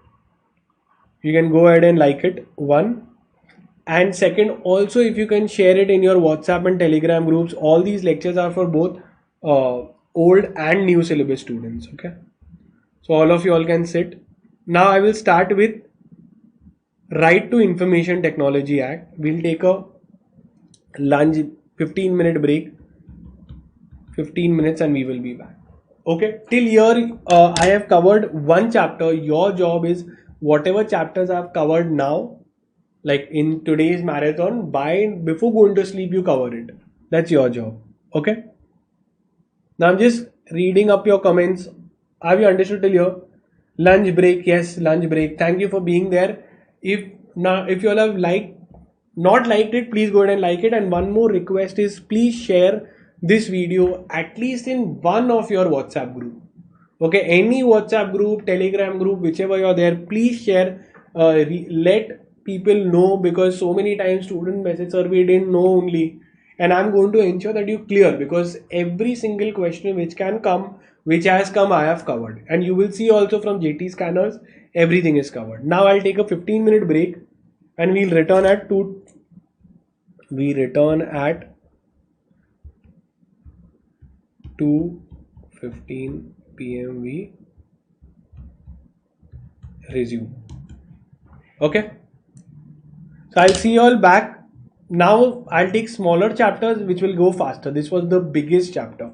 You can go ahead and like it. One. And second, also if you can share it in your WhatsApp and Telegram groups. All these lectures are for both old and new syllabus students. Okay. So all of you all can sit. Now I will start with Right to Information Technology Act. We'll take a lunch 15-minute break. 15 minutes and we will be back. Okay, till here I have covered one chapter. Your job is whatever chapters I have covered now, like in today's marathon, before going to sleep you cover it. That's your job. Okay. Now I'm just reading up your comments. Have you understood till here? Lunch break, yes, lunch break. Thank you for being there. If you all have not liked it, please go ahead and like it. And one more request is, please share this video at least in one of your WhatsApp group. Okay, any WhatsApp group, Telegram group, whichever you're there, please share. Let people know, because so many times student message survey didn't know only, and I'm going to ensure that you clear, because every single question which has come, I have covered, and you will see also from JT scanners everything is covered. Now I'll take a 15-minute break and we return at 2:15 p.m. we resume. Okay, so I'll see you all back. Now I'll take smaller chapters which will go faster. This was the biggest chapter.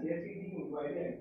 CSEET inquiry.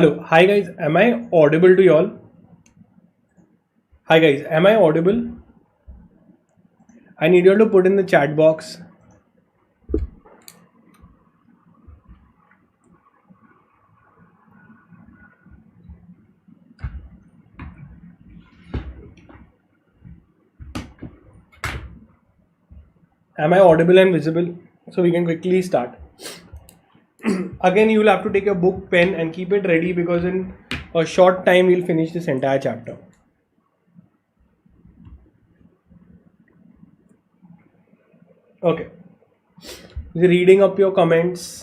Hello, hi guys, am I audible to y'all? Hi guys, am I audible? I need you all to put in the chat box. Am I audible and visible? So we can quickly start. Again, you will have to take a book, pen and keep it ready because in a short time we'll finish this entire chapter. Okay. Reading up your comments.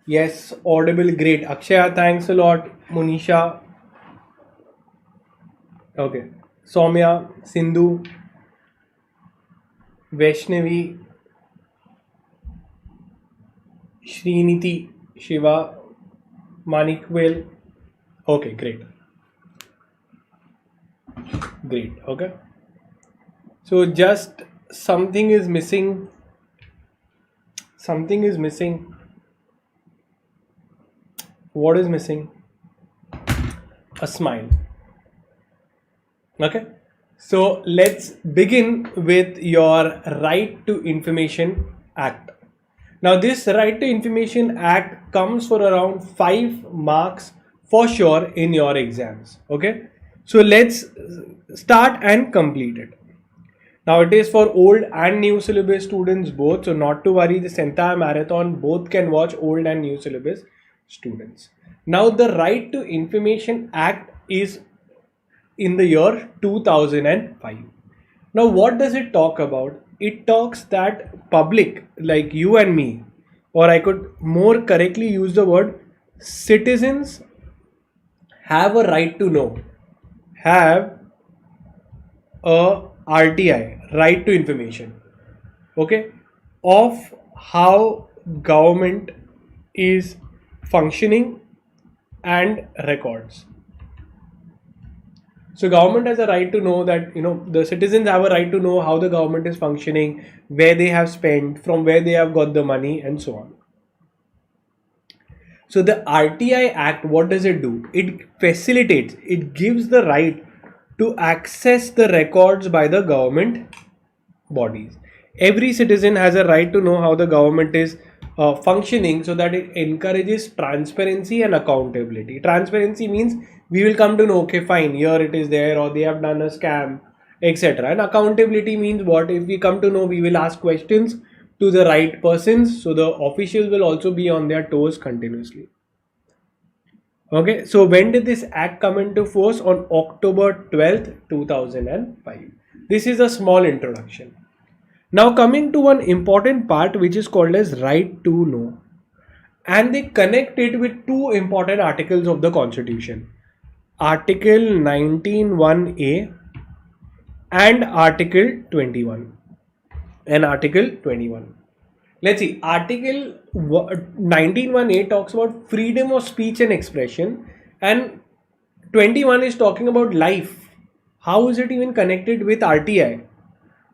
Yes, audible, great. Akshaya, thanks a lot. Monisha. Okay. Soumya, Sindhu, Vaishnavi, Sriniti, Shiva, Manikwel. Okay, great. Great. Okay. So just something is missing. Something is missing. What is missing? A smile. Okay. So let's begin with your Right to Information Act. Now this Right to Information Act comes for around 5 marks for sure in your exams. Okay. So let's start and complete it. Now it is for old and new syllabus students both. So not to worry, this entire marathon both can watch old and new syllabus students. Now the Right to Information Act is in the year 2005. Now what does it talk about? It talks that public like you and me, or I could more correctly use the word citizens, have a right to know, have a RTI, right to information, okay, of how government is functioning and records. So government has a right to know that, the citizens have a right to know how the government is functioning, where they have spent, from where they have got the money and so on. So the RTI Act, what does it do? It facilitates, it gives the right to access the records by the government bodies. Every citizen has a right to know how the government is functioning, so that it encourages transparency and accountability. Transparency means we will come to know, okay, fine, here it is there, or they have done a scam, etc. And accountability means what? If we come to know, we will ask questions to the right persons, so the officials will also be on their toes continuously. Okay, so when did this act come into force? On October 12th, 2005. This is a small introduction. Now coming to one important part which is called as right to know. And they connect it with two important articles of the Constitution. Article 19(1)(a) and Article 21. And Article 21. Let's see, Article 19(1)(a) talks about freedom of speech and expression, and 21 is talking about life. How is it even connected with RTI?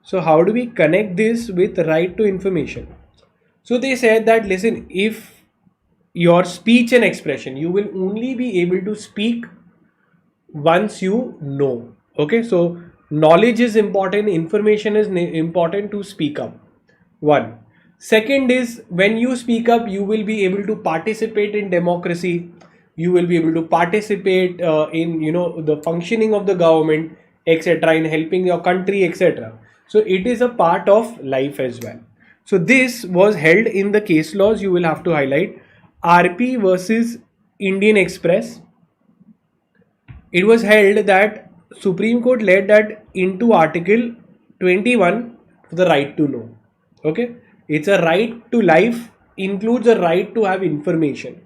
So how do we connect this with right to information? So they said that, listen, if your speech and expression, you will only be able to speak once you know. Okay, so knowledge is important, information is important to speak up. One. Second is, when you speak up, you will be able to participate in democracy. You will be able to participate in the functioning of the government, etc., in helping your country, etc. So it is a part of life as well. So this was held in the case laws. You will have to highlight RP versus Indian Express. It was held that Supreme Court led that into Article 21 for the right to know. Okay, it's a right to life, includes a right to have information,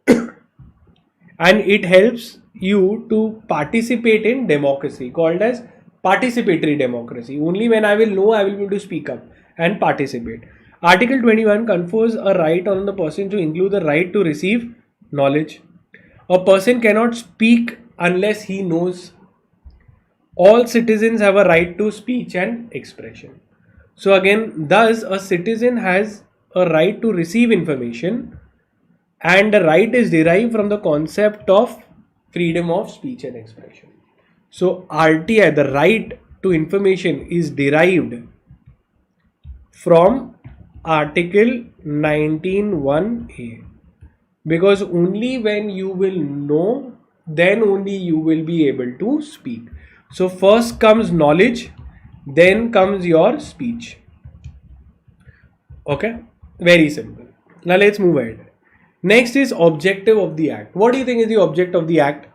and it helps you to participate in democracy, called as participatory democracy. Only when I will know, I will be able to speak up and participate. Article 21 confers a right on the person to include the right to receive knowledge. A person cannot speak unless he knows. All citizens have a right to speech and expression. So again, thus a citizen has a right to receive information and the right is derived from the concept of freedom of speech and expression. So RTI, the right to information, is derived from Article 19(1)(a), because only when you will know, then only you will be able to speak. So first comes knowledge, then comes your speech. Okay, very simple. Now let's move ahead. Next is objective of the act. What do you think is the object of the act?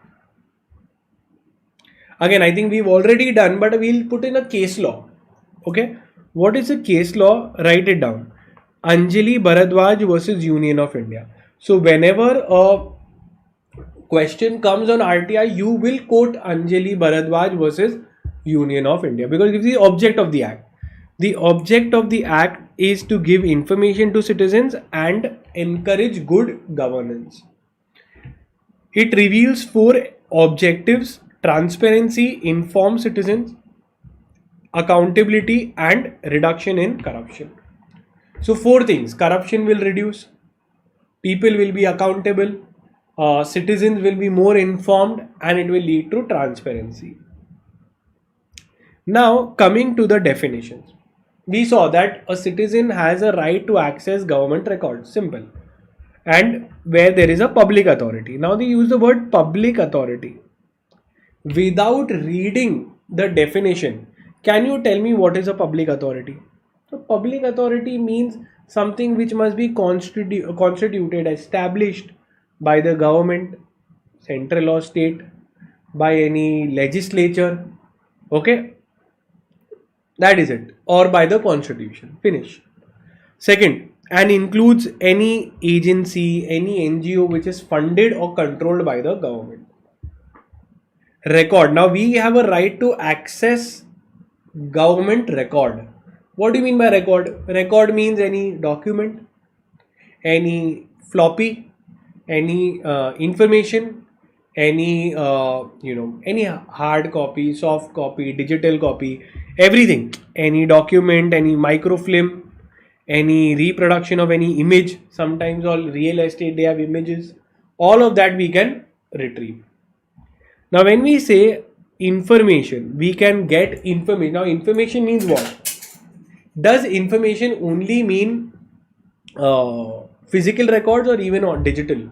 Again, I think we've already done, but we'll put in a case law. Okay, what is a case law? Write it down. Anjali Bharadwaj versus Union of India. So whenever a question comes on RTI, you will quote Anjali Bharadwaj versus Union of India, because it's the object of the act. The object of the act is to give information to citizens and encourage good governance. It reveals 4 objectives: transparency, inform citizens, accountability, and reduction in corruption. So 4 things: corruption will reduce, people will be accountable, citizens will be more informed, and it will lead to transparency. Now coming to the definitions. We saw that a citizen has a right to access government records, simple, and where there is a public authority. Now they use the word public authority. Without reading the definition, can you tell me what is a public authority? So public authority means something which must be constituted, established by the government, central or state, by any legislature. Okay, that is it, or by the constitution. Finish. Second, and includes any agency, any NGO which is funded or controlled by the government. Record. Now we have a right to access government record. What do you mean by record? Record means any document, any floppy, any information, any any hard copy, soft copy, digital copy, everything, any document, any microfilm, any reproduction of any image. Sometimes all real estate they have images. All of that we can retrieve. Now when we say information, we can get information. Now information means what? Does information only mean physical records or even on digital?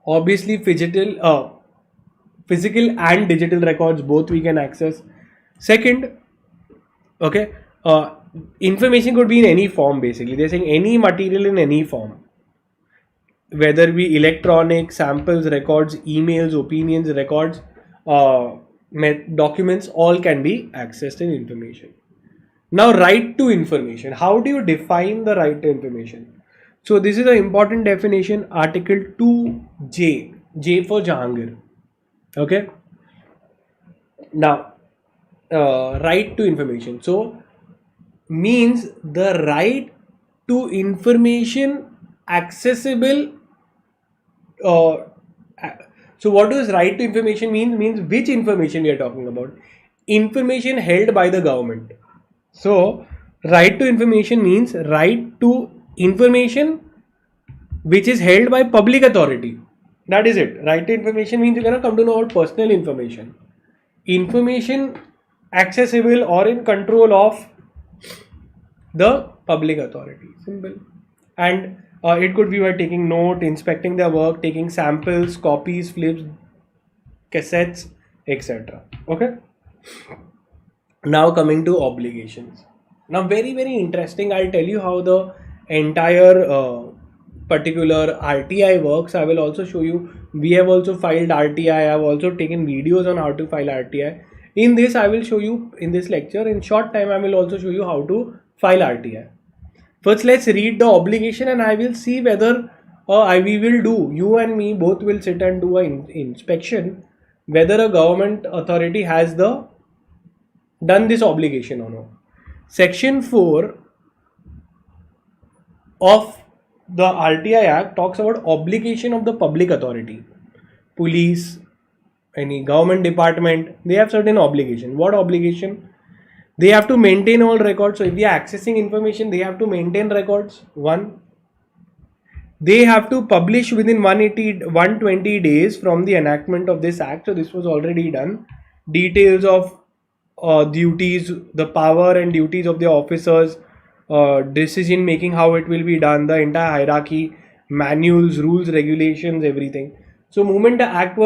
Obviously physical and digital records both we can access. Second, okay, information could be in any form. Basically they're saying any material in any form, whether be electronic, samples, records, emails, opinions, records, documents, all can be accessed in information. Now right to information. How do you define the right to information? So this is an important definition, Article 2J, J for Jahangir. Okay. Now, right to information. So means the right to information accessible. So what does right to information mean? Means which information we are talking about? Information held by the government. So right to information means right to information which is held by public authority. That is it. Right to information means you cannot come to know about personal information. Information accessible or in control of the public authority. Simple. And it could be by taking note, inspecting their work, taking samples, copies, flips, cassettes, etc. Okay. Now coming to obligations. Now very interesting. I'll tell you how the entire particular RTI works. I will also show you. We have also filed RTI. I have also taken videos on how to file RTI. In this I will show you in this lecture. In short time I will also show you how to file RTI. First let's read the obligation and I will see whether we will do, you and me both will sit and do an inspection whether a government authority has done this obligation or not. Section 4 of the RTI Act talks about obligation of the public authority. Police, any government department, they have certain obligation. What obligation? They have to maintain all records. So if they are accessing information, they have to maintain records. 1. they have to publish within 120 days from the enactment of this act. So this was already done. Details of duties, the power and duties of the officers, decision making, how it will be done, the entire hierarchy, manuals, rules, regulations, everything. So moment the act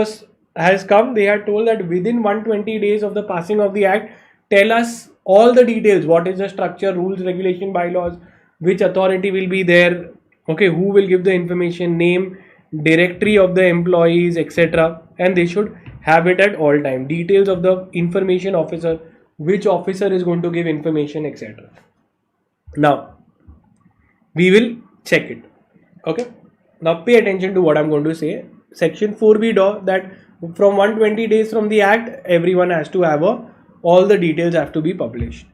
has come, they had told that within 120 days of the passing of the act, tell us all the details. What is the structure, rules, regulation, bylaws, which authority will be there, okay, who will give the information, name, directory of the employees, etc. And they should have it at all time. Details of the information officer, which officer is going to give information, etc. Now we will check it. Okay, now pay attention to what I'm going to say. Section 4b that from 120 days from the act, everyone has to have all the details have to be published.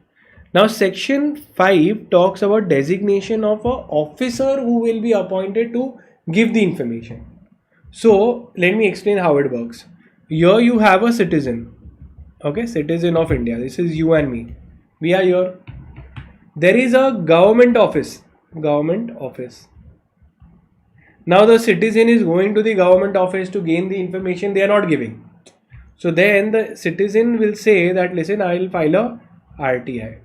Now section 5 talks about designation of an officer who will be appointed to give the information. So let me explain how it works. Here you have a citizen, okay, citizen of India. This is you and me. We are here. There is a government office. Now the citizen is going to the government office to gain the information they are not giving. So then the citizen will say that, listen, I will file a RTI.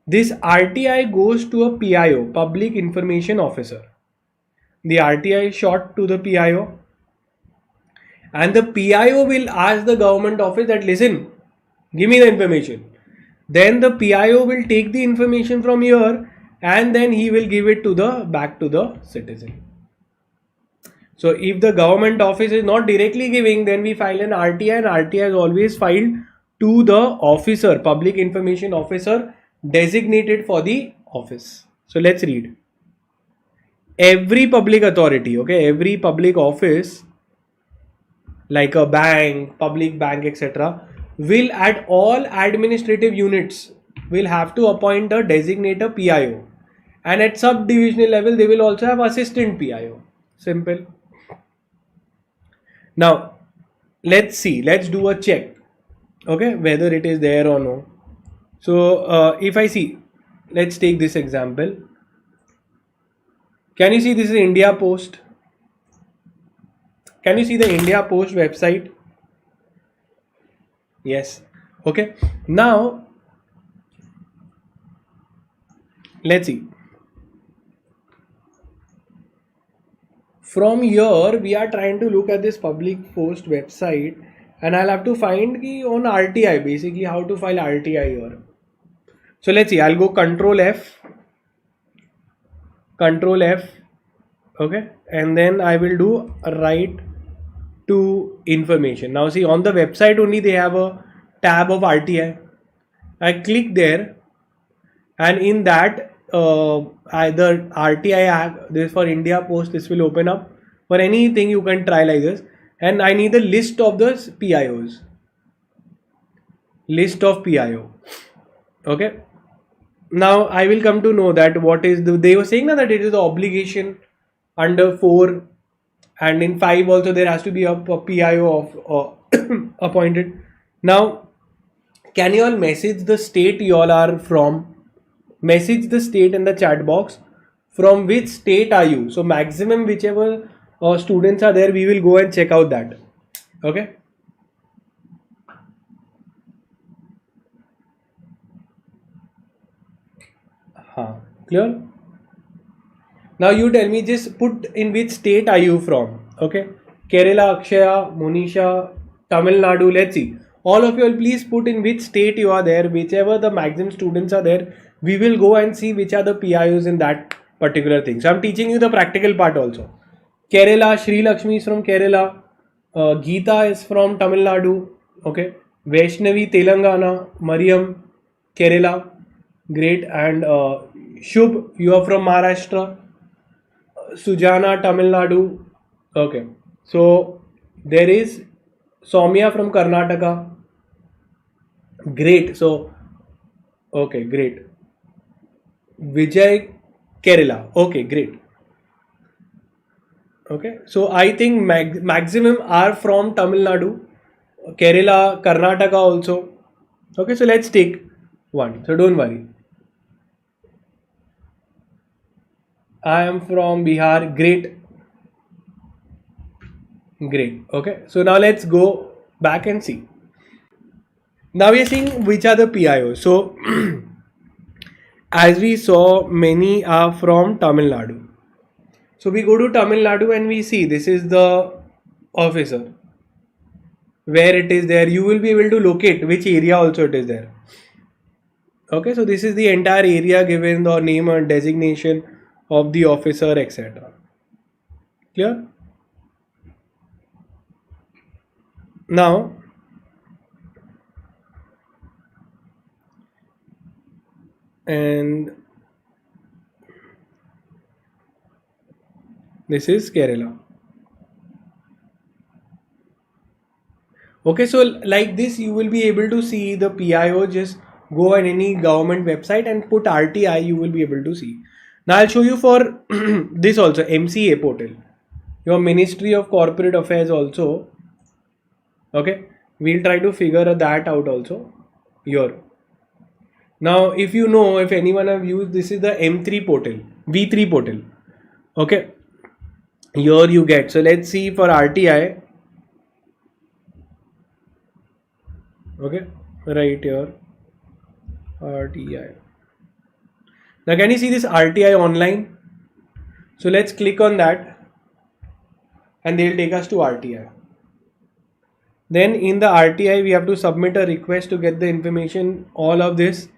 This RTI goes to a PIO, Public Information Officer. The RTI is shot to the PIO, and the PIO will ask the government office that, listen, give me the information. Then the PIO will take the information from here and then he will give it to back to the citizen. So if the government office is not directly giving, then we file an RTI, and RTI is always filed to the officer, Public Information Officer, designated for the office. So let's read. Every public authority, okay, every public office like a bank, public bank, etc., will at all administrative units will have to appoint a designator PIO, and at subdivisional level they will also have assistant PIO. Simple. Now let's do a check, okay, whether it is there or no. So if I see, let's take this example. Can you see this is India Post? Can you see the India Post website? Yes. Okay. Now let's see. From here we are trying to look at this Public Post website, and I'll have to find on RTI, basically how to file RTI here. So let's see, I'll go Control F, okay, and then I will do right to information. Now see, on the website only they have a tab of RTI. I click there, and in that either RTI act, this for India Post, this will open up. For anything you can try like this, and I need the list of the PIOs. List of PIO. Okay. Now I will come to know that what is they were saying that it is the obligation under 4, and in 5 also there has to be a PIO of appointed. Now can you all message the state you all are from? Message the state in the chat box. From which state are you? So maximum whichever students are there, we will go and check out that. Okay. Clear? Now you tell me, just put in which state are you from. Okay. Kerala, Akshaya, Monisha, Tamil Nadu. Let's see. All of you all please put in which state you are there. Whichever the maximum students are there, we will go and see which are the PIOs in that particular thing. So I'm teaching you the practical part also. Kerala, Sri Lakshmi is from Kerala. Geeta is from Tamil Nadu. Okay. Vaishnavi, Telangana. Mariam, Kerala. Great. And Shubh, you are from Maharashtra. Sujana, Tamil Nadu. Okay. So there is Soumya from Karnataka. Great. So okay, great. Vijay, Kerala. Okay, great. Okay, so I think maximum are from Tamil Nadu, Kerala, Karnataka also. Okay, so let's take one. So don't worry. I am from Bihar. Great. Great. Okay. So now let's go back and see. Now we are seeing which are the PIOs. So as we saw, many are from Tamil Nadu. So we go to Tamil Nadu and we see this is the officer. Where it is there, you will be able to locate which area also it is there. Okay, so this is the entire area given, the name and designation of the officer, etc. Clear? Now, and this is Kerala. Okay, so like this, you will be able to see the PIO. Just go on any government website and put RTI, you will be able to see. Now I'll show you for this also, MCA portal, your Ministry of Corporate Affairs also. Okay, we'll try to figure that out also here. Now, if you know, if anyone have used, this is the M3 portal, V3 portal. Okay, here you get. So let's see for RTI. Okay, right here, RTI. Now, can you see this RTI online? So let's click on that and they'll take us to RTI. Then in the RTI, we have to submit a request to get the information, all of this.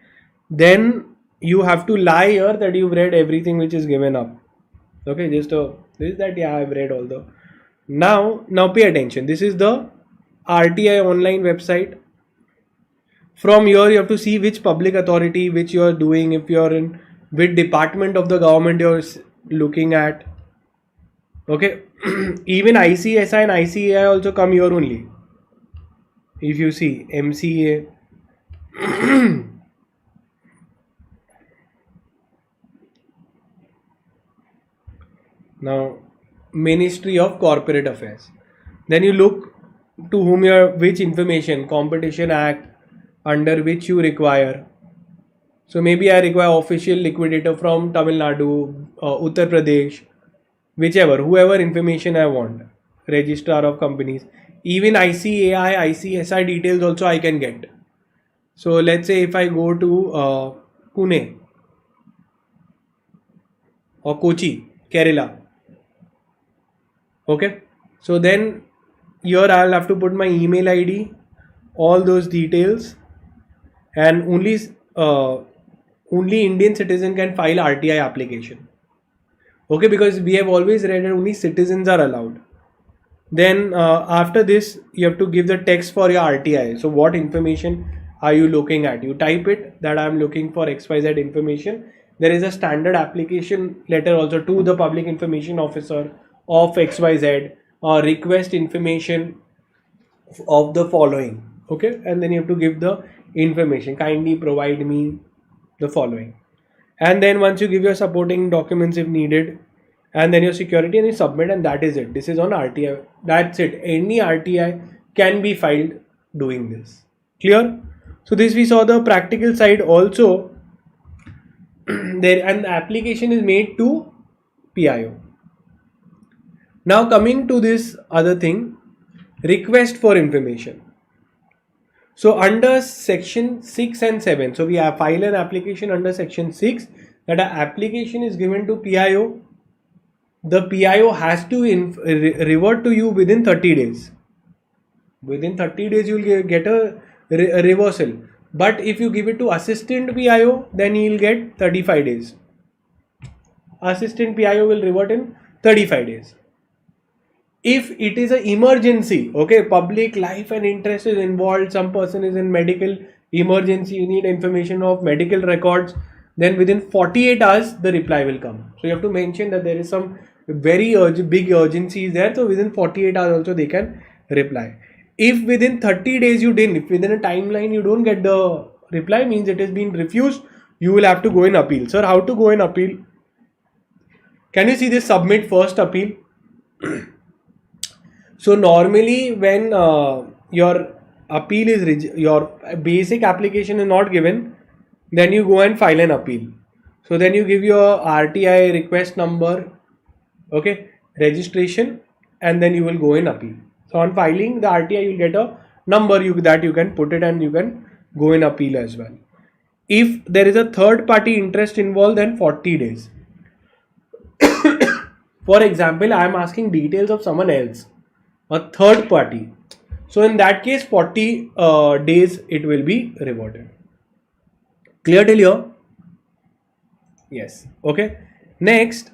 Then you have to lie here that you've read everything which is given up. Okay, just this that yeah, I've read all the. Now pay attention. This is the RTI online website. From here, you have to see which public authority which you are doing. If you are in which department of the government you're looking at. Okay, even ICSI and ICAI also come here only. If you see MCA. Now, Ministry of Corporate Affairs. Then you look to whom your which information, Competition Act, under which you require. So maybe I require official liquidator from Tamil Nadu, Uttar Pradesh, whichever, whoever information I want, registrar of companies. Even ICAI, ICSI details also I can get. So let's say if I go to Pune or Kochi, Kerala. Okay, so then here I'll have to put my email ID, all those details, and only Indian citizen can file RTI application. Okay, because we have always read that only citizens are allowed. Then after this, you have to give the text for your RTI. So what information are you looking at? You type it that I am looking for XYZ information. There is a standard application letter also to the public information officer of XYZ or request information of the following. Okay, and then you have to give the information. Kindly provide me the following. And then once you give your supporting documents if needed, and then your security, and you submit, and that is it. This is on RTI. That's it. Any RTI can be filed doing this. Clear? So this we saw the practical side also. There and the application is made to PIO. Now coming to this other thing, request for information. So under section 6 and 7, so we have file an application under section 6 that an application is given to PIO. The PIO has to revert to you within 30 days. Within 30 days you will get a reversal. But if you give it to assistant PIO, then you will get 35 days. Assistant PIO will revert in 35 days. If it is an emergency, okay, public life and interest is involved, some person is in medical emergency, you need information of medical records, then within 48 hours the reply will come. So you have to mention that there is some very big urgency is there, so within 48 hours also they can reply. If within 30 days you didn't, if within a timeline you don't get the reply, means it has been refused, you will have to go in appeal. Sir, how to go in appeal? Can you see this submit first appeal? So normally when your appeal is your basic application is not given, then you go and file an appeal. So then you give your RTI request number, okay, registration, and then you will go in appeal. So on filing the RTI, you'll get a number that you can put it and you can go in appeal as well. If there is a third party interest involved, then 40 days. For example, I am asking details of someone else, a third party. So in that case, 40 days it will be rewarded. Clear till here? Yes. Okay. Next,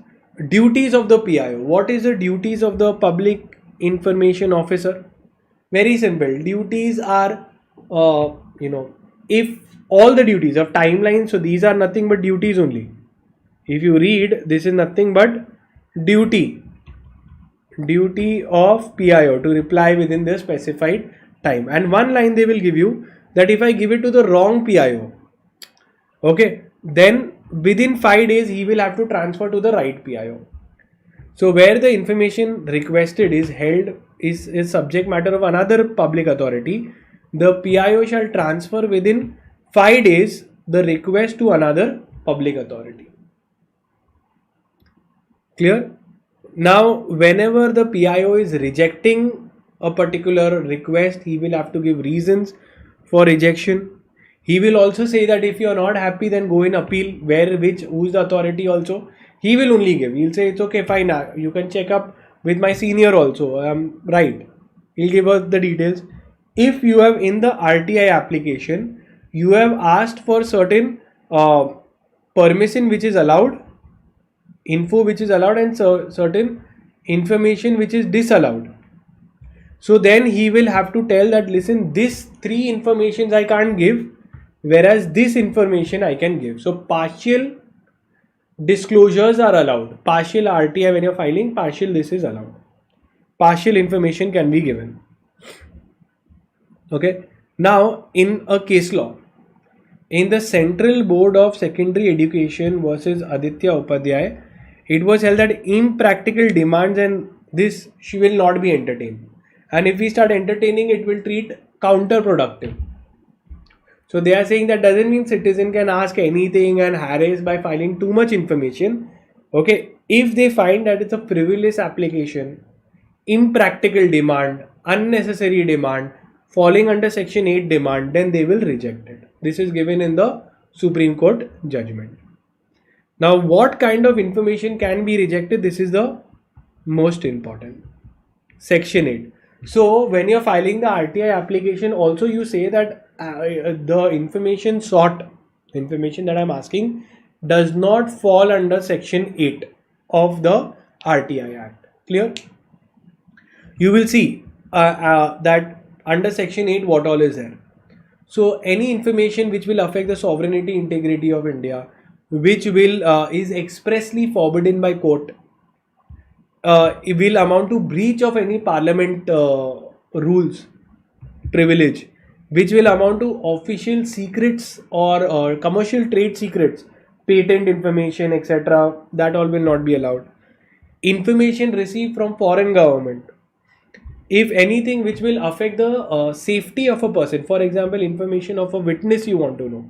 duties of the PIO. What is the duties of the Public Information Officer? Very simple. Duties are, if all the duties of timeline, so these are nothing but duties only. If you read, this is nothing but duty of PIO to reply within the specified time. And one line they will give you that if I give it to the wrong PIO, okay, then within 5 days he will have to transfer to the right PIO. So where the information requested is held is subject matter of another public authority, the PIO shall transfer within 5 days the request to another public authority. Clear? Now, whenever the PIO is rejecting a particular request, he will have to give reasons for rejection. He will also say that if you are not happy, then go in appeal. Who's the authority also? He will only give. He'll say it's okay, fine. You can check up with my senior also. Right. He'll give us the details. If you have in the RTI application, you have asked for certain permission which is allowed, info which is allowed, and certain information which is disallowed. So then he will have to tell that listen, this 3 informations I can't give, whereas this information I can give. So partial disclosures are allowed. Partial RTI when you're filing, partial this is allowed. Partial information can be given. Okay. Now in a case law, in the Central Board of Secondary Education versus Aditya Upadhyay, it was held that impractical demands and this she will not be entertained. And if we start entertaining, it will treat counterproductive. So they are saying that doesn't mean citizen can ask anything and harass by filing too much information. Okay, if they find that it's a frivolous application, impractical demand, unnecessary demand, falling under Section 8 demand, then they will reject it. This is given in the Supreme Court judgment. Now, what kind of information can be rejected? This is the most important. Section 8. So, when you're filing the RTI application, also you say that the information sought, information that I'm asking, does not fall under Section 8 of the RTI Act. Clear? You will see that under Section 8 what all is there. So, any information which will affect the sovereignty, integrity of India, which will is expressly forbidden by court, it will amount to breach of any parliament rules, privilege, which will amount to official secrets or commercial trade secrets, patent information, etc. That all will not be allowed. Information received from foreign government, if anything which will affect the safety of a person, for example, information of a witness you want to know,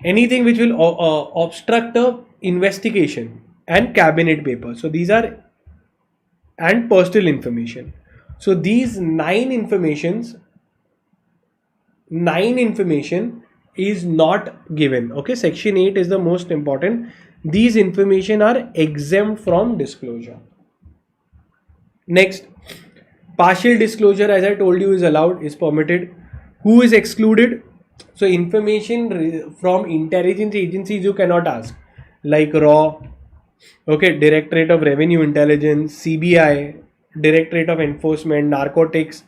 anything which will obstruct a investigation, and cabinet papers. So these are, and personal information. So these 9 information is not given. Okay, Section 8 is the most important. These information are exempt from disclosure. Next, partial disclosure, as I told you, is allowed, is permitted. Who is excluded? So information from intelligence agencies you cannot ask, like RAW, okay, Directorate of Revenue Intelligence, CBI, Directorate of Enforcement, Narcotics,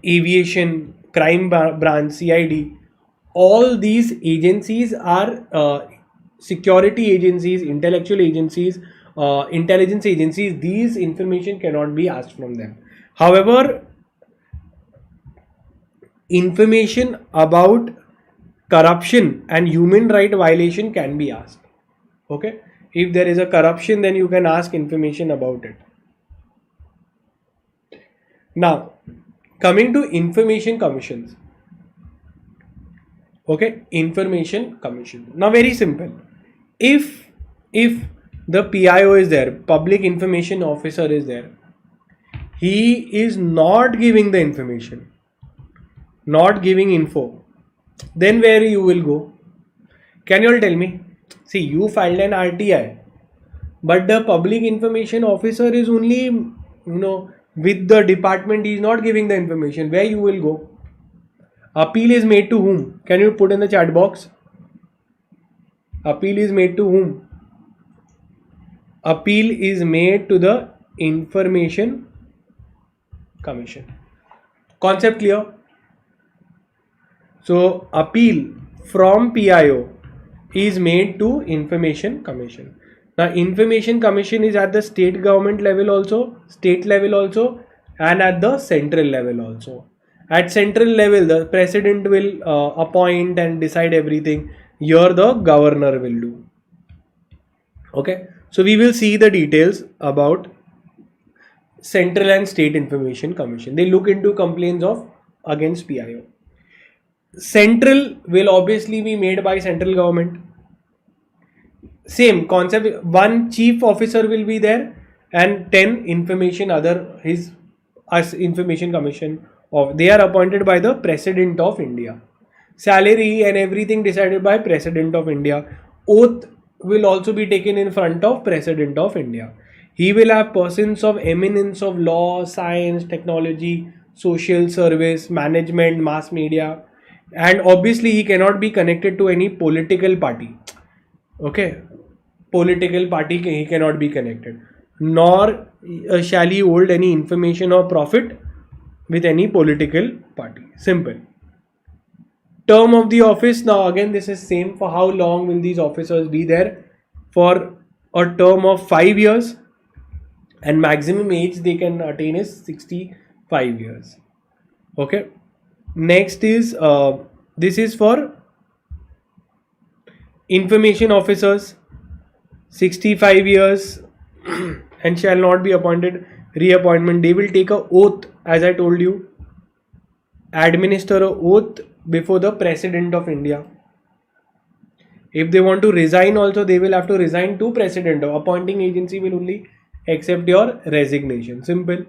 Aviation, Crime Branch, CID. All these agencies are security agencies, intellectual agencies, intelligence agencies. These information cannot be asked from them. However, information about corruption and human right violation can be asked. Okay, if there is a corruption, then you can ask information about it. Now, coming to information commissions. Okay, information commission. Now, very simple. If the PIO is there, public information officer is there, he is not giving the information, not giving info, then where you will go? Can you all tell me? See, you filed an RTI, but the public information officer is only, with the department, he is not giving the information. Where you will go? Appeal is made to whom? Can you put in the chat box? Appeal is made to whom? Appeal is made to the Information Commission. Concept clear? So appeal from PIO is made to Information Commission. Now Information Commission is at the state government level also, state level also, and at the central level also. At central level, the president will appoint and decide everything. Here the governor will do. Okay, so we will see the details about Central and State Information Commission. They look into complaints of against PIO. Central will obviously be made by central government. Same concept, one chief officer will be there and 10 information other his Information Commission of, they are appointed by the President of India. Salary and everything decided by President of India. Oath will also be taken in front of President of India. He will have persons of eminence of law, science, technology, social service, management, mass media, and obviously he cannot be connected to any political party. Okay, political party he cannot be connected, nor shall he hold any information or profit with any political party. Simple. Term of the office, now again this is same. For how long will these officers be there? For a term of 5 years, and maximum age they can attain is 65 years. Okay, next is this is for information officers, 65 years and shall not be appointed reappointment. They will take a oath, as I told you, administer a oath before the President of India. If they want to resign also, they will have to resign to President. Appointing agency will only accept your resignation. Simple.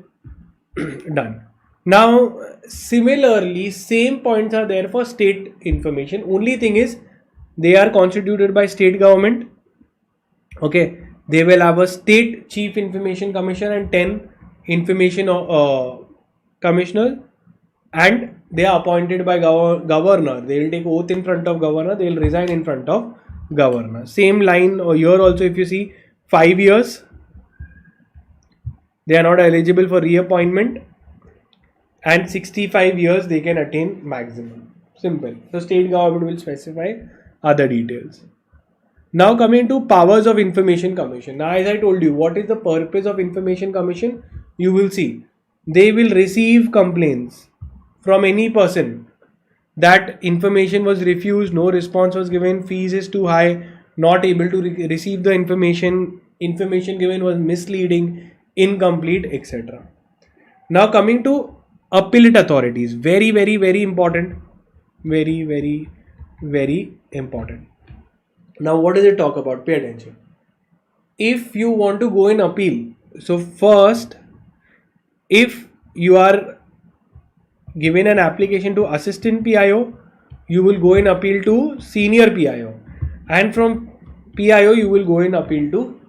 Done. Now similarly same points are there for state information. Only thing is they are constituted by state government. Okay, they will have a state chief information commission and 10 information commissioners, and they are appointed by governor. They will take oath in front of governor, they will resign in front of governor. Same line here also, if you see 5 years they are not eligible for reappointment, and 65 years they can attain maximum. Simple. So state government will specify other details. Now coming to powers of Information Commission. Now as I told you, what is the purpose of Information Commission? You will see they will receive complaints from any person that information was refused, no response was given, fees is too high, not able to receive the information given was misleading, incomplete, etc. Now coming to appellate authorities, very important, very important. Now what does it talk about? Pay attention. If you want to go in appeal, so first, if you are given an application to assistant PIO, you will go in appeal to senior PIO, and from PIO you will go in appeal to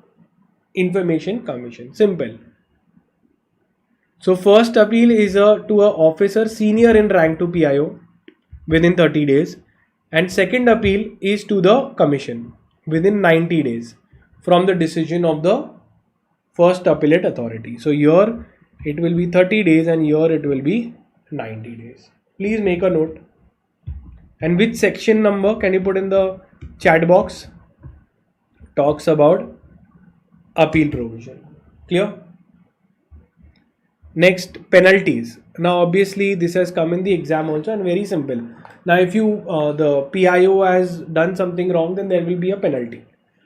Information Commission. Simple. So first appeal is to a officer senior in rank to PIO within 30 days, and second appeal is to the commission within 90 days from the decision of the first appellate authority. So here it will be 30 days and here it will be 90 days. Please make a note. And which section number can you put in the chat box? Talks about appeal provision. Clear? Next, penalties. Now obviously this has come in the exam also, and very simple. Now if you the PIO has done something wrong, then there will be a penalty.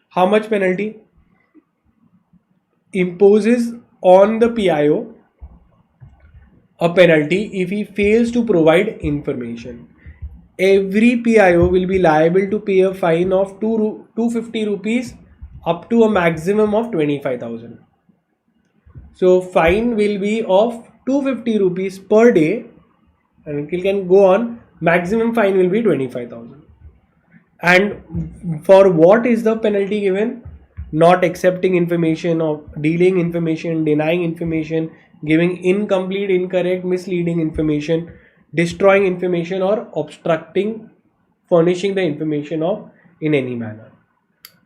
How much penalty? Imposes on the PIO a penalty if he fails to provide information. every PIO will be liable to pay a fine of 250 rupees up to a maximum of 25,000. So fine will be of 250 rupees per day, and it can go on. Maximum fine will be 25,000. And for what is the penalty given? Not accepting information, or delaying information, denying information, giving incomplete, incorrect, misleading information, destroying information, or obstructing furnishing the information of in any manner.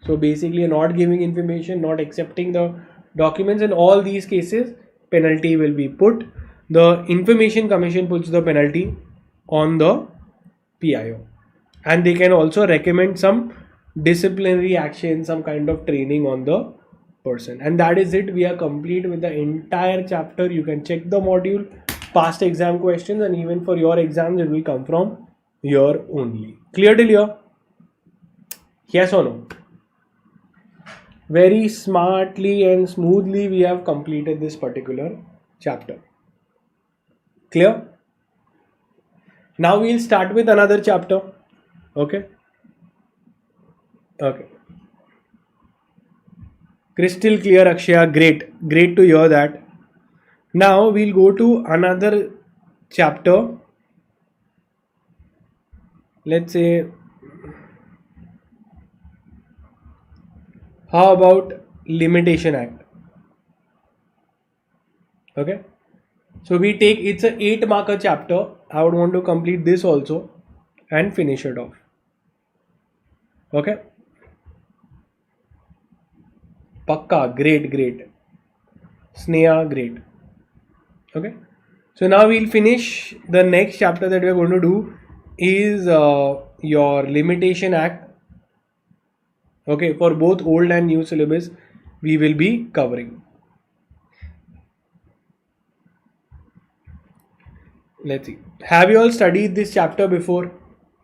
So basically, not giving information, not accepting the documents, in all these cases penalty will be put. The Information Commission puts the penalty on the PIO, and they can also recommend some disciplinary action, some kind of training on the person. And that is it. We are complete with the entire chapter. You can check the module, past exam questions, and even for your exams it will come from here only. Clear till here? Yes or no? Very smartly and smoothly we have completed this particular chapter. Clear? Now we'll start with another chapter. Okay. Crystal clear, Akshaya. Great to hear that. Now we'll go to another chapter. Let's say, how about Limitation Act? Okay. So we take, it's a 8-marker chapter. I would want to complete this also and finish it off. Okay. Pakka, great. Sneha, great. Okay. So now we'll finish. The next chapter that we're going to do is your Limitation Act. Okay, for both old and new syllabus we will be covering. Let's see. Have you all studied this chapter before?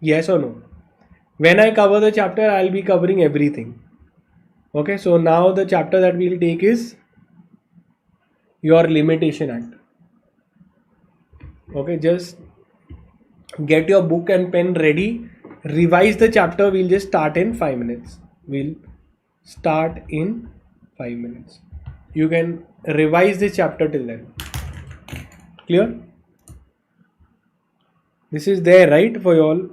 Yes or no? When I cover the chapter, I'll be covering everything. Okay, so now the chapter that we'll take is your Limitation Act. Okay, just get your book and pen ready. Revise the chapter. We'll just start in 5 minutes. We'll start in 5 minutes. You can revise this chapter till then. Clear? This is there, right, for you all?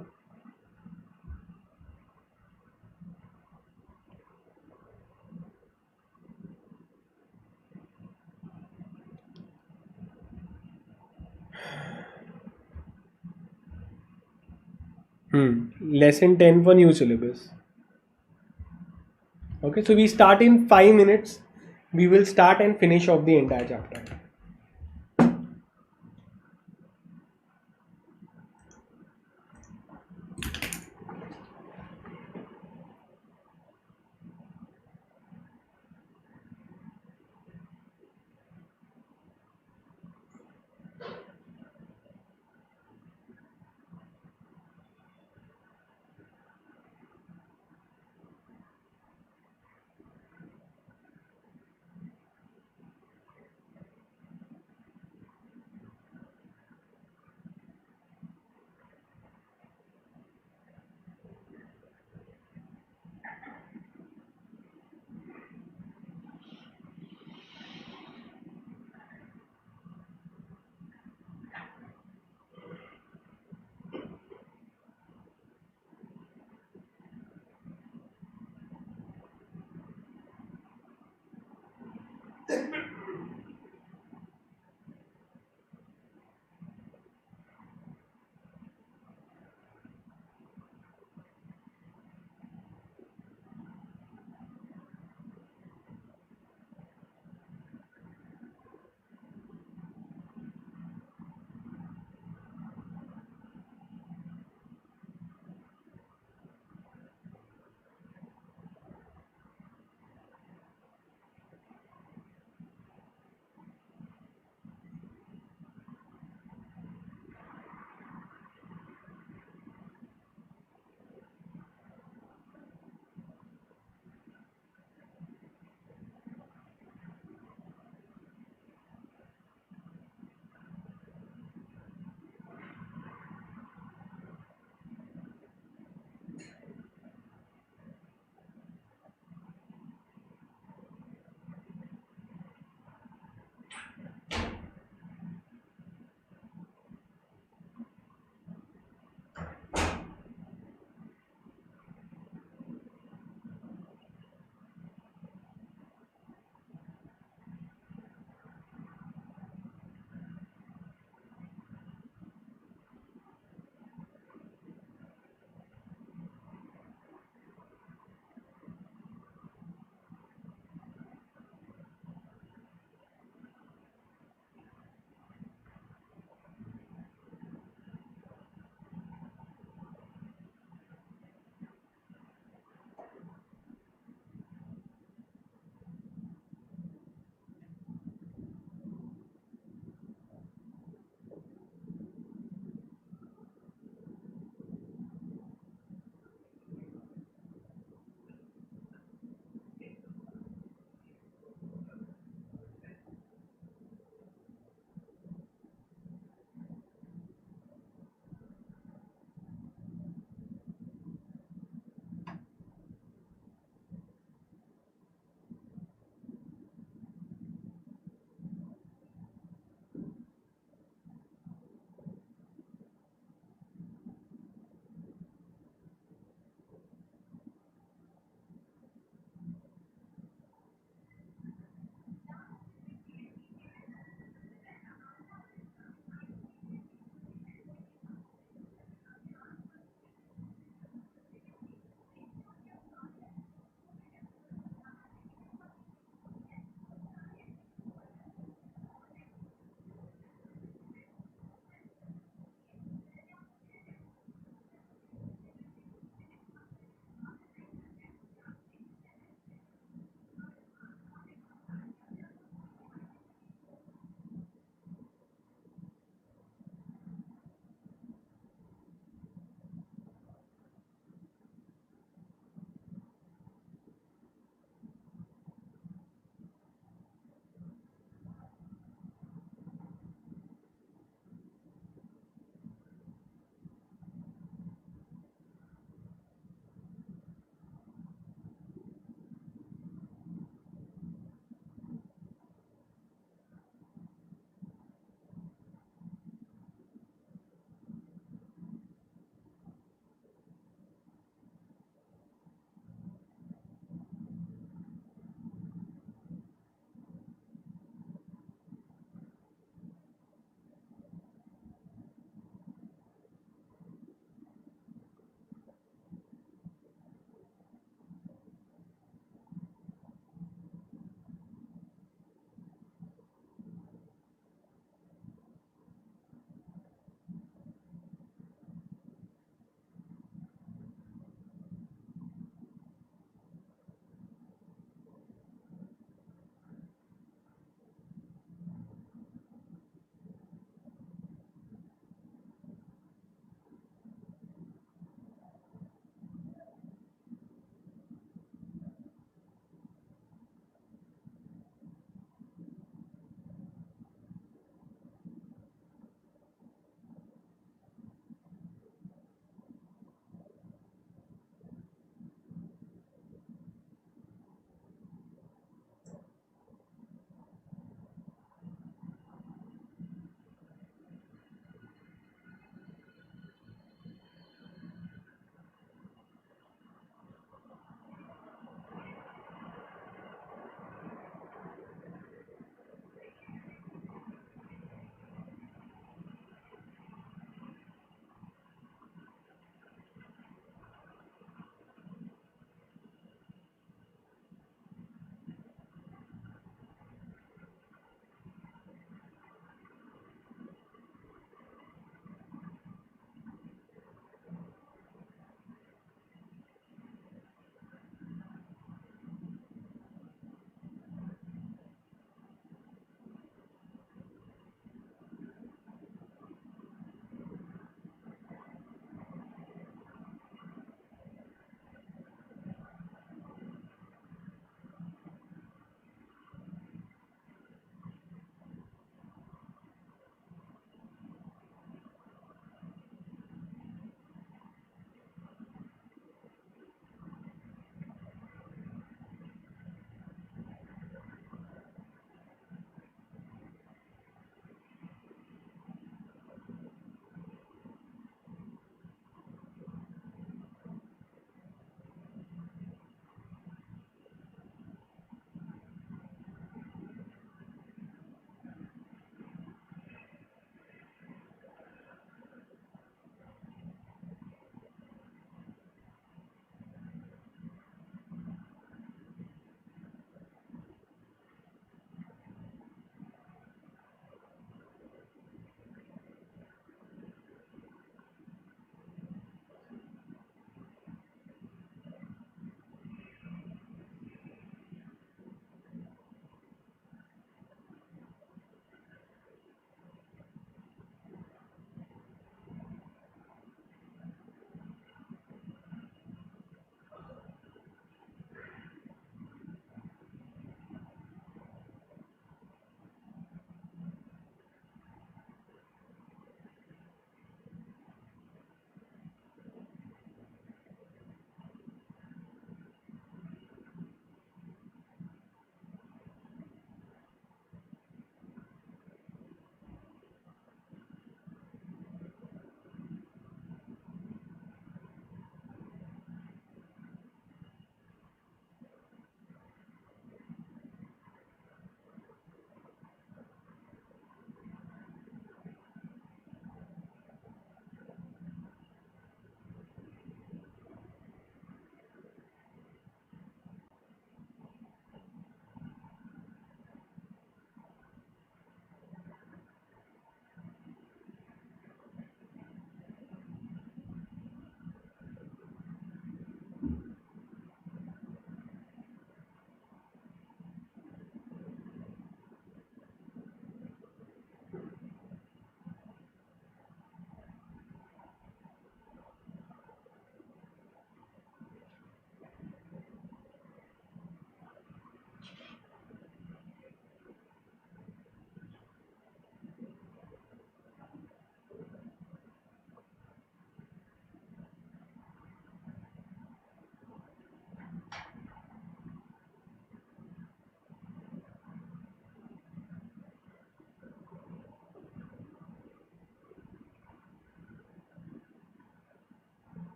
Lesson 10 for new syllabus. Okay, so we start in 5 minutes. We will start and finish off the entire chapter.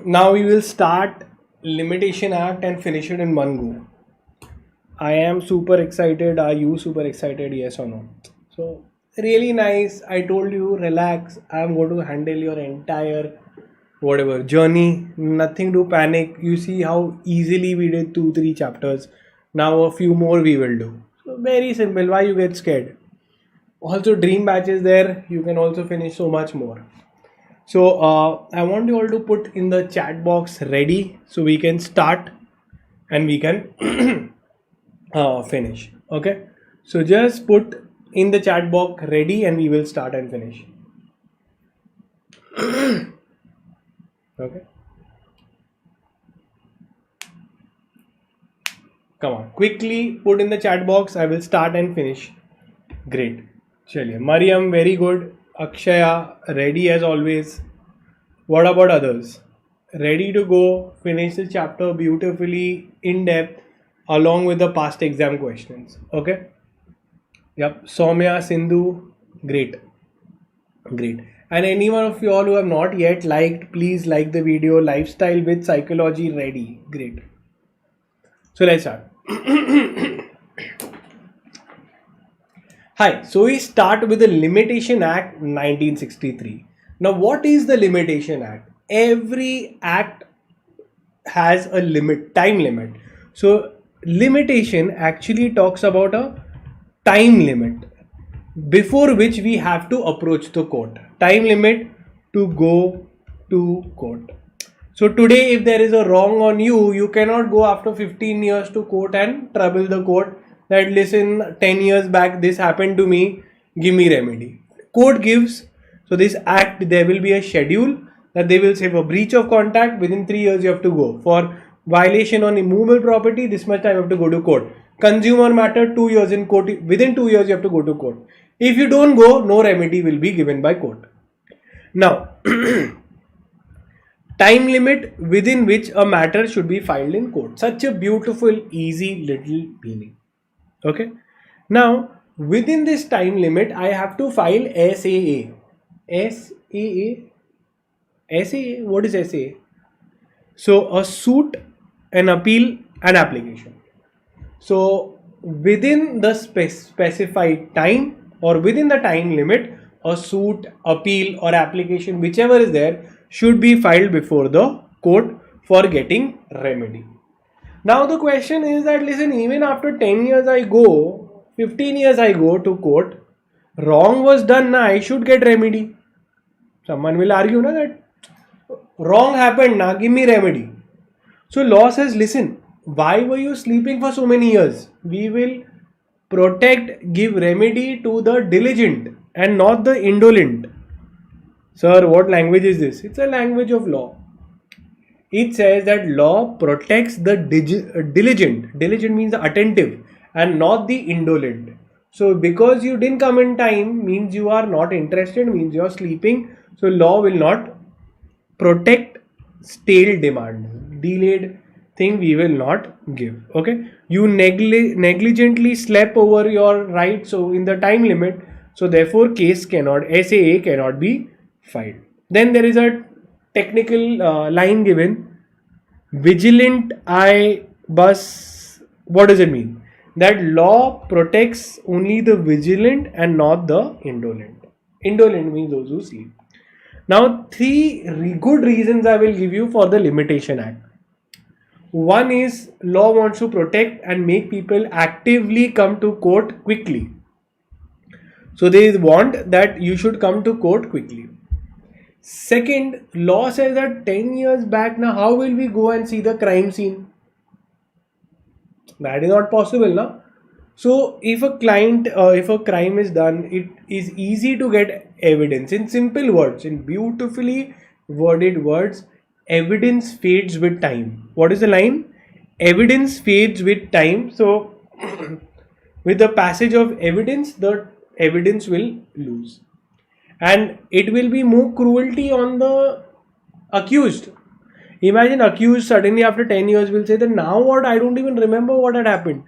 Now we will start Limitation Act and finish it in one go. I am super excited. Are you super excited? Yes or no? So really nice. I told you, relax. I am going to handle your entire whatever journey. Nothing to panic. You see how easily we did 2-3 chapters. Now a few more we will do. So very simple. Why you get scared? Also dream batches there. You can also finish so much more. So I want you all to put in the chat box ready so we can start and we can finish. Okay, so just put in the chat box ready and we will start and finish. Okay, come on, quickly put in the chat box. I will start and finish. Great. Chaliye. Mariam, very good. Akshaya, ready as always. What about others? Ready to go, finish the chapter beautifully, in depth, along with the past exam questions. Okay? Yep. Soumya, Sindhu, great. Great. And any one of you all who have not yet liked, please like the video. Lifestyle with Psychology, ready. Great. So let's start. Hi, so we start with the Limitation Act 1963. Now, what is the Limitation Act? Every act has a limit, time limit. So, limitation actually talks about a time limit before which we have to approach the court. Time limit to go to court. So today, if there is a wrong on you, you cannot go after 15 years to court and trouble the court that listen, 10 years back this happened to me, give me remedy. Court gives, so this act, there will be a schedule that they will say for breach of contract within 3 years you have to go. For violation on immovable property, this much time you have to go to court. Consumer matter, 2 years in court, within 2 years you have to go to court. If you don't go, no remedy will be given by court. Now, time limit within which a matter should be filed in court. Such a beautiful, easy little meaning. Okay. Now, within this time limit, I have to file SAA. SAA? SAA? What is SAA? So, a suit, an appeal, an application. So, within the specified time or within the time limit, a suit, appeal or application, whichever is there, should be filed before the court for getting remedy. Now the question is that, listen, even after 10 years I go, 15 years I go to court, wrong was done, na, I should get remedy. Someone will argue na, that wrong happened, na, give me remedy. So law says, listen, why were you sleeping for so many years? We will protect, give remedy to the diligent and not the indolent. Sir, what language is this? It's a language of law. It says that law protects the diligent. Diligent means the attentive and not the indolent. So because you didn't come in time means you are not interested, means you are sleeping. So law will not protect stale demand. Delayed thing we will not give. Okay. You negligently slept over your right. So in the time limit. So therefore case cannot, SAA cannot be filed. Then there is a technical line given, vigilant eye bus. What does it mean? That law protects only the vigilant and not the indolent. Indolent means those who sleep. Now 3 good reasons I will give you for the Limitation Act. One is law wants to protect and make people actively come to court quickly. So they want that you should come to court quickly. Second, law says that 10 years back, now how will we go and see the crime scene? That is not possible, na? So if a crime is done, it is easy to get evidence in simple words, in beautifully worded words. evidence fades with time. What is the line? Evidence fades with time. So with the passage of evidence, the evidence will lose. And it will be more cruelty on the accused. Imagine accused suddenly after 10 years will say that now what, I don't even remember what had happened.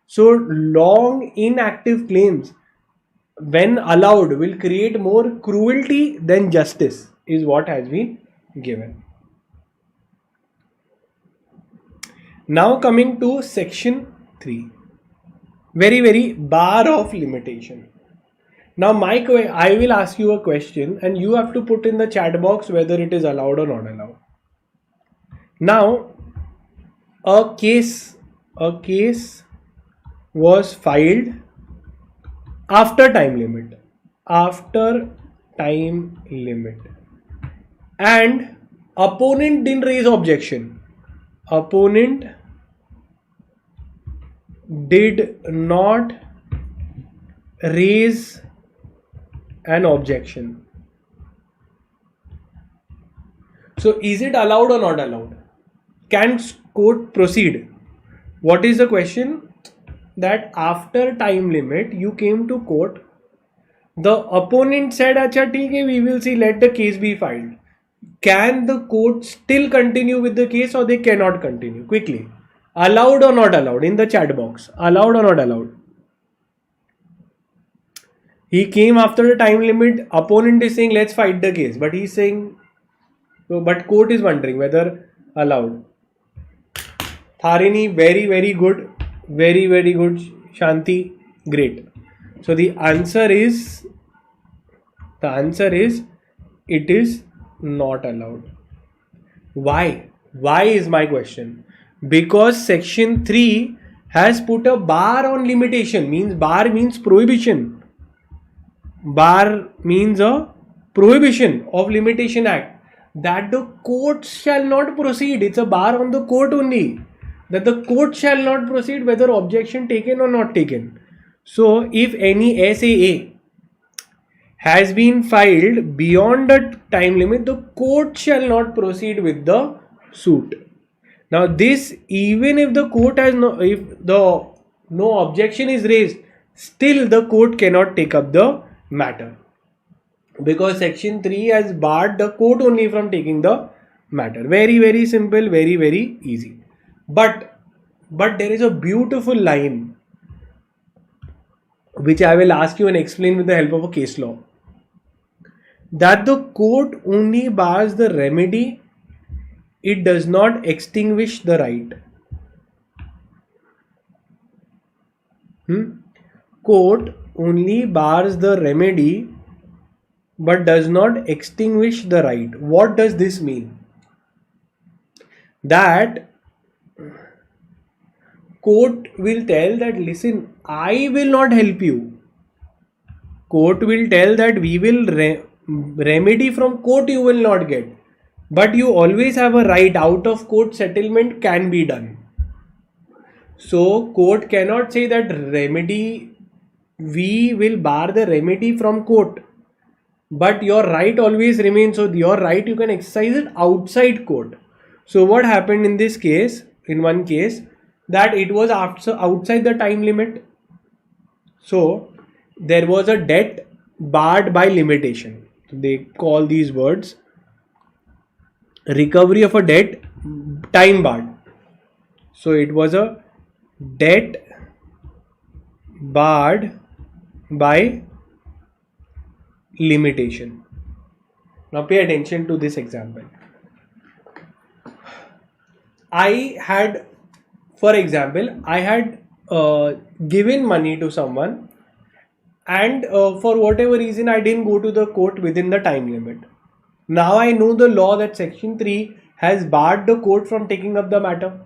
So long inactive claims when allowed will create more cruelty than justice is what has been given. Now coming to section 3. Very bar of limitation. Now I will ask you a question and you have to put in the chat box whether it is allowed or not allowed. Now a case was filed after time limit and opponent didn't raise objection. Opponent did not raise an objection. So is it allowed or not allowed? Can court proceed? What is the question? That after time limit you came to court, the opponent said, "Acha, theek hai, we will see, let the case be filed." Can the court still continue with the case or they cannot continue? Quickly. Allowed or not allowed? In the chat box. Allowed or not allowed? He came after the time limit. Opponent is saying, let's fight the case. But he's saying, but court is wondering whether allowed. Tharini, very good. Very good. Shanti, great. So the answer is it is not allowed. Why? Why is my question? Because section 3 has put a bar on limitation. Bar means prohibition. Bar means a prohibition of Limitation Act, that the court shall not proceed. It's a bar on the court only, that the court shall not proceed whether objection taken or not taken. So if any SAA has been filed beyond the time limit, the court shall not proceed with the suit. Now this, even if the court has no objection is raised, still the court cannot take up the matter, because section 3 has barred the court only from taking the matter. Very simple, very easy. But there is a beautiful line which I will ask you and explain with the help of a case law, that the court only bars the remedy, it does not extinguish the right. Court only bars the remedy but does not extinguish the right. What does this mean? That court will tell that, listen, I will not help you. Court will tell that we will remedy from court you will not get, but you always have a right. Out of court settlement can be done. So court cannot say that remedy, we will bar the remedy from court, but your right always remains. So your right, you can exercise it outside court. So what happened in this case, in one case, that it was outside the time limit. So there was a debt barred by limitation. They call these words recovery of a debt time barred. So it was a debt barred by limitation. Now pay attention to this example. I had given money to someone, and for whatever reason I didn't go to the court within the time limit. Now I know the law that section 3 has barred the court from taking up the matter,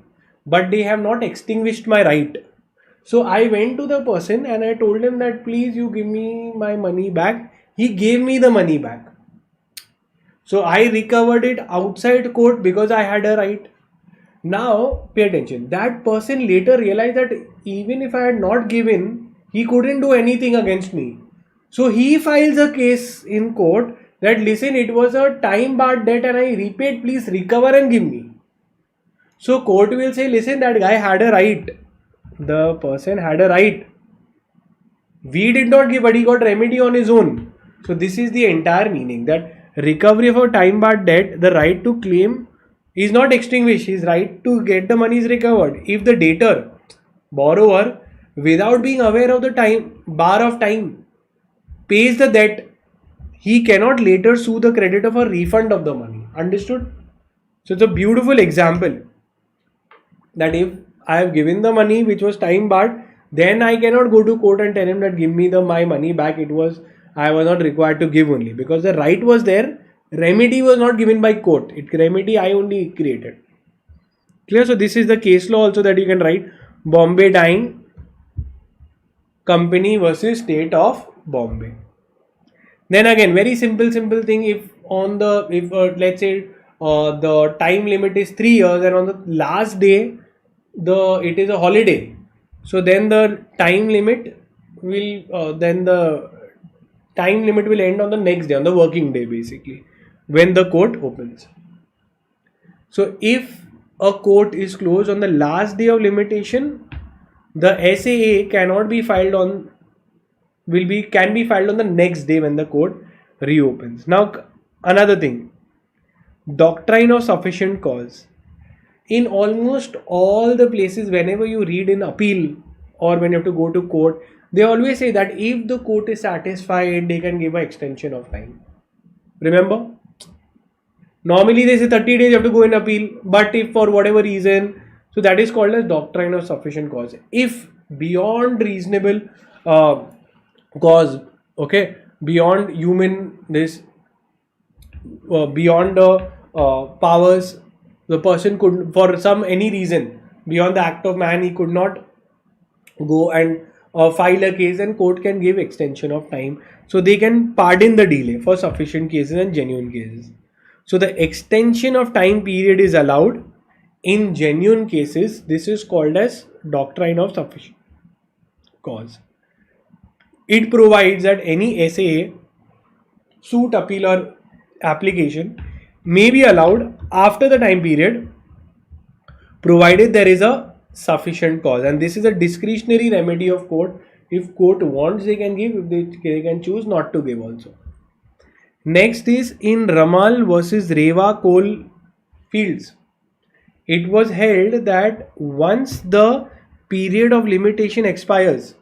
but they have not extinguished my right. So I went to the person and I told him that, please, you give me my money back. He gave me the money back. So I recovered it outside court because I had a right. Now pay attention. That person later realized that even if I had not given, he couldn't do anything against me. So he files a case in court that listen, it was a time barred debt and I repaid, please recover and give me. So court will say, listen, that guy had a right. The person had a right. We did not give, but he got remedy on his own. So this is the entire meaning, that recovery of a time barred debt, the right to claim is not extinguished. His right to get the money is recovered. If the debtor, borrower, without being aware of the time bar of time, pays the debt, he cannot later sue the creditor for refund of the money. Understood? So it's a beautiful example that if I have given the money which was time barred, then I cannot go to court and tell him that give me my money back. I was not required to give only, because the right was there. Remedy was not given by court. Remedy I only created. Clear? So this is the case law also that you can write. Bombay Dyeing Company versus State of Bombay. Then again, very simple thing. If let's say the time limit is 3 years and on the last day it is a holiday, so then the time limit will end on the next day, on the working day, basically, when the court opens. So if a court is closed on the last day of limitation, the SAA cannot be filed on can be filed on the next day when the court reopens. Now another thing, doctrine of sufficient cause. In almost all the places, whenever you read in appeal or when you have to go to court, they always say that if the court is satisfied, they can give an extension of time. Remember? Normally they say 30 days you have to go in appeal, but if for whatever reason, so that is called as doctrine of sufficient cause. If beyond reasonable cause, okay, beyond human beyond the powers, the person could, for any reason beyond the act of man, he could not go and file a case, and court can give extension of time. So they can pardon the delay for sufficient cases and genuine cases. So the extension of time period is allowed in genuine cases. This is called as doctrine of sufficient cause. It provides that any SAA, suit, appeal or application may be allowed after the time period, provided there is a sufficient cause, and this is a discretionary remedy of court. If court wants, they can give. If they can choose not to give also. Next is in Ramal versus Rewa coal fields. It was held that once the period of limitation expires,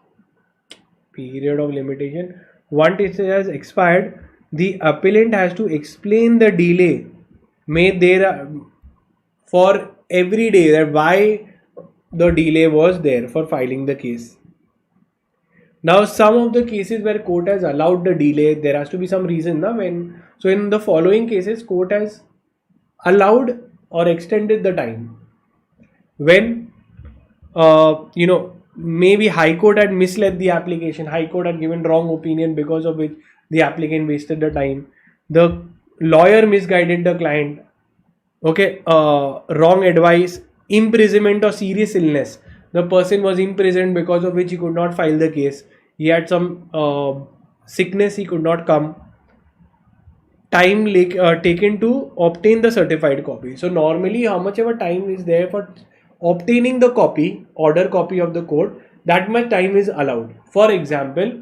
once it has expired, the appellant has to explain the delay made there for every day, that why the delay was there for filing the case. Now some of the cases where court has allowed the delay, there has to be some reason. So in the following cases, court has allowed or extended the time when maybe High Court had misled the application, High Court had given wrong opinion, because of which the applicant wasted the time, the lawyer misguided the client, wrong advice, imprisonment or serious illness. The person was imprisoned, because of which he could not file the case. He had some sickness, he could not come. Time taken to obtain the certified copy. So normally how much ever time is there for obtaining the copy, order copy of the court, that much time is allowed. For example,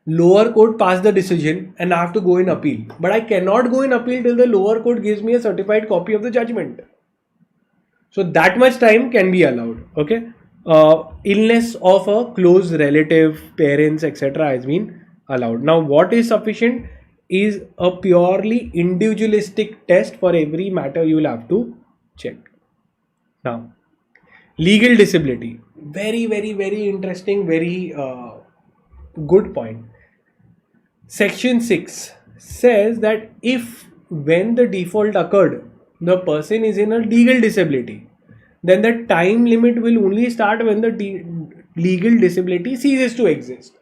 lower court passed the decision and I have to go in appeal, but I cannot go in appeal till the lower court gives me a certified copy of the judgment. So that much time can be allowed. Illness of a close relative, parents, etc. has been allowed. Now what is sufficient is a purely individualistic test. For every matter you will have to check. Now, legal disability, very interesting, very good point. Section 6 says that if when the default occurred, the person is in a legal disability, then the time limit will only start when the legal disability ceases to exist.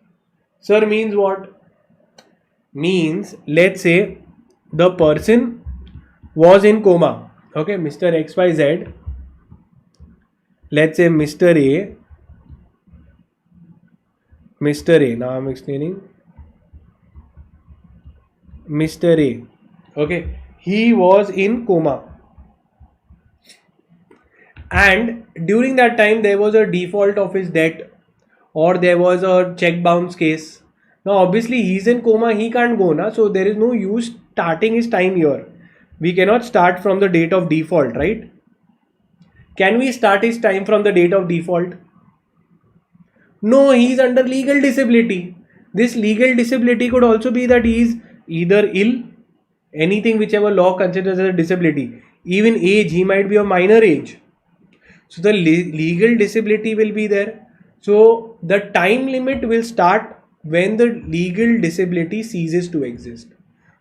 Sir, means what? Means, let's say the person was in coma, Mr. XYZ, let's say Mr. A, now I'm explaining, Mr. A. Okay, he was in coma. And during that time there was a default of his debt, or there was a check bounce case. Now obviously he's in coma, he can't go na, so there is no use starting his time here. We cannot start from the date of default, right? Can we start his time from the date of default? No, he is under legal disability. This legal disability could also be that he is either ill, anything whichever law considers as a disability. Even age, he might be of minor age. So the legal disability will be there. So the time limit will start when the legal disability ceases to exist.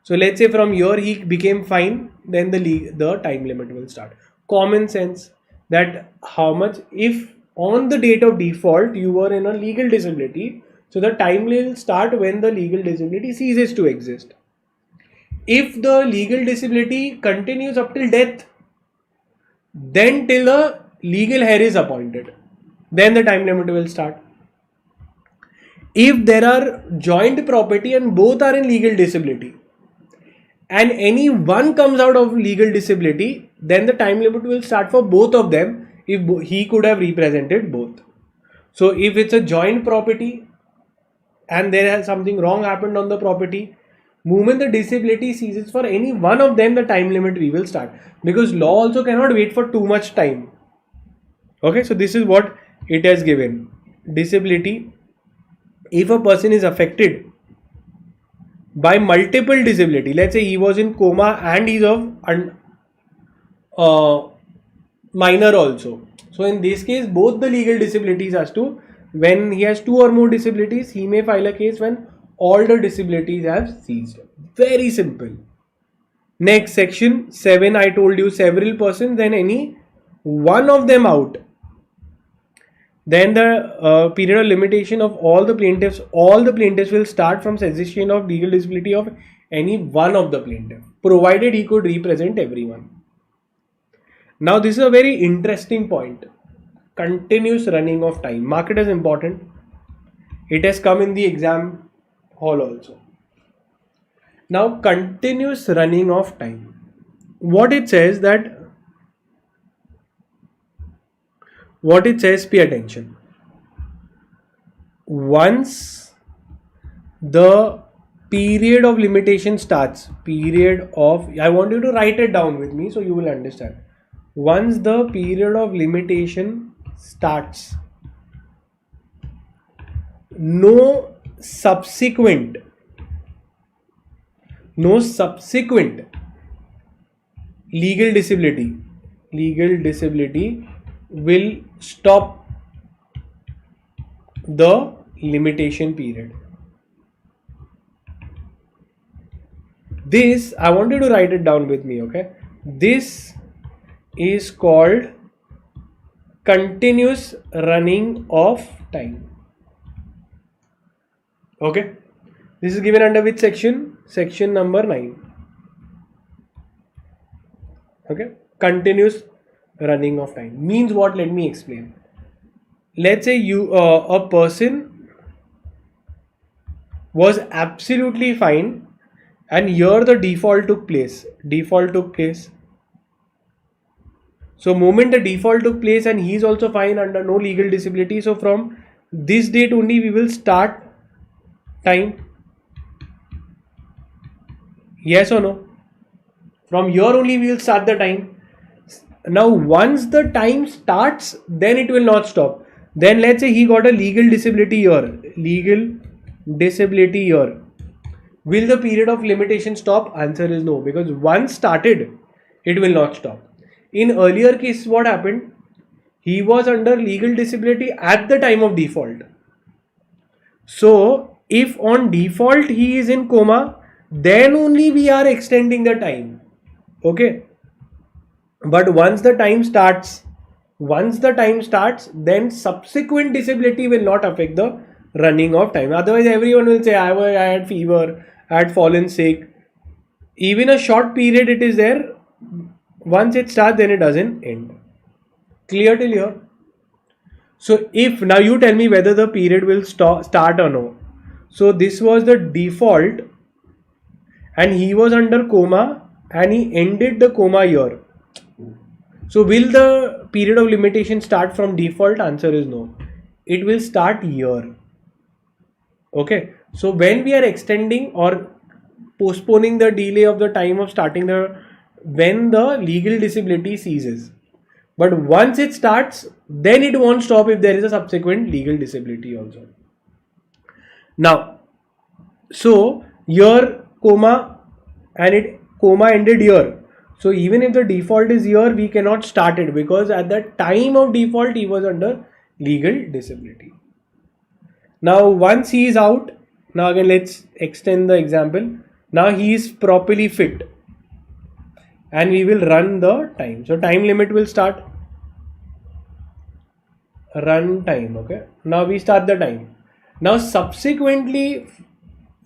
So let's say from here he became fine, then the time limit will start. Common sense, that how much, if on the date of default you were in a legal disability, so the time will start when the legal disability ceases to exist. If the legal disability continues up till death, then till the legal heir is appointed, then the time limit will start. If there are joint property and both are in legal disability, and any one comes out of legal disability, then the time limit will start for both of them if he could have represented both. So if it's a joint property and there has something wrong happened on the property, moment the disability ceases for any one of them, the time limit we will start, because law also cannot wait for too much time. Okay, so this is what it has given. Disability, if a person is affected by multiple disability, let's say he was in coma and he's of minor also. So in this case, both the legal disabilities has to, when he has two or more disabilities, he may file a case when all the disabilities have ceased. Very simple. Next, section 7, I told you several persons, then any one of them out. Then the period of limitation of all the plaintiffs will start from cessation of legal disability of any one of the plaintiffs, provided he could represent everyone. Now this is a very interesting point. Continuous running of time. Mark it as important. It has come in the exam hall also. Now continuous running of time. What it says, pay attention. Once the period of limitation starts, I want you to write it down with me so you will understand. Once the period of limitation starts, no subsequent legal disability will stop the limitation period. This, I want you to write it down with me, okay? This is called continuous running of time. Okay? This is given under which section? Section number 9. Okay? Continuous running of time means what? Let me explain. Let's say a person was absolutely fine, and here the default took place. So moment the default took place and he is also fine under no legal disability, so from this date only we will start time. Yes or no? From here only we will start the time. Now once the time starts, then it will not stop. Then let's say he got a legal disability here. Will the period of limitation stop? Answer is no, because once started, it will not stop. In earlier case, what happened? He was under legal disability at the time of default. So if on default he is in coma, then only we are extending the time. Okay. But once the time starts, then subsequent disability will not affect the running of time. Otherwise, everyone will say, I had fever, I had fallen sick. Even a short period it is there. Once it starts, then it doesn't end. Clear till here? So if now you tell me whether the period will start or no. So this was the default, and he was under coma and he ended the coma year. So will the period of limitation start from default? Answer is no. It will start year. Okay. So when we are extending or postponing the delay of the time of starting when the legal disability ceases. But once it starts, then it won't stop if there is a subsequent legal disability also. Now, so your coma ended year. So even if the default is year, we cannot start it because at the time of default, he was under legal disability. Now, once he is out, now again let's extend the example. Now he is properly fit and we will run the time. So time limit will start. Run time. Okay. Now we start the time. Now subsequently,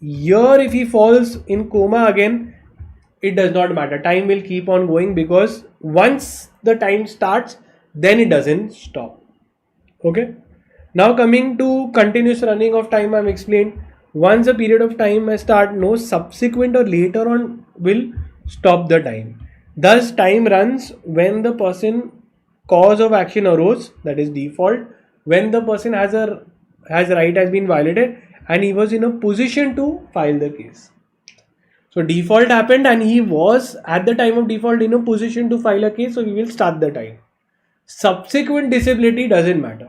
year if he falls in coma again, it does not matter. Time will keep on going because once the time starts, then it doesn't stop. Okay. Now coming to continuous running of time, I have explained. Once a period of time has started, no subsequent or later on will stop the time. Thus, time runs when the person cause of action arose, that is default, when the person has right has been violated and he was in a position to file the case. So default happened and he was at the time of default in a position to file a case, so we will start the time. Subsequent disability doesn't matter.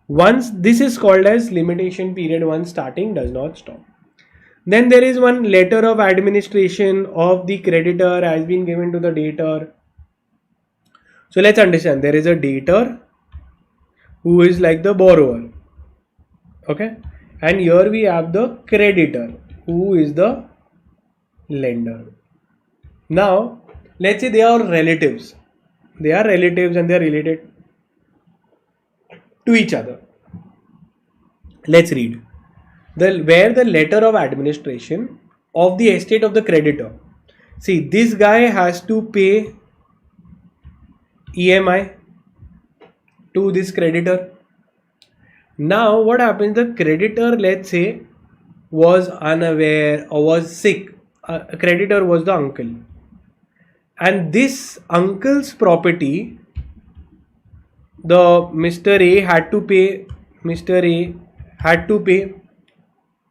Once this is called as limitation period, once starting does not stop. Then there is one letter of administration of the creditor has been given to the debtor. So let's understand, there is a debtor who is like the borrower. Okay. And here we have the creditor who is the lender. Now let's say they are relatives. They are relatives and they are related to each other. Let's read. Where the letter of administration of the estate of the creditor. See, this guy has to pay EMI to this creditor. Now what happens, the creditor, let's say, was unaware or was sick. A creditor was the uncle. And this uncle's property, the Mr. A had to pay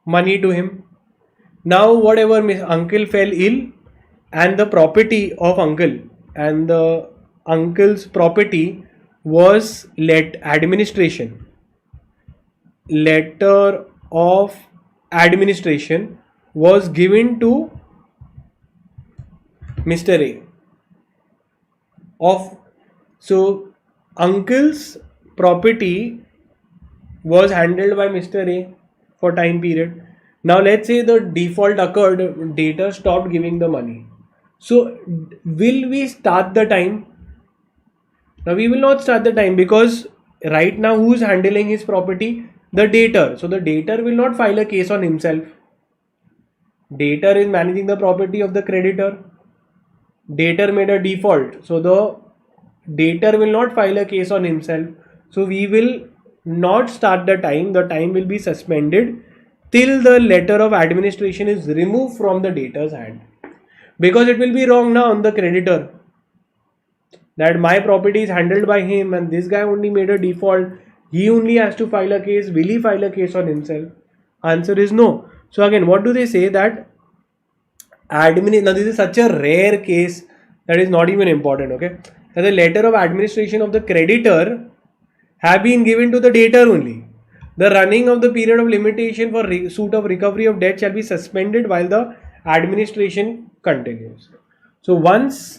money to him. Now whatever uncle fell ill and the property of uncle and the uncle's property was administration. Letter of administration was given to Mr. A. So uncle's property was handled by Mr. A for time period. Now let's say the default occurred, debtor stopped giving the money. So will we start the time? Now we will not start the time because right now who is handling his property? The debtor. So the debtor will not file a case on himself. Debtor is managing the property of the creditor. Debtor made a default. So the debtor will not file a case on himself. So we will not start the time. The time will be suspended till the letter of administration is removed from the debtor's hand. Because it will be wrong now on the creditor that my property is handled by him and this guy only made a default. He only has to file a case. Will he file a case on himself? Answer is no. So again, what do they say that now this is such a rare case that is not even important. Okay, that the letter of administration of the creditor have been given to the debtor only. The running of the period of limitation for suit of recovery of debt shall be suspended while the administration continues. So once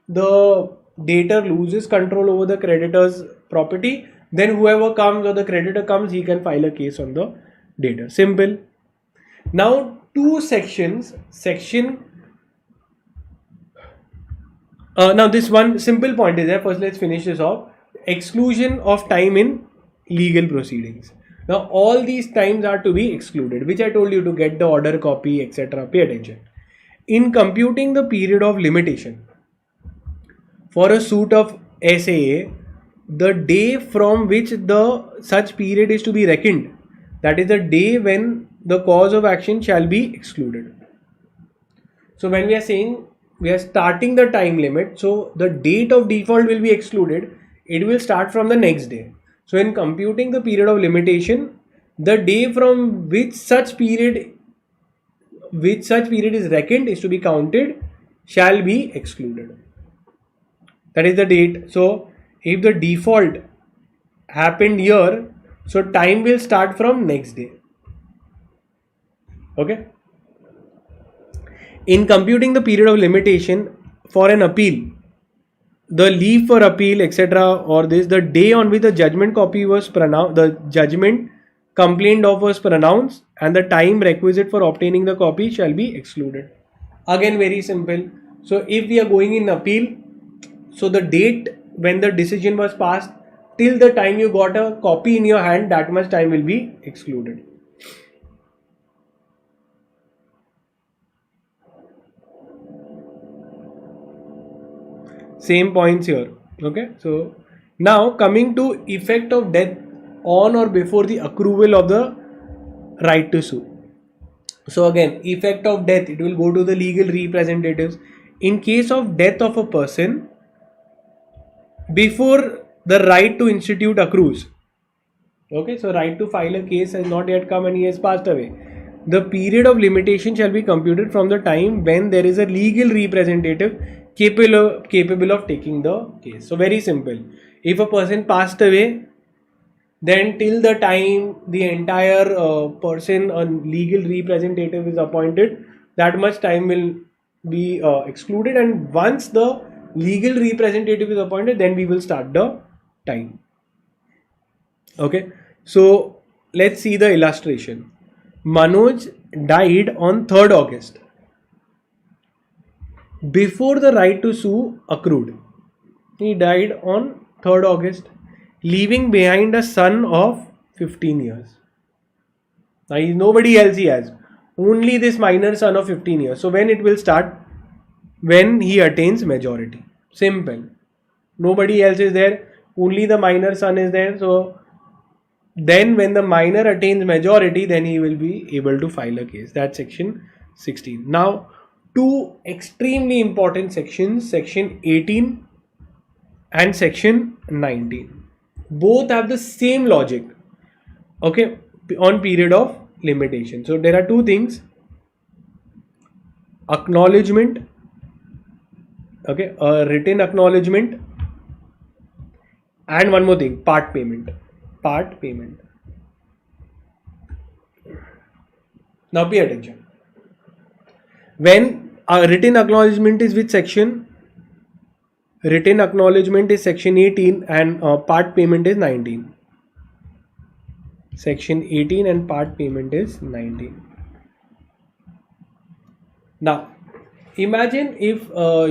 the debtor loses control over the creditor's property, then whoever comes or the creditor comes, he can file a case on the debtor. Simple. Now two sections. Now this one simple point is there. First let's finish this off. Exclusion of time in legal proceedings. Now all these times are to be excluded, which I told you to get the order copy, etc. Pay attention. In computing the period of limitation for a suit of SAA, the day from which the such period is to be reckoned, that is the day when the cause of action shall be excluded. So when we are saying we are starting the time limit, so the date of default will be excluded. It will start from the next day. So in computing the period of limitation, the day from which such period is reckoned is to be counted shall be excluded. That is the date. So if the default happened here, so time will start from next day. Okay. In computing the period of limitation for an appeal, the leave for appeal, etc., or this, the day on which the judgment copy was pronounced, the judgment complained of was pronounced, and the time requisite for obtaining the copy shall be excluded. Again, very simple. So if we are going in appeal, so the date when the decision was passed till the time you got a copy in your hand, that much time will be excluded. Same points here. Okay, so now coming to effect of death on or before the accrual of the right to sue. So again, effect of death, it will go to the legal representatives. In case of death of a person, before the right to institute accrues, okay, so right to file a case has not yet come and he has passed away, the period of limitation shall be computed from the time when there is a legal representative capable of taking the case. So very simple. If a person passed away, then till the time the entire person, a legal representative is appointed, that much time will be excluded, and once the legal representative is appointed, then we will start the time. Okay, so let's see the illustration. Manoj died on 3rd August. Before the right to sue accrued, he died on 3rd August, leaving behind a son of 15 years. Now nobody else he has, only this minor son of 15 years. So when it will start? When he attains majority. Simple. Nobody else is there, only the minor son is there. So then when the minor attains majority, then he will be able to file a case. That's section 16. Now two extremely important sections, section 18 and section 19. Both have the same logic, okay, on period of limitation. So there are two things: acknowledgement, okay, a written acknowledgement, and one more thing, part payment. Now pay attention. When a written acknowledgement is which section? Written acknowledgement is section 18 and part payment is 19. Section 18 and part payment is 19. Now imagine if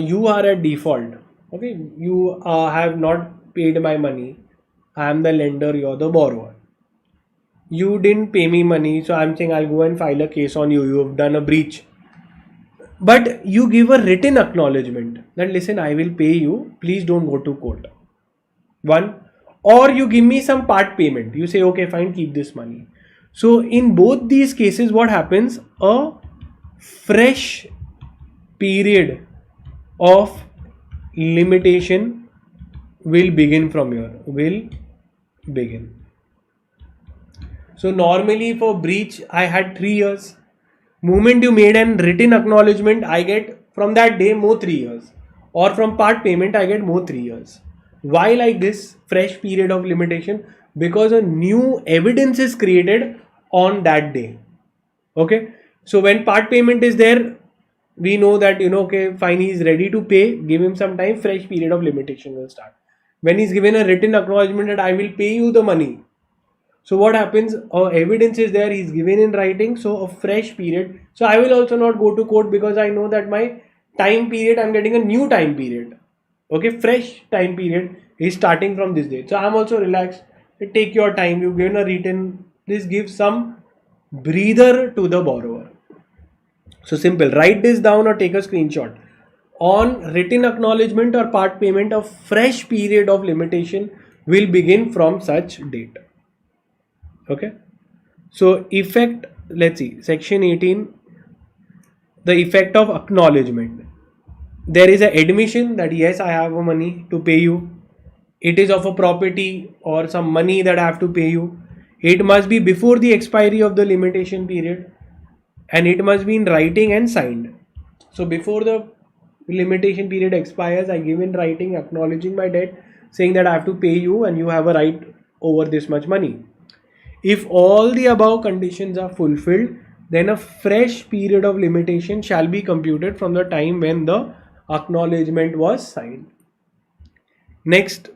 you are at default, okay, you have not paid my money, I am the lender, you're the borrower. You didn't pay me money, so I'm saying I'll go and file a case on you, you have done a breach. But you give a written acknowledgement that listen, I will pay you, please don't go to court. One, or you give me some part payment, you say okay fine, keep this money. So in both these cases what happens? A fresh period of limitation will begin from here, So normally for breach I had 3 years. Moment you made an written acknowledgement, I get from that day more 3 years, or from part payment I get more 3 years. Why like this fresh period of limitation? Because a new evidence is created on that day. Okay, so when part payment is there, we know that okay fine, he is ready to pay, give him some time, fresh period of limitation will start. When he's given a written acknowledgement that I will pay you the money, so what happens? Evidence is there, he's given in writing, so a fresh period. So I will also not go to court because I know that my time period, I'm getting a new time period. Okay, fresh time period is starting from this date. So I'm also relaxed. Take your time, you've given a written, this gives some breather to the borrower. So simple, write this down or take a screenshot. On written acknowledgement or part payment, a fresh period of limitation will begin from such date. Okay, so effect, let's see, section 18, the effect of acknowledgement. There is an admission that yes, I have money to pay you. It is of a property or some money that I have to pay you. It must be before the expiry of the limitation period, and it must be in writing and signed. So before the limitation period expires, I give in writing acknowledging my debt, saying that I have to pay you and you have a right over this much money. If all the above conditions are fulfilled, then a fresh period of limitation shall be computed from the time when the acknowledgement was signed. Next,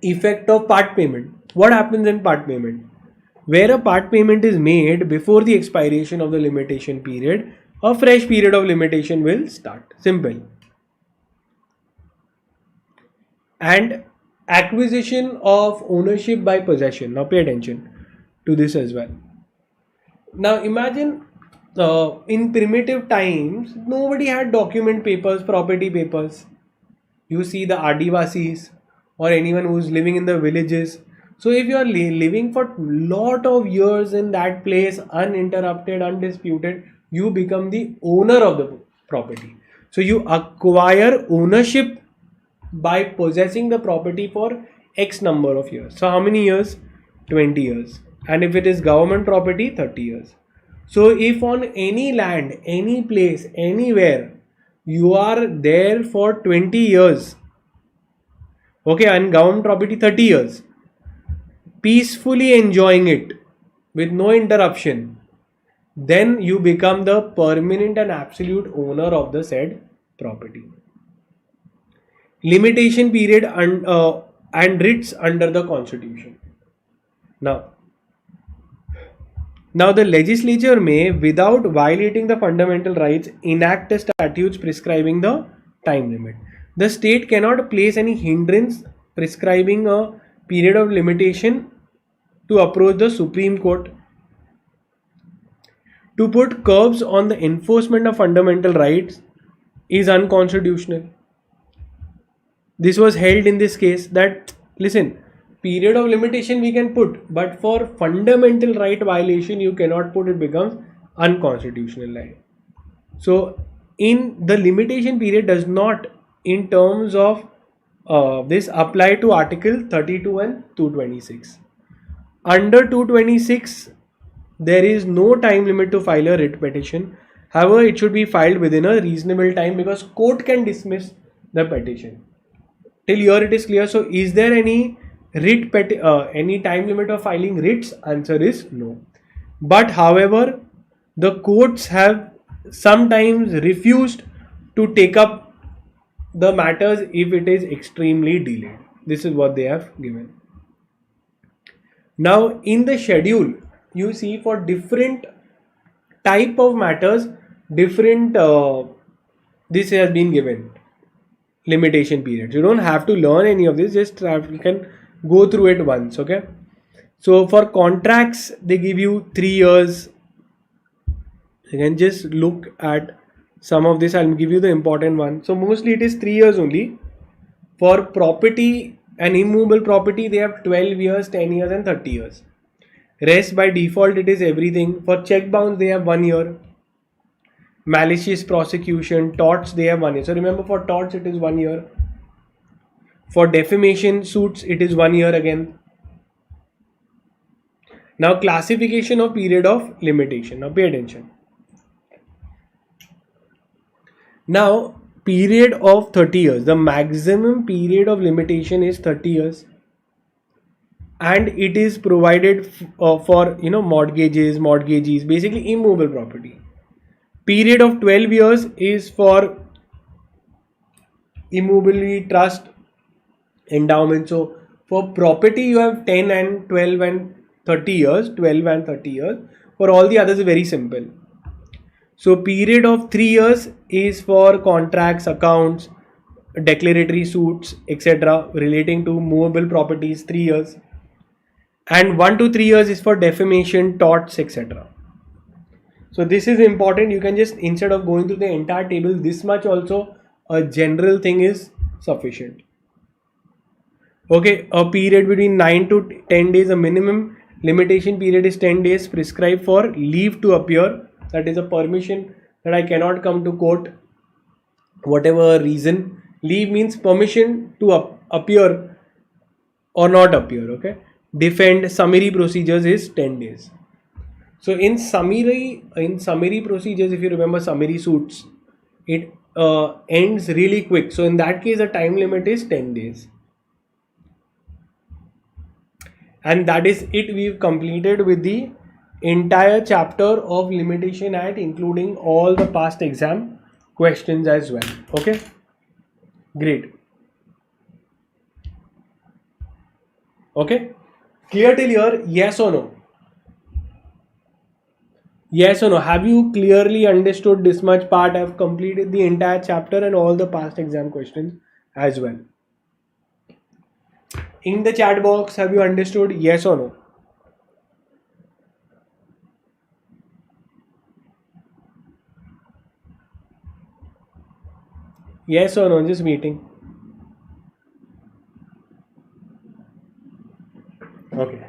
effect of part payment. What happens in part payment? Where a part payment is made before the expiration of the limitation period, a fresh period of limitation will start. Simple. And acquisition of ownership by possession. Now pay attention to this as well. Now imagine in primitive times, nobody had document papers, property papers. You see the Adivasis or anyone who's living in the villages. So if you are living for lot of years in that place, uninterrupted, undisputed, you become the owner of the property. So you acquire ownership by possessing the property for X number of years. So how many years? 20 years. And if it is government property, 30 years. So if on any land, any place, anywhere, you are there for 20 years, okay, and government property 30 years, peacefully enjoying it with no interruption, then you become the permanent and absolute owner of the said property. Limitation period and writs under the Constitution. Now the legislature may, without violating the fundamental rights, enact a statutes prescribing the time limit. The state cannot place any hindrance prescribing a period of limitation to approach the Supreme Court. To put curbs on the enforcement of fundamental rights is unconstitutional. This was held in this case that, listen, period of limitation we can put, but for fundamental right violation you cannot put, it becomes unconstitutional. So in the limitation period does not in terms of this apply to Article 32 and 226. Under 226 there is no time limit to file a writ petition. However, it should be filed within a reasonable time because court can dismiss the petition. Till here it is clear. So is there any any time limit of filing writs? Answer is no. But however, the courts have sometimes refused to take up the matters if it is extremely delayed. This is what they have given. Now in the schedule, you see for different type of matters, different this has been given limitation periods. You don't have to learn any of this, just you can go through it once. Okay, so for contracts they give you 3 years. You can just look at some of this. I'll give you the important one. So mostly it is 3 years only. For property and immovable property they have 12 years, 10 years and 30 years. Rest by default it is everything. For check bounce they have 1 year. Malicious prosecution, torts they have 1 year. So remember, for torts it is 1 year. For defamation suits it is 1 year again. Now classification of period of limitation. Now pay attention. Now period of 30 years. The maximum period of limitation is 30 years. And it is provided for mortgages, mortgagees, basically immovable property. Period of 12 years is for immovability trust, endowment. So for property you have 10 and 12 and 30 years, 12 and 30 years. For all the others, very simple. So period of 3 years is for contracts, accounts, declaratory suits, etc. relating to movable properties, 3 years. And 1 to 3 years is for defamation, torts, etc. So this is important. You can just, instead of going through the entire table, this much also a general thing is sufficient. Okay, a period between 9 to 10 days, a minimum limitation period is 10 days prescribed for leave to appear. That is a permission that I cannot come to court, whatever reason. Leave means permission to appear or not appear. Okay. Defend summary procedures is 10 days. So in summary procedures, if you remember summary suits, it ends really quick. So in that case, the time limit is 10 days. And that is it. We've completed with the entire chapter of Limitation Act, including all the past exam questions as well. Okay, great. Okay, clear till here? Yes or no? Yes or no? Have you clearly understood this much part? I've completed the entire chapter and all the past exam questions as well. In the chat box, have you understood? Yes or no? Yes or no? Just waiting. Okay.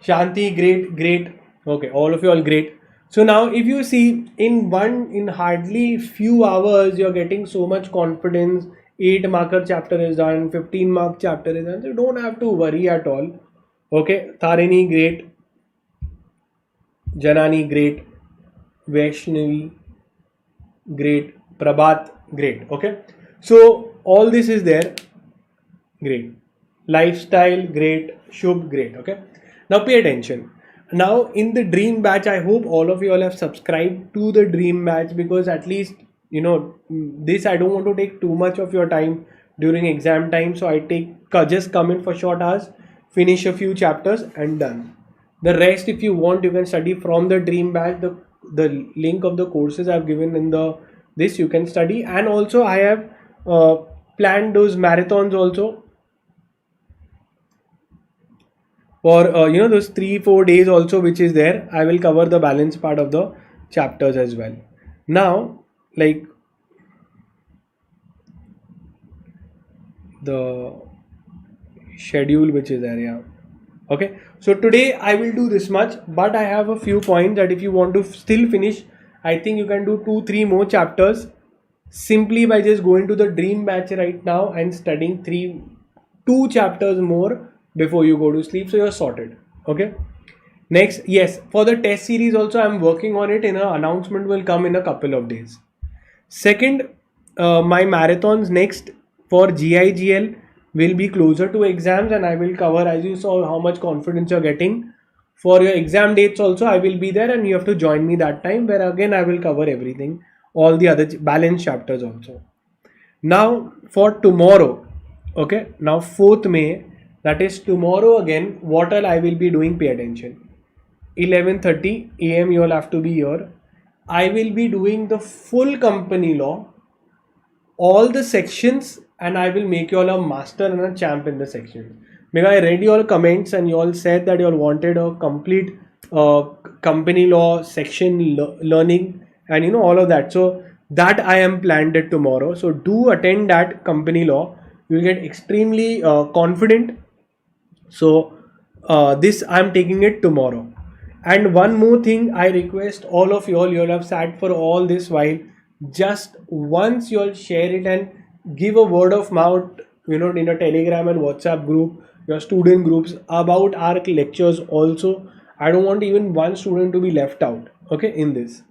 Shanti, great. Okay, all of you all great. So now if you see in hardly few hours, you're getting so much confidence. 8 marker chapter is done, 15 mark chapter is done. So you don't have to worry at all. Okay, Tarini, great. Janani, great. Vaishnavi, great. Prabhat, great. Okay, so all this is there. Great. Lifestyle, great. Shubh, great. Okay, now pay attention. Now in the dream batch, I hope all of you all have subscribed to the dream batch, because at least this, I don't want to take too much of your time during exam time. So I just come in for short hours, finish a few chapters and done. The rest, if you want, you can study from the dream batch. The link of the courses I've given in this you can study. And also I have planned those marathons also for those 3-4 days also, which is there. I will cover the balance part of the chapters as well. Now, like the schedule which is there, yeah. Okay, so today I will do this much, but I have a few points that if you want to still finish, I think you can do 2-3 more chapters simply by just going to the dream batch right now and studying 2 chapters more before you go to sleep, so you're sorted. Okay, next, yes, for the test series also I'm working on it. An announcement will come in a couple of days. Second, my marathons next for GIGL will be closer to exams, and I will cover, as you saw, how much confidence you're getting. For your exam dates also, I will be there and you have to join me that time, where again I will cover everything, all the other balance chapters also. Now for tomorrow, okay, now 4th May, that is tomorrow again, what all I will be doing, pay attention. 11:30 AM you all have to be here. I will be doing the full company law, all the sections, and I will make you all a master and a champ in the section. Because I read your comments and you all said that you all wanted a complete company law section learning and all of that. So that I am planned it tomorrow. So do attend that company law. You will get extremely confident. So this I am taking it tomorrow. And one more thing, I request all of you all have sat for all this while, just once you all share it and give a word of mouth, in a Telegram and WhatsApp group, your student groups, about our lectures also. I don't want even one student to be left out, okay, in this.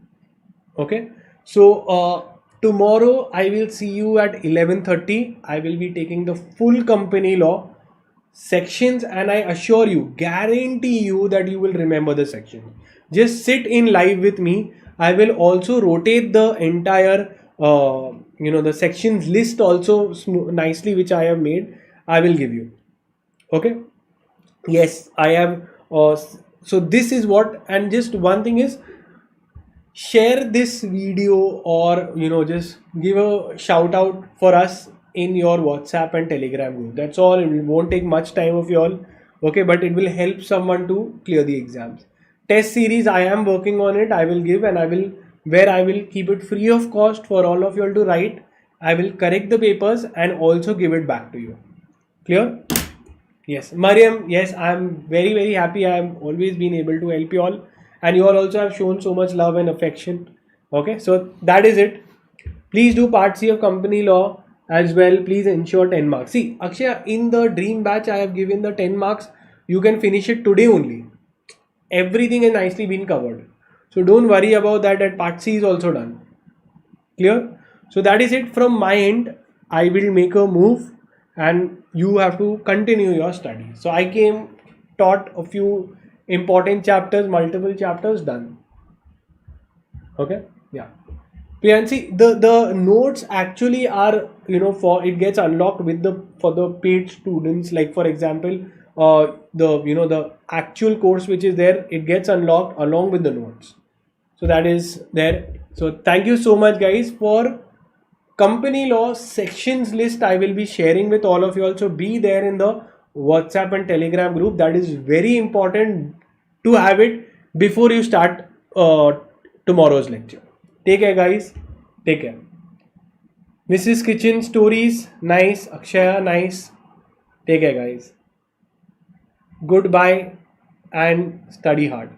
Okay, so tomorrow I will see you at 11:30. I will be taking the full company law sections, and I assure you, guarantee you that you will remember the section. Just sit in live with me. I will also rotate the entire the sections list also nicely, which I have made. I will give you. Okay, yes, I have so this is what. And just one thing is, share this video, or just give a shout out for us in your WhatsApp and Telegram group. That's all. It won't take much time of you all, okay, but it will help someone to clear the exams. Test series, I am working on it. I will give, and I will keep it free of cost for all of you all to write. I will correct the papers and also give it back to you. Clear? Yes, Mariam, yes, I am very, very happy. I am always been able to help you all, and you all also have shown so much love and affection. Okay, so that is it. Please do part C of company law as well. Please ensure 10 marks. See, Akshay, in the dream batch, I have given the 10 marks. You can finish it today only. Everything has nicely been covered. So don't worry about that. That part C is also done. Clear? So that is it from my end. I will make a move and you have to continue your study. So I came, taught a few important chapters, multiple chapters, done. Okay? Yeah. Priyansi, the notes actually are, for it gets unlocked with for the paid students. Like for example, the actual course which is there, it gets unlocked along with the notes. So that is there. So thank you so much, guys. For company law sections list, I will be sharing with all of you. Also, be there in the WhatsApp and Telegram group. That is very important to have it before you start tomorrow's lecture. Take care, guys. Take care. Mrs. Kitchen Stories, nice. Akshaya, nice. Take care, guys. Goodbye and study hard.